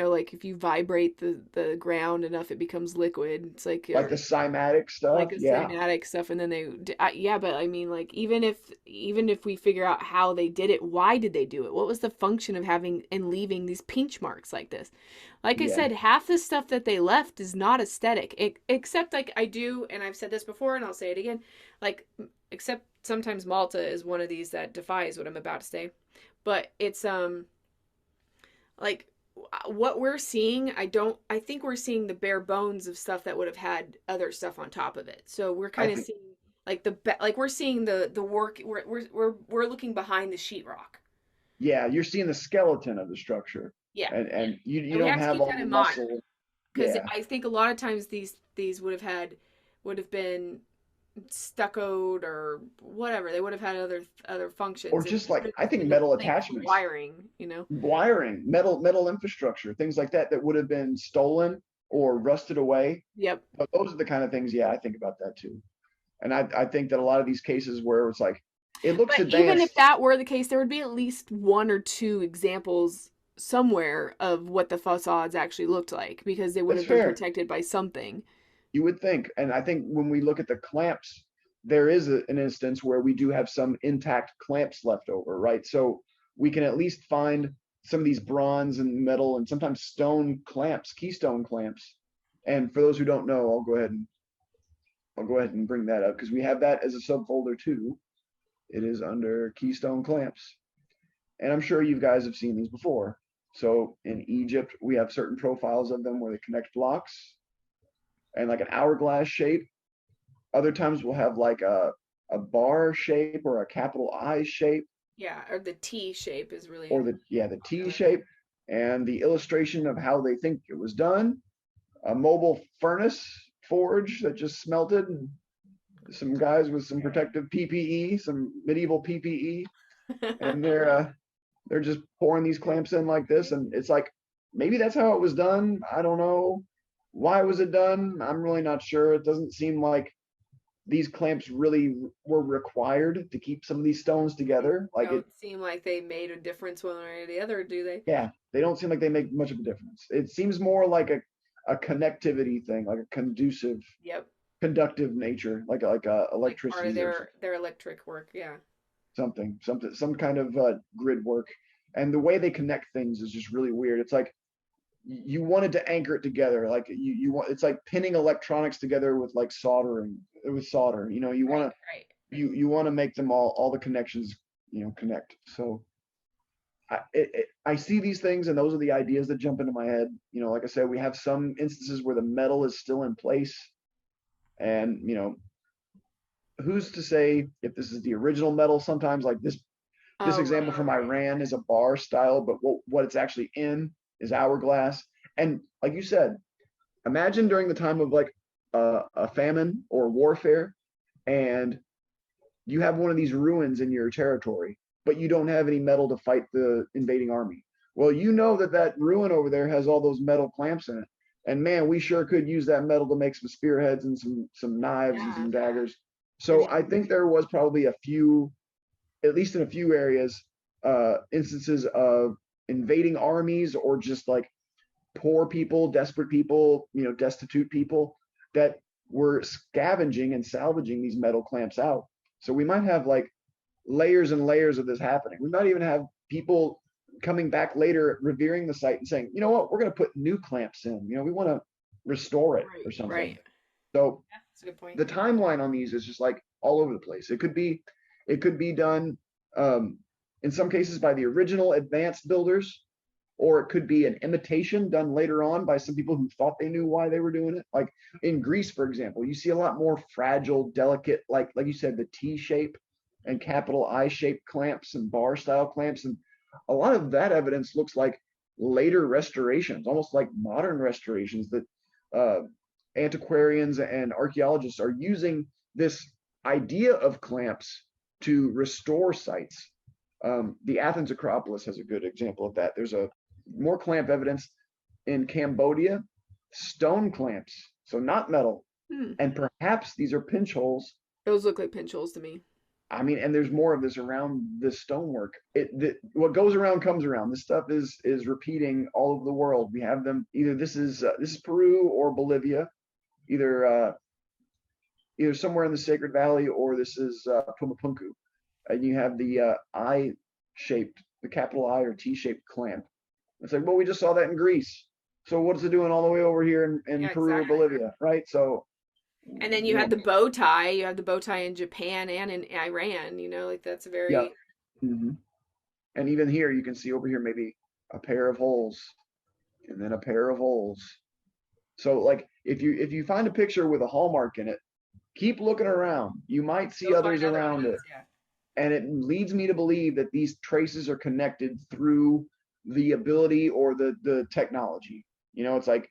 like if you vibrate the ground enough, it becomes liquid. It's like Like the cymatic like stuff? a Yeah. cymatic stuff, and then yeah, but I mean, like even if we figure out how they did it, why did they do it? What was the function of having and leaving these pinch marks like this? Like I Yeah. said, half the stuff that they left is not aesthetic, except like I do, and I've said this before, and I'll say it again, like except sometimes Malta is one of these that defies what I'm about to say, but it's like what we're seeing, I think we're seeing the bare bones of stuff that would have had other stuff on top of it. So we're I kind of think, seeing like like we're seeing the work, we're looking behind the sheetrock. yeah, you're seeing the skeleton of the structure. Yeah. And you And we don't have to have keep all that the in mind muscle. because Yeah. I think a lot of times these would have been stuccoed or whatever. They would have had other Or functions. It just like, would I have think been a metal thing for attachments, wiring. wiring, metal infrastructure, things like that that would have been stolen or rusted away. Yep. But those are the kind of things, yeah, I think about that too. And I think that a lot of these cases where it's like, it looks But even if advanced. that were the case, there would be at least one or two examples somewhere of what the facades actually looked like because they would That's have been fair. protected by something. You would think. And I think when we look at the clamps, there is an instance where we do have some intact clamps left over, right? So we can at least find some of these bronze and metal and sometimes stone clamps, keystone clamps. And for those who don't know, I'll go ahead and bring that up because we have that as a subfolder too. It is under Keystone Clamps. And I'm sure you guys have seen these before. So in Egypt, we have certain profiles of them where they connect blocks and like an hourglass shape. Other times we'll have like a bar shape or a capital I shape, Yeah, or the T shape is really or the T popular. shape, and the illustration of how they think it was done. A mobile furnace forge that just smelted, and some guys with some protective PPE, some medieval PPE, and they're just pouring these clamps in like this, and it's like maybe that's how it was done. I don't know. Why was it done? I'm really not sure. It doesn't seem like these clamps really were required to keep some of these stones together. Like it, Don't seem like they made a difference one way or the other, do they? yeah, they don't seem like they make much of a difference. It seems more like a connectivity thing, like a Yep. conductive nature, like a Like part of electricity or their electric work, yeah. something, some kind of grid work. And the way they connect things is just really weird. It's like you wanted to anchor it together, like you want. It's like pinning electronics together with like soldering, with solder. You know, Right, right. you want to make them all the connections, connect. So I see these things, and those are the ideas that jump into my head. Like I said, we have some instances where the metal is still in place, and who's to say if this is the original metal? Sometimes, like this Oh, example right. from Iran is a bar style, but what it's actually in is hourglass. And like you said, imagine during the time of like a famine or warfare, and you have one of these ruins in your territory, but you don't have any metal to fight the invading army. Well, you know that ruin over there has all those metal clamps in it. And man, we sure could use that metal to make some spearheads and some knives and Yeah. some daggers. I So mean, I think there was probably a few, at least in a few areas, instances of invading armies or just like poor people, desperate people, destitute people that were scavenging and salvaging these metal clamps out. So we might have like layers and layers of this happening. We might even have people coming back later revering the site and saying, you know what, we're going to put new clamps in. We want to restore it right, or something. right. So That's a good point. the timeline on these is just like all over the place. It could be done in some cases by the original advanced builders, or it could be an imitation done later on by some people who thought they knew why they were doing it. Like in Greece, for example, you see a lot more fragile, delicate, like you said, the T shape and capital I shaped clamps and bar style clamps. And a lot of that evidence looks like later restorations, almost like modern restorations that uh, antiquarians and archaeologists are using this idea of clamps to restore sites. The Athens Acropolis has a good example of that. There's a more clamp evidence in Cambodia, stone clamps, so not metal, Hmm. and perhaps these are pinch holes. Those look like pinch holes to me. I mean, and there's more of this around this stonework. What goes around comes around. This stuff is repeating all over the world. We have them either this is Peru or Bolivia, either either somewhere in the Sacred Valley or this is Pumapunku, and you have the I shaped, the capital I or T shaped clamp. It's like, well, we just saw that in Greece. So what's it doing all the way over here in Yeah, Peru or exactly. Bolivia, right? So, And then you you have know, the bow tie. You have the bow tie in Japan and in Iran. Like that's a yeah. very Hmm. And even here, you can see over here maybe a pair of holes and then a pair of holes. So, like, if you find a picture with a hallmark in it, keep looking around. You might see you'll find others other around ones. it, Yeah. and it leads me to believe that these traces are connected through the ability or the technology. It's like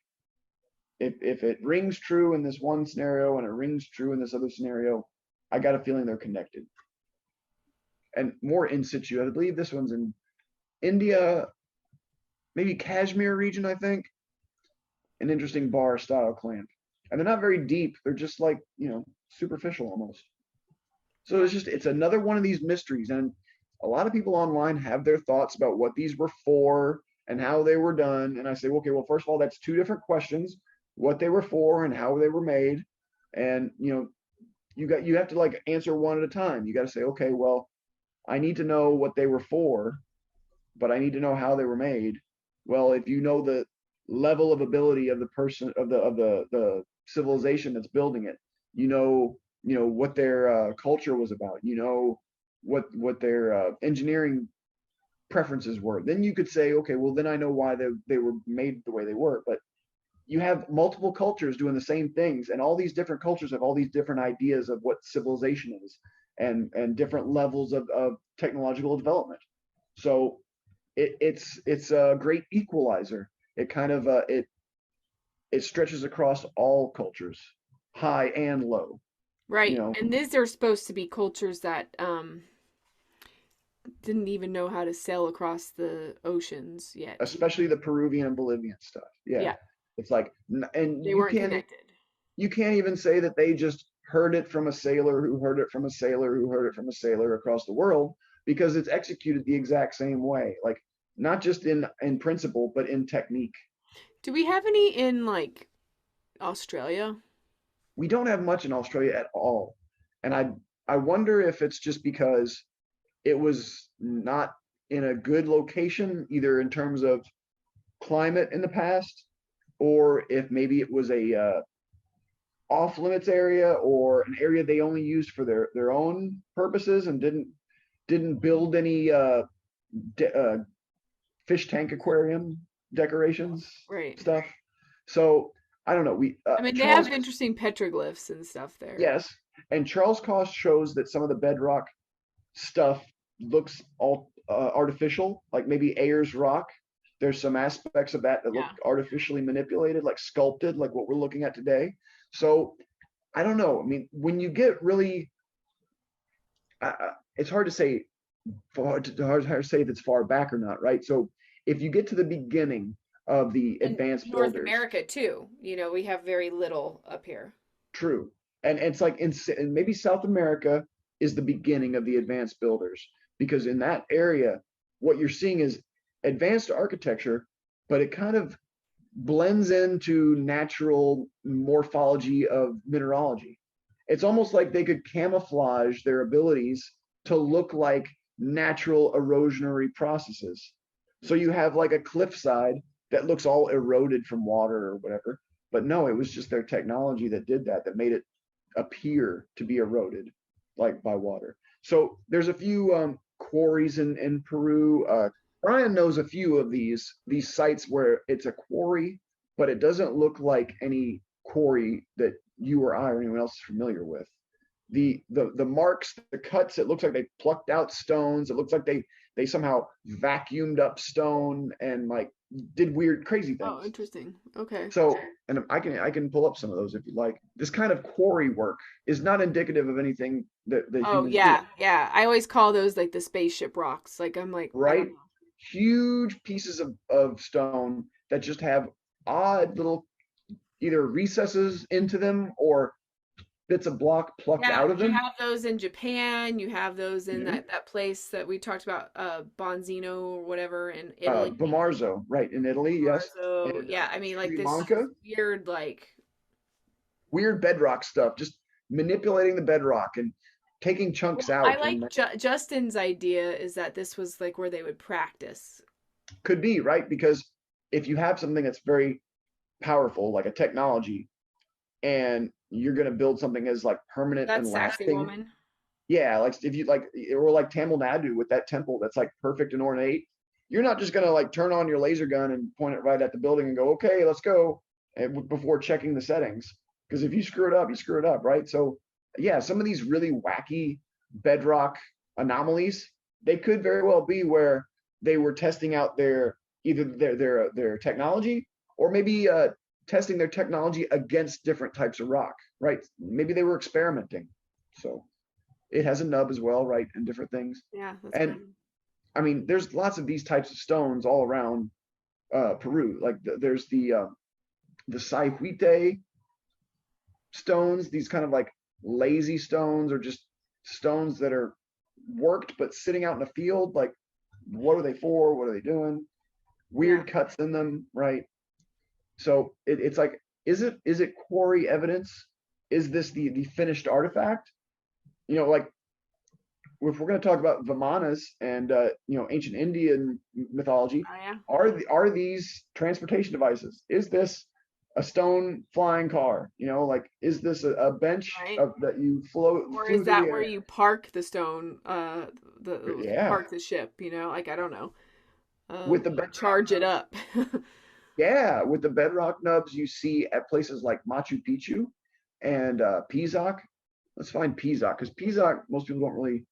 if it rings true in this one scenario and it rings true in this other scenario, I got a feeling they're connected. And more in situ, I believe this one's in India, maybe Kashmir region, I think. An interesting bar style clamp. And they're not very deep. They're just like, superficial almost. So Yeah. it's another one of these mysteries. And a lot of people online have their thoughts about what these were for and how they were done. And I say, okay, well, first of all, that's two different questions: what they were for and how they were made. And you have to like answer one at a time. You got to say, okay, well, I need to know what they were for, but I need to know how they were made. Well, if you know the level of ability of the person of the civilization that's building it, what their culture was about. What their engineering preferences were. Then you could say, okay, well, then I know why they were made the way they were. But you have multiple cultures doing the same things, and all these different cultures have all these different ideas of what civilization is, and different levels of technological development. So it's a great equalizer. It kind of it stretches across all cultures, high and low. You Right. know, And these are supposed to be cultures that didn't even know how to sail across the oceans yet. especially the Peruvian and Bolivian stuff. Yeah, Yeah. it's like, and They weren't connected. you can't even say that they just heard it from a sailor who heard it from a sailor who heard it from a sailor across the world, because it's executed the exact same way. Like not just in principle, but in technique. Do we have any in like Australia? We don't have much in Australia at all, and I wonder if it's just because it was not in a good location, either in terms of climate in the past, or if maybe it was a off limits area or an area they only used for their own purposes and didn't build any de- uh, fish tank aquarium decorations Right. stuff. So I don't know. We I mean, they have Charles, interesting petroglyphs and stuff there. yes, and Charles Cost shows that some of the bedrock stuff looks all artificial, like maybe Ayers rock. There's some aspects of that look Yeah. artificially manipulated, like sculpted, like what we're looking at today. So I don't know. I mean, when you get really, it's hard to say, hard to say if it's far back or not, right? So if you get to the beginning of the And advanced North builders, America too. You know, we have very little up here. true. And it's like and maybe South America is the beginning of the advanced builders, because in that area, what you're seeing is advanced architecture, but it kind of blends into natural morphology of mineralogy. It's almost like they could camouflage their abilities to look like natural erosionary processes. So you have like a cliffside that looks all eroded from water or whatever, but no, it was just their technology that did that, that made it appear to be eroded like by water. So there's a few quarries in Peru. Brian knows a few of these sites where it's a quarry, but it doesn't look like any quarry that you or I or anyone else is familiar with. The marks, the cuts, it looks like they plucked out stones. It looks like they somehow vacuumed up stone and like did weird, crazy Oh, things. interesting. Okay. So, and I can pull up some of those if you like. This kind of quarry work is not indicative of anything that Oh, humans do, yeah, yeah. I always call those like the spaceship rocks. Like I'm like, I don't right? know. Huge pieces of stone that just have odd little either recesses into them or bits of block plucked Yeah, out of you them. have those in Japan. You have those in Mhm. that place that we talked about, Bonzino or whatever in Italy. Bamarzo, right, in Italy, yes. Marzo. And Yeah, I mean, like Sri this Lanka, weird, like, weird bedrock stuff, just manipulating the bedrock and taking chunks well, I out. like And Justin's idea is that this was like where they would practice. could be, right? Because if you have something that's very powerful, like a technology, and you're going to build something as like permanent and That's sexy lasting, woman. yeah, like if you like, or like Tamil Nadu with that temple that's like perfect and ornate, you're not just going to like turn on your laser gun and point it right at the building and go, okay, let's go, and before checking the settings. Because if you screw it up, you screw it up, right? So yeah, some of these really wacky bedrock anomalies, they could very well be where they were testing out their either their technology, or maybe testing their technology against different types of rock, right? Maybe they were experimenting. So it has a nub as well, right? And different things. Yeah, that's And crazy. I mean, there's lots of these types of stones all around Peru. Like there's the Saihuite stones, these kind of like lazy stones, or just stones that are worked but sitting out in the field. Like, what are they for? What are they doing? Yeah. Weird cuts in them, right? So it's like, is it quarry evidence? Is this the finished artifact? Like if we're going to talk about Vimanas and ancient Indian mythology, Oh yeah. are these transportation devices? Is this a stone flying car? Like, is this a bench Right. that you float Or flew is through the that where air? you park the stone, Yeah, park the ship, like I don't know. with the Or bedrock charge it nubs. up. Yeah, with the bedrock nubs you see at places like Machu Picchu and Pizoc. Let's find Pizoc, because Pizoc, most people don't really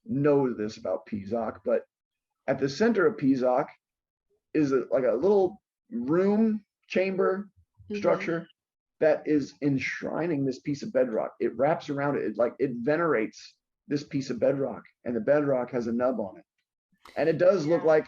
know this about Pizoc, but at the center of Pizoc is like a little room chamber Hmm. structure that is enshrining this piece of bedrock. It wraps around it, like it venerates this piece of bedrock, and the bedrock has a nub on it, and it does look Yeah. like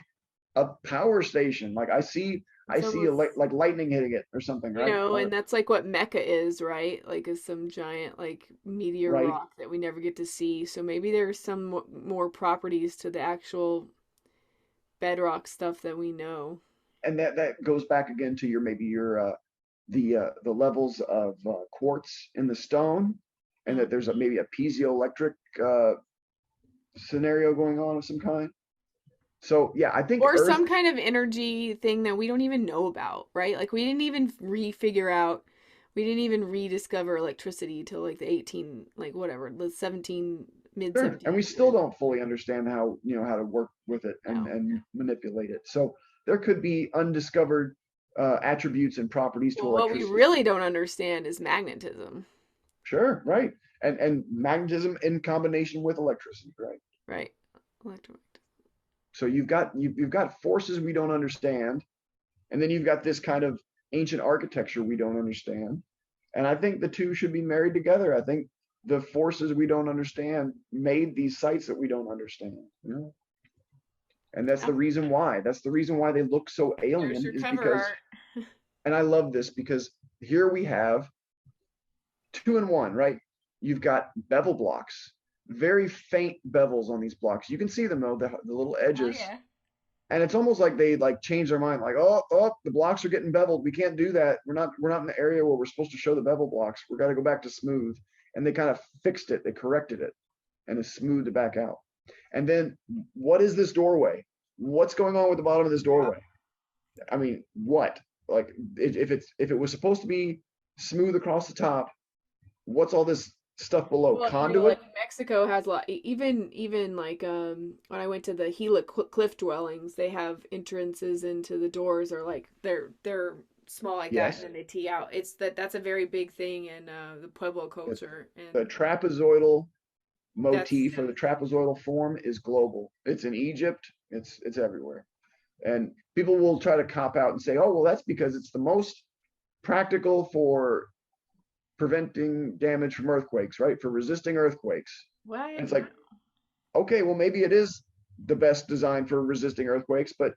a power station. Like I It's see almost, like lightning hitting it or something, right? and that's like what Mecca is, right? Like is some giant like meteor Right. rock that we never get to see. So maybe there's some more properties to the actual bedrock stuff that we know. And that goes back again to your maybe your the levels of quartz in the stone, and Mm. that there's maybe a piezoelectric uh, scenario going on of some kind. So yeah, I think Or Earth. some kind of energy thing that we don't even know about, right? Like we didn't even refigure out, we didn't even rediscover electricity till like the 18, like whatever, the 17, mid Sure, and we 1700s. still don't fully understand how to work with it and No. and manipulate it. So there could be undiscovered attributes and properties to Well, what we electricity. really don't understand is magnetism, Sure, right, and magnetism in combination with electricity, right? right? Electromagnetism. So you've got forces we don't understand, and then you've got this kind of ancient architecture we don't understand. And I think the two should be married together. I think the forces we don't understand made these sites that we don't understand. And that's the Yep. reason why. That's the reason why they look so There's alien your is cover because, art. and I love this because here we have two in one, right? You've got bevel blocks, very faint bevels on these blocks. You can see them though, the little Oh edges. yeah. And it's almost like they like change their mind, like, the blocks are getting beveled. We can't do that. We're not in the area where we're supposed to show the bevel blocks. We've got to go back to smooth. And they kind of fixed it, they corrected it, and it smoothed it back out. And then what is this doorway? What's going on with the bottom of this Yep. doorway? I mean, what? Like if it was supposed to be smooth across the top, what's all this stuff below? Well, you know, like Conduit? Mexico has a lot. Even like when I went to the Gila cliff dwellings, they have entrances into the doors, or like they're small like that, and Yes. then they tee out. That's a very big thing in the Pueblo The, culture, the and trapezoidal that's motif or the trapezoidal form is global. It's in Egypt. It's everywhere. And people will try to cop out and say, "Oh, well, that's because it's the most practical for preventing damage from earthquakes, right? For resisting earthquakes." And what? it's No. like, okay, well, maybe it is the best design for resisting earthquakes, but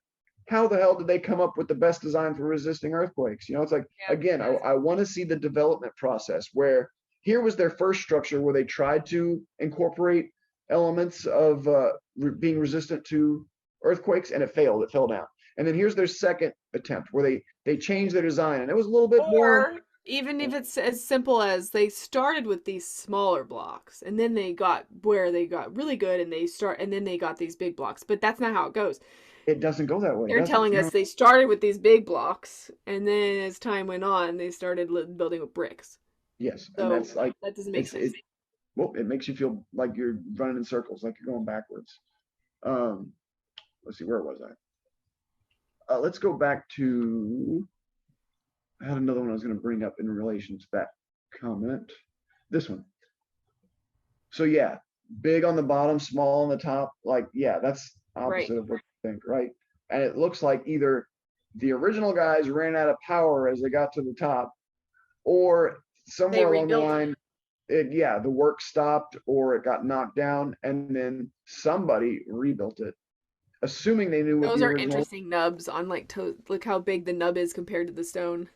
how the hell did they come up with the best design for resisting earthquakes? It's like, Yeah, again, I want to see the development process where here was their first structure where they tried to incorporate elements of being resistant to earthquakes, and it failed. It fell down. And then here's their second attempt where they changed their design, and it was a little bit more. or even if it's as simple as they started with these smaller blocks, and then they got where they got really good, and then they got these big blocks. But that's not how it goes. It doesn't go that way, They're does it? telling us they started with these big blocks, and then as time went on, they started building with bricks. Yes, and So that's like that doesn't make it's sense. it. Well, it makes you feel like you're running in circles, like you're going backwards. Um, let's see, where was I? Let's go back to. I had another one I was going to bring up in relation to that comment. This one. So yeah, big on the bottom, small on the top. Like yeah, that's Right. opposite of what you think, right? And it looks like either the original guys ran out of power as they got to the top, or They somewhere along the rebuilt it. line, the work stopped or it got knocked down, and then somebody rebuilt it, assuming they knew what Those the are original. interesting nubs on like look how big the nub is compared to the stone.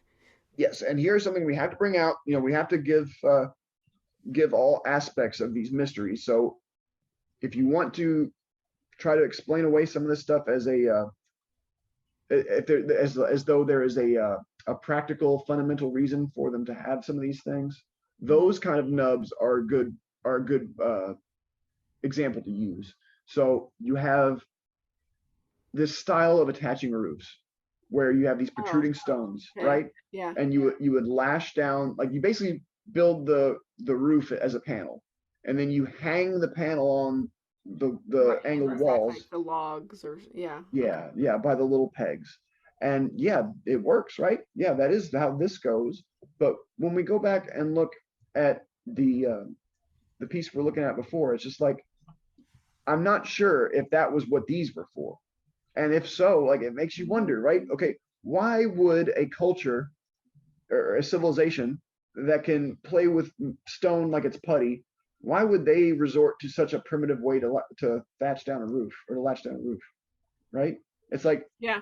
Yes, and here's something we have to bring out. We have to give all aspects of these mysteries. So if you want to try to explain away some of this stuff as a if there, as though there is a practical fundamental reason for them to have some of these things, Hmm. those kind of nubs are a good example to use. So you have this style of attaching roofs where you have these Oh, protruding stones, okay. right? Yeah. And you would lash down, like you basically build the roof as a panel, and then you hang the panel on the Right. And angled just have walls. like the logs or yeah. Okay. Yeah, yeah, by the little pegs. And yeah, it works, right? Yeah, that is how this goes. But when we go back and look at the piece we're looking at before, it's just like I'm not sure if that was what these were for. And if so, like it makes you wonder, right? Okay, why would a culture or a civilization that can play with stone like it's putty, why would they resort to such a primitive way to thatch down a roof or to latch down a roof, right? It's like, Yeah.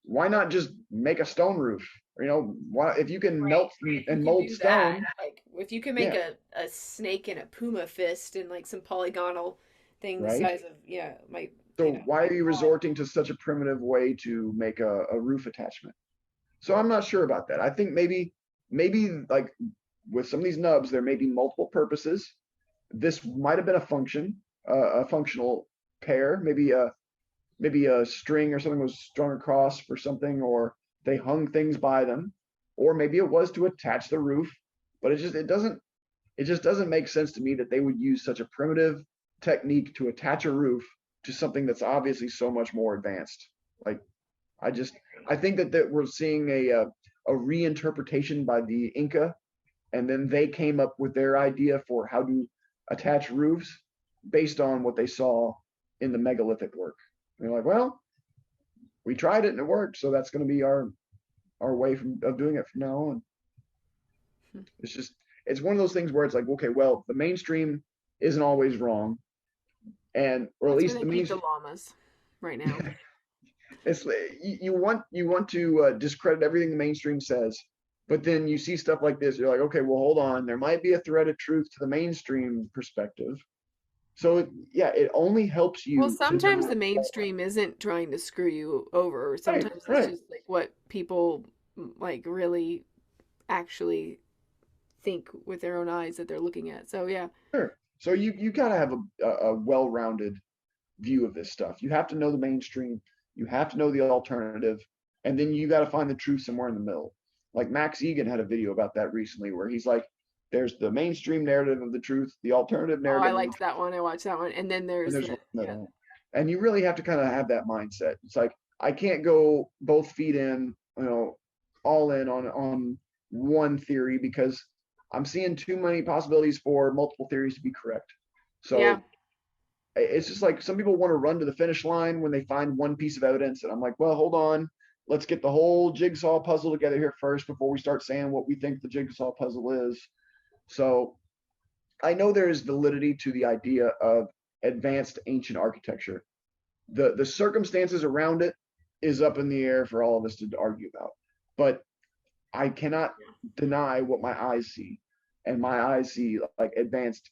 why not just make a stone roof? Why if you can Right. melt If you and can mold do that, stone, like if you can make yeah, a snake and a puma fist and like some polygonal thing the right. size of yeah, my So why are you resorting to such a primitive way to make a roof attachment? So I'm not sure about that. I think maybe like with some of these nubs, there may be multiple purposes. This might have been a functional pair. Maybe a string or something was strung across for something, or they hung things by them, or maybe it was to attach the roof. But it just doesn't make sense to me that they would use such a primitive technique to attach a roof to something that's obviously so much more advanced. Like I just I think that we're seeing a reinterpretation by the Inca, and then they came up with their idea for how to attach roofs based on what they saw in the megalithic work. And they're like, well, we tried it and it worked, so that's going to be our way of doing it from now on. It's just it's one of those things where it's like, okay, well, the mainstream isn't always wrong, and or at that's where least they the keep the mainstream. llamas. right now. It's you want to discredit everything the mainstream says, but then you see stuff like this, you're like, okay, well, hold on, there might be a thread of truth to the mainstream perspective. So yeah, it only helps Well, you to sometimes know. the mainstream isn't trying to screw you over. Right, Sometimes it's right. just like what people like really actually think with their own eyes that they're looking at. So yeah. Sure. So you gotta have a well-rounded view of this stuff. You have to know the mainstream, you have to know the alternative, and then you got to find the truth somewhere in the middle. Like Max Egan had a video about that recently where he's like, there's the mainstream narrative of the truth, the alternative Oh, I narrative of the liked truth, that one. I watched that one. And then and there's there's the one in the yeah. middle. And you really have to kind of have that mindset. It's like I can't go both feet in, all in on one theory because I'm seeing too many possibilities for multiple theories to be correct. Yeah. So it's just like some people want to run to the finish line when they find one piece of evidence, and I'm like, well, hold on, let's get the whole jigsaw puzzle together here first before we start saying what we think the jigsaw puzzle is. So I know there is validity to the idea of advanced ancient architecture. The circumstances around it is up in the air for all of us to argue about, but I cannot deny what my eyes see, and my eyes see like advanced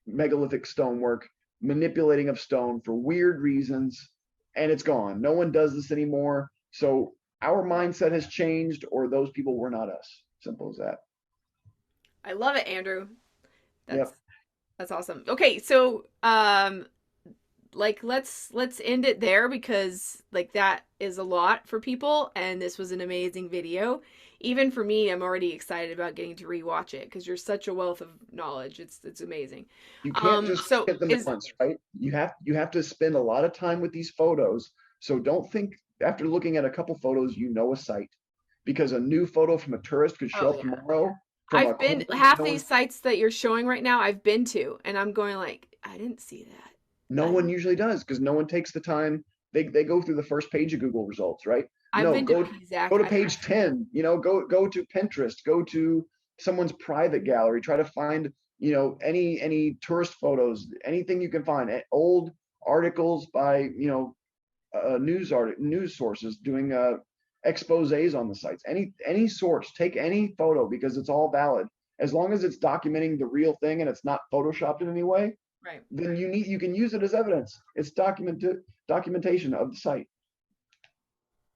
megalithic stonework, manipulating of stone for weird reasons, and it's gone. No one does this anymore. So our mindset has changed, or those people were not us. Simple as that. I love it, Andrew. That's Yep. that's awesome. Okay, so like let's end it there because like that is a lot for people and this was an amazing video. Even for me, I'm already excited about getting to rewatch it because you're such a wealth of knowledge. It's amazing. You can't just So get them at is once, right? You have to spend a lot of time with these photos. So don't think after looking at a couple photos you know a site, because a new photo from a tourist could show oh up yeah. tomorrow from a I've been culture that half these sites that you're showing right now, I've been to, and I'm going like, I didn't see that. no one usually does because no one takes the time. They go through the first page of Google results, right? I've No, been to go Pizak. to page 10, go to Pinterest, go to someone's private gallery, try to find, any tourist photos, anything you can find, old articles by, news sources doing exposés on the sites. Any source, take any photo because it's all valid. As long as it's documenting the real thing and it's not photoshopped in any way, Right. then you can use it as evidence. It's documentation of the site.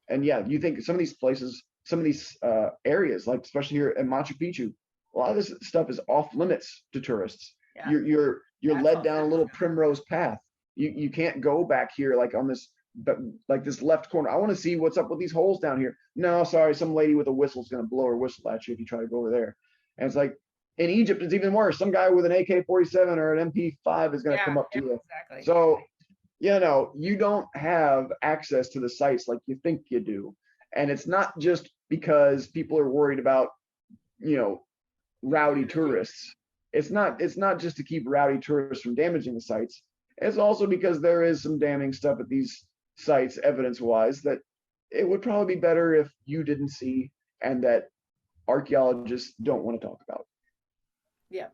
And yeah, you think some of these places, some of these areas, like especially here in Machu Picchu, a lot of this stuff is off limits to tourists. Yeah. You're That's led all down a little primrose path. You can't go back here like on this, but like this left corner. I want to see what's up with these holes down here. No, sorry, some lady with a whistle is going to blow her whistle at you if you try to go over there. And it's like in Egypt, it's even worse. Some guy with an AK-47 or an MP5 is going to yeah, come up to yeah, you. exactly. So you don't have access to the sites like you think you do. And it's not just because people are worried about, rowdy tourists. It's not just to keep rowdy tourists from damaging the sites. It's also because there is some damning stuff at these sites, evidence-wise, that it would probably be better if you didn't see and that archaeologists don't want to talk about. Yeah.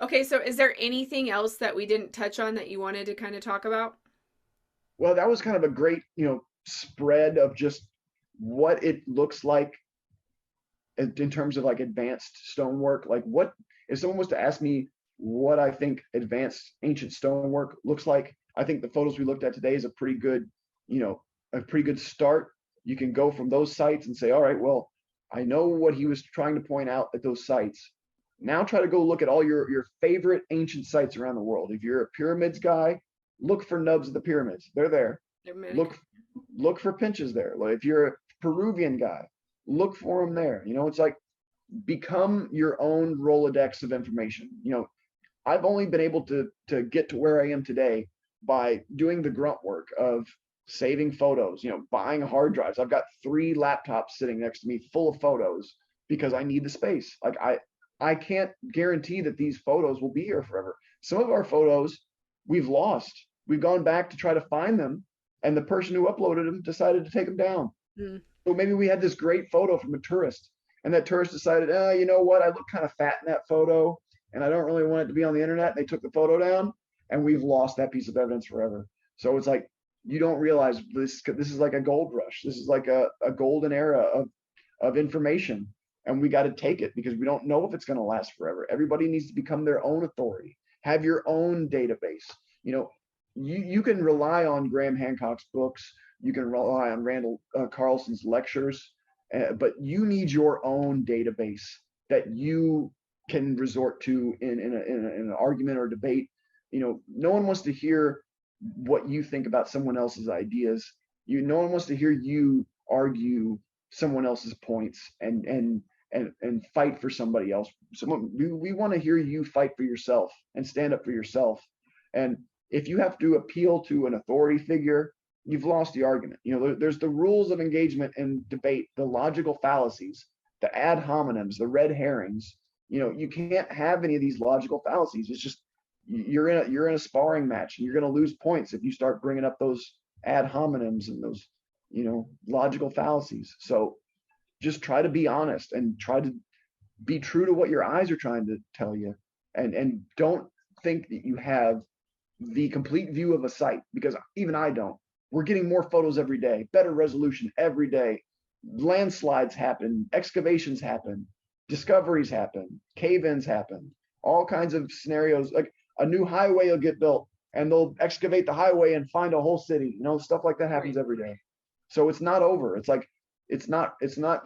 Okay, so is there anything else that we didn't touch on that you wanted to kind of talk about? Well, that was kind of a great, spread of just what it looks like in terms of like advanced stonework. Like, what if someone was to ask me what I think advanced ancient stonework looks like? I think the photos we looked at today is a pretty good start. You can go from those sites and say, all right, well, I know what he was trying to point out at those sites. Now try to go look at all your favorite ancient sites around the world. If you're a pyramids guy, look for nubs of the pyramids. They're there. Look look for pinches there. Like if you're a Peruvian guy, look for them there. It's like become your own Rolodex of information. I've only been able to get to where I am today by doing the grunt work of saving photos, buying hard drives. I've got 3 laptops sitting next to me full of photos because I need the space. Like I can't guarantee that these photos will be here forever. Some of our photos we've lost. We've gone back to try to find them, and the person who uploaded them decided to take them down. Mm. So maybe we had this great photo from a tourist, and that tourist decided, you know what, I look kind of fat in that photo, and I don't really want it to be on the internet. They took the photo down, and we've lost that piece of evidence forever. So it's like you don't realize this is like a gold rush. This is like a golden era of information. And we got to take it because we don't know if it's going to last forever. Everybody needs to become their own authority, have your own database. You know, you can rely on Graham Hancock's books, you can rely on Randall Carlson's lectures, but you need your own database that you can resort to in an argument or debate. You know, no one wants to hear what you think about someone else's ideas. No one wants to hear you argue someone else's points and fight for somebody else. We want to hear you fight for yourself and stand up for yourself. And if you have to appeal to an authority figure, you've lost the argument. You know, there's the rules of engagement and debate, the logical fallacies, the ad hominems, the red herrings. You know, you can't have any of these logical fallacies. It's just you're in a sparring match and you're going to lose points if you start bringing up those ad hominems and those, you know, logical fallacies. So just try to be honest and try to be true to what your eyes are trying to tell you, and don't think that you have the complete view of a site, because even I don't. We're getting more photos every day, better resolution every day. Landslides happen, excavations happen, discoveries happen, cave-ins happen, all kinds of scenarios. Like a new highway will get built and they'll excavate the highway and find a whole city. You know, stuff like that happens every day. So it's not over. It's like it's not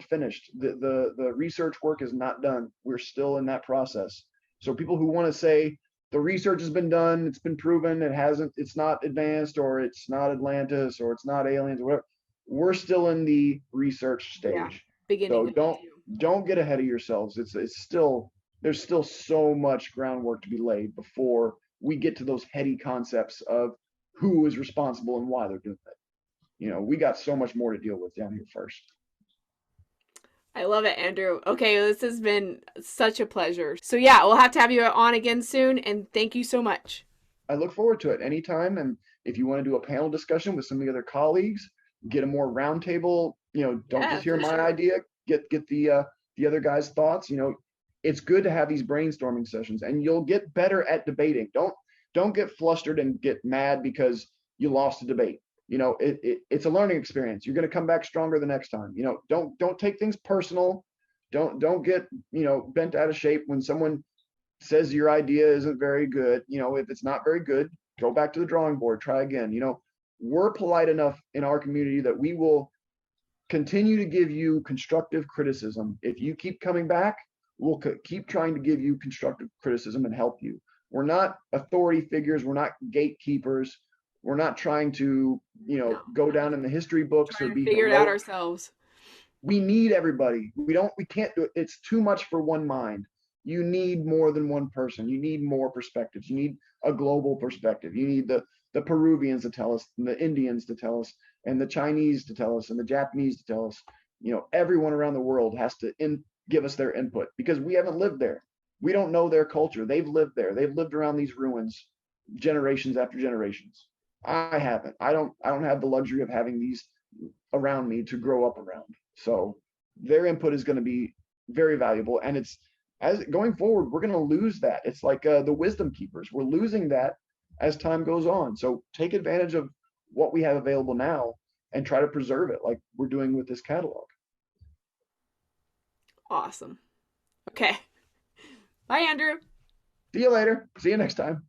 finished. The research work is not done. We're still in that process. So people who want to say the research has been done, it's been proven, it's not advanced, or it's not Atlantis, or it's not aliens, or whatever. We're still in the research stage. Yeah, beginning So of it too. don't get ahead of yourselves. It's still there's still so much groundwork to be laid before we get to those heady concepts of who is responsible and why they're doing it. You know, we got so much more to deal with down here first. I love it, Andrew. Okay, this has been such a pleasure. So yeah, we'll have to have you on again soon, and thank you so much. I look forward to it anytime. And if you want to do a panel discussion with some of the other colleagues, get a more roundtable, you know, don't Yeah, just hear for my sure. idea, get the other guys' thoughts. You know, it's good to have these brainstorming sessions, and you'll get better at debating. Don't get flustered and get mad because you lost a debate. You know, it's a learning experience. You're going to come back stronger the next time. You know, don't take things personal. Don't get, you know, bent out of shape when someone says your idea isn't very good. You know, if it's not very good, go back to the drawing board, try again. You know, we're polite enough in our community that we will continue to give you constructive criticism. If you keep coming back, we'll keep trying to give you constructive criticism and help you. We're not authority figures, we're not gatekeepers. We're not trying to, you know, No, go down in the history books or trying to be figure it out heroic. ourselves. We need everybody. We can't do it. It's too much for one mind. You need more than one person. You need more perspectives. You need a global perspective. You need the Peruvians to tell us, and the Indians to tell us, and the Chinese to tell us, and the Japanese to tell us. You know, everyone around the world has to give us their input because we haven't lived there. We don't know their culture. They've lived there. They've lived around these ruins generations after generations. I haven't. I don't have the luxury of having these around me to grow up around. So their input is going to be very valuable. And it's as going forward, we're going to lose that. It's like the wisdom keepers. We're losing that as time goes on. So take advantage of what we have available now and try to preserve it like we're doing with this catalog. Awesome. Okay. Bye, Andrew. See you later. See you next time.